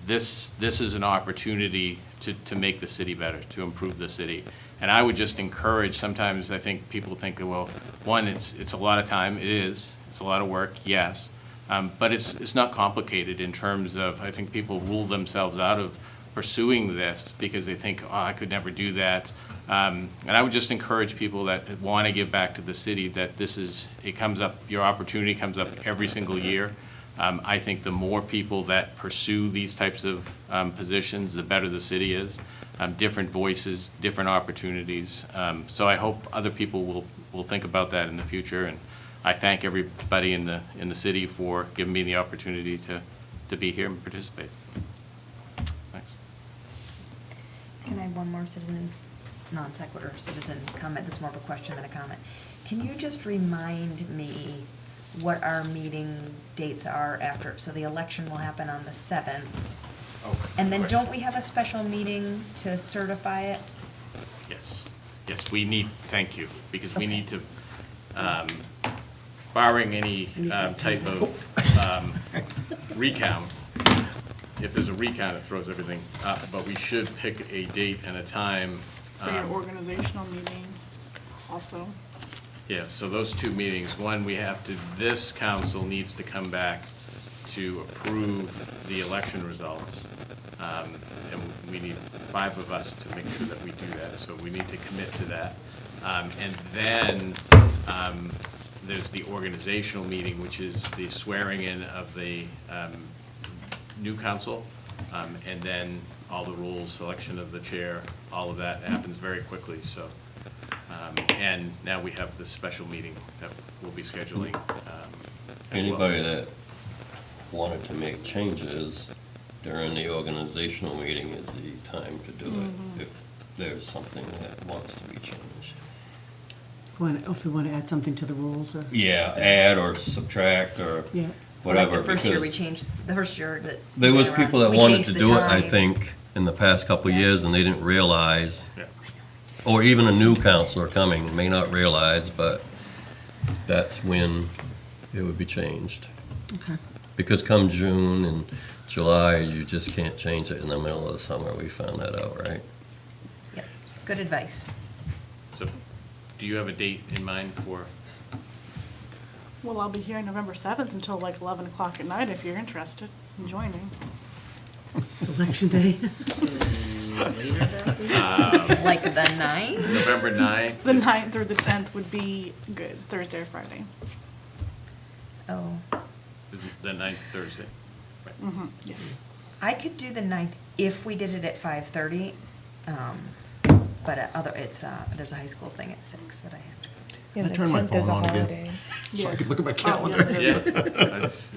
S1: this is an opportunity to make the city better, to improve the city. And I would just encourage, sometimes I think people think, well, one, it's a lot of time. It is. It's a lot of work, yes. But it's not complicated in terms of, I think people rule themselves out of pursuing this because they think, oh, I could never do that. And I would just encourage people that want to give back to the city that it comes up, your opportunity comes up every single year. I think the more people that pursue these types of positions, the better the city is. Different voices, different opportunities. So I hope other people will think about that in the future. And I thank everybody in the city for giving me the opportunity to be here and participate. Thanks.
S5: Can I have one more non sequitur citizen comment that's more of a question than a comment? Can you just remind me what our meeting dates are after? So the election will happen on the 7th.
S1: Oh,
S5: And then
S1: question.
S5: don't we have a special meeting to certify it?
S1: Yes, we need, thank you, because we need to barring any type of recount. If there's a recount, it throws everything up, but we should pick a date and a time.
S3: For your organizational meeting also.
S1: Yeah, so those two meetings, one, this council needs to come back to approve the election results. And we need 5 of us to make sure that we do that, so we need to commit to that. And then there's the organizational meeting, which is the swearing in of the new council, and then all the rules, selection of the chair, all of that happens very quickly, so. And now we have this special meeting that we'll be scheduling. as well.
S6: Anybody that wanted to make changes during the organizational meeting is the time to do it, if there's something that wants to be changed.
S2: If we want to add something to the rules or.
S6: Yeah, add or subtract or
S2: Yeah.
S6: whatever,
S5: Like the first year we
S6: because
S5: changed, the first year that.
S6: there was people that
S5: we
S6: wanted
S5: changed
S6: to
S5: the
S6: do it, I
S5: time.
S6: think, in the past couple of years, and they didn't realize,
S1: Yeah.
S6: or even a new counselor coming may not realize, but that's when it would be changed.
S2: Okay.
S6: Because come June and July, you just can't change it in the middle of the summer. We found that out, right?
S5: Yep, good advice.
S1: So, do you have a date in mind for?
S3: Well, I'll be here November 7th until like 11 o'clock at night if you're interested in joining.
S2: Election day.
S5: Like the 9th?
S1: November 9th?
S3: The 9th through the 10th would be good, Thursday or Friday.
S5: Oh,
S1: Is the 9th Thursday? Right.
S3: Mm-hmm, yes.
S5: I could do the 9th if we did it at 5:30, but there's a high school thing at 6 that I have to go to.
S7: Yeah,
S8: I
S7: the
S8: turn my
S7: 10th is
S8: phone
S7: a
S8: on again?
S7: holiday.
S8: So I
S3: Yes.
S8: can look at my
S3: Oh,
S8: calendar.
S3: yes, it is.
S1: Yeah. That's-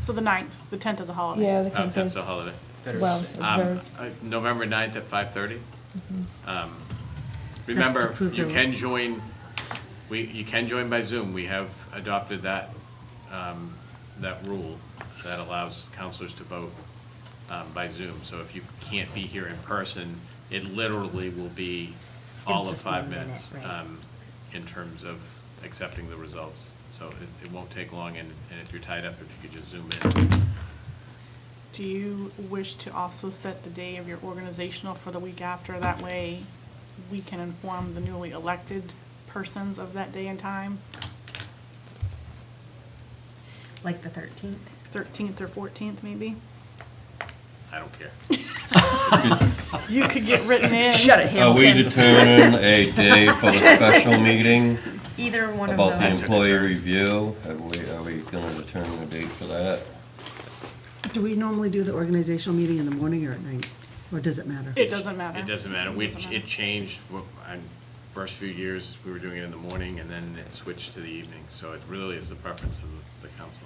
S3: So the 9th, the 10th is a holiday.
S7: Yeah, the
S1: Oh,
S7: 10th
S1: that's
S7: is,
S1: a holiday.
S7: well, observed.
S1: November 9th at 5:30.
S7: Mhm.
S1: Remember,
S2: approve
S1: you
S2: the-
S1: can join, you can join by Zoom. We have adopted that rule that allows counselors to vote by Zoom. So if you can't be here in person, it literally will be all
S5: It'll
S1: of
S5: just be
S1: 5
S5: a minute,
S1: minutes
S5: right.
S1: in terms of accepting the results. So it won't take long, and if you're tied up, if you could just Zoom in.
S3: Do you wish to also set the day of your organizational for the week after? That way, we can inform the newly elected persons of that day and time,
S5: Like the 13th?
S3: 13th or 14th, maybe?
S1: I don't care.
S3: You could get written in.
S5: Shut it,
S6: Are we
S5: Hamilton.
S6: determining a day for the special meeting
S5: Either one of
S6: about the
S5: those.
S6: employee review? Are we gonna determine a date for that?
S2: Do we normally do the organizational meeting in the morning or at night? Or does it matter?
S3: It doesn't matter.
S1: It doesn't matter. It changed, first few years, we were doing it in the morning, and then it switched to the evening. So it really is the preference of the council.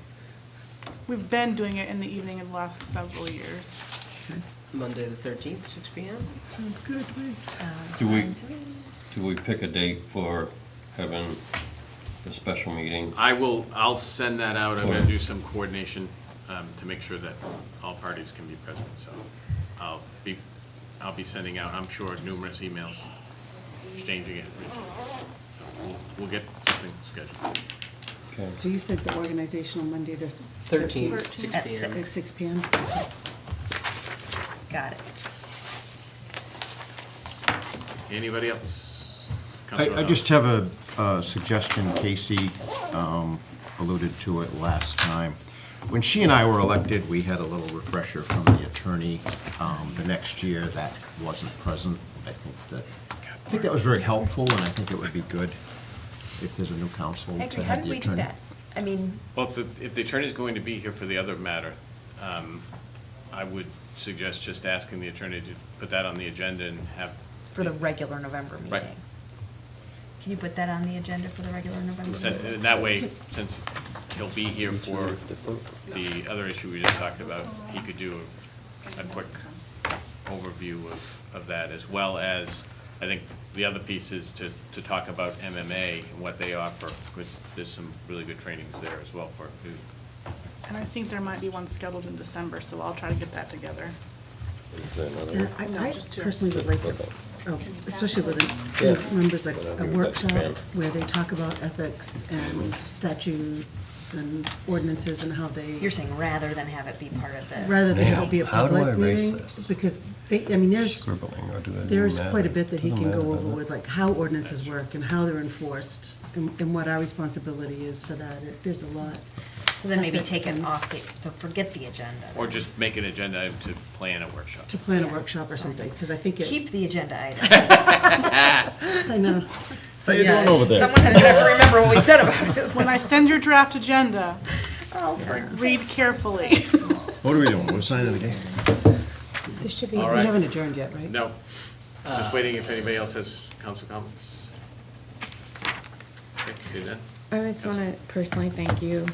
S3: We've been doing it in the evening in the last several years.
S2: Okay.
S4: Monday the 13th, 6 PM?
S2: Sounds good to me.
S5: Sounds
S6: Do we,
S5: fine to me.
S6: do we pick a date for having the special meeting?
S1: I'll send that out. I'm
S6: Sure.
S1: gonna do some coordination to make sure that all parties can be present. So I'll be sending out, I'm sure, numerous emails exchanging it. We'll get something scheduled.
S6: Okay.
S2: So you said the organizational Monday, the
S4: 13th, 6
S5: At
S4: PM.
S2: At 6 PM?
S5: Got it.
S1: Anybody else?
S8: I
S1: Councilor
S8: just have a suggestion. Casey alluded to it last time. When she and I were elected, we had a little refresher from the attorney. The next year, that wasn't present. I think that was very helpful, and I think it would be good if there's a new council
S5: I agree.
S8: to
S5: How
S8: have
S5: did
S8: the
S5: we do
S8: attorney.
S5: that? I mean,
S1: Well, if the attorney's going to be here for the other matter, I would suggest just asking the attorney to put that on the agenda and have.
S5: for the regular November meeting.
S1: Right.
S5: Can you put that on the agenda for the regular November meeting?
S1: That way, since he'll be here for the other issue we just talked about, he could do a quick overview of that, as well as, I think, the other piece is to talk about MMA and what they offer, because there's some really good trainings there as well for who.
S3: And I think there might be one scheduled in December, so I'll try to get that together.
S6: Is there another one?
S2: I
S3: No, just two.
S2: personally would like to especially with
S6: Yeah.
S2: members, like
S6: Whatever
S2: a
S6: you
S2: workshop
S6: can.
S2: where they talk about ethics and statutes and ordinances and how they.
S5: You're saying rather than have it be part of the.
S2: Rather than have it be a
S6: Man, how do I
S2: public
S6: erase
S2: meeting,
S6: this?
S2: because they, I mean, there's,
S6: Scribbling, or do it
S2: there's
S6: matter?
S2: quite a bit that he
S6: Doesn't
S2: can go
S6: matter,
S2: over
S6: does it?
S2: with, like how ordinances work and how they're enforced and what our responsibility is for that. There's a lot.
S5: So then maybe
S2: Ethics
S5: take it
S2: and-
S5: off the, so forget the agenda.
S1: Or just make an agenda item to plan a workshop.
S2: To plan a workshop or something, because I think it.
S5: Keep the agenda item.
S2: I know.
S20: How you doing over there?
S5: Someone has to have to remember what we said about it.
S3: When I send your draft agenda, read carefully.
S20: What are we doing? We're signing again?
S7: There should be.
S1: All
S2: We
S1: right.
S2: haven't adjourned yet, right?
S1: No. Just waiting if anybody else has council comments. Okay, see you then.
S7: I just want to personally thank you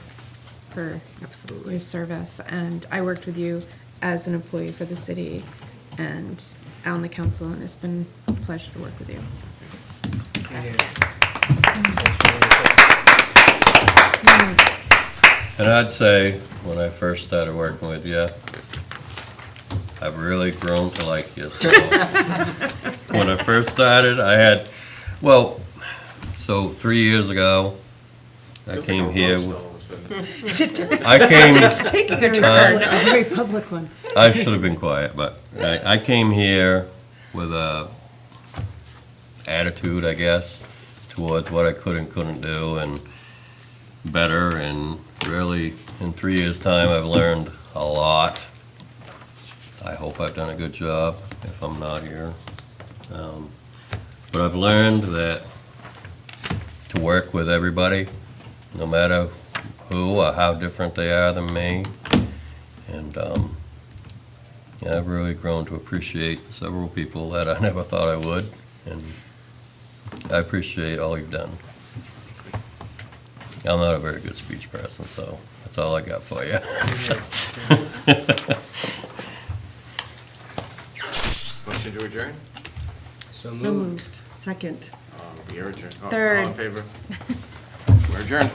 S7: for your service, and I worked with you as an employee for the city and on the council, and it's been a pleasure to work with you.
S6: And I'd say, when I first started working with you, I've really grown to like you. So when I first started, I had, well, so 3 years ago, I
S1: Feels like
S6: came
S1: a
S6: here
S1: roast
S6: with,
S1: all of a sudden.
S6: I came,
S5: It's taking a
S2: Very
S5: turn.
S2: public- a very public one.
S6: I should have been quiet, but I came here with a attitude, I guess, towards what I could and couldn't do and better, and really, in 3 years' time, I've learned a lot. I hope I've done a good job if I'm not here. But I've learned that to work with everybody, no matter who or how different they are than me. And yeah, I've really grown to appreciate several people that I never thought I would. And I appreciate all you've done. I'm not a very good speech person, so that's all I got for you.
S1: Motion to adjourn?
S4: So
S2: So
S4: moved.
S2: moved. Second.
S1: We are adjourned. Oh,
S7: Third.
S1: All in favor? We're adjourned.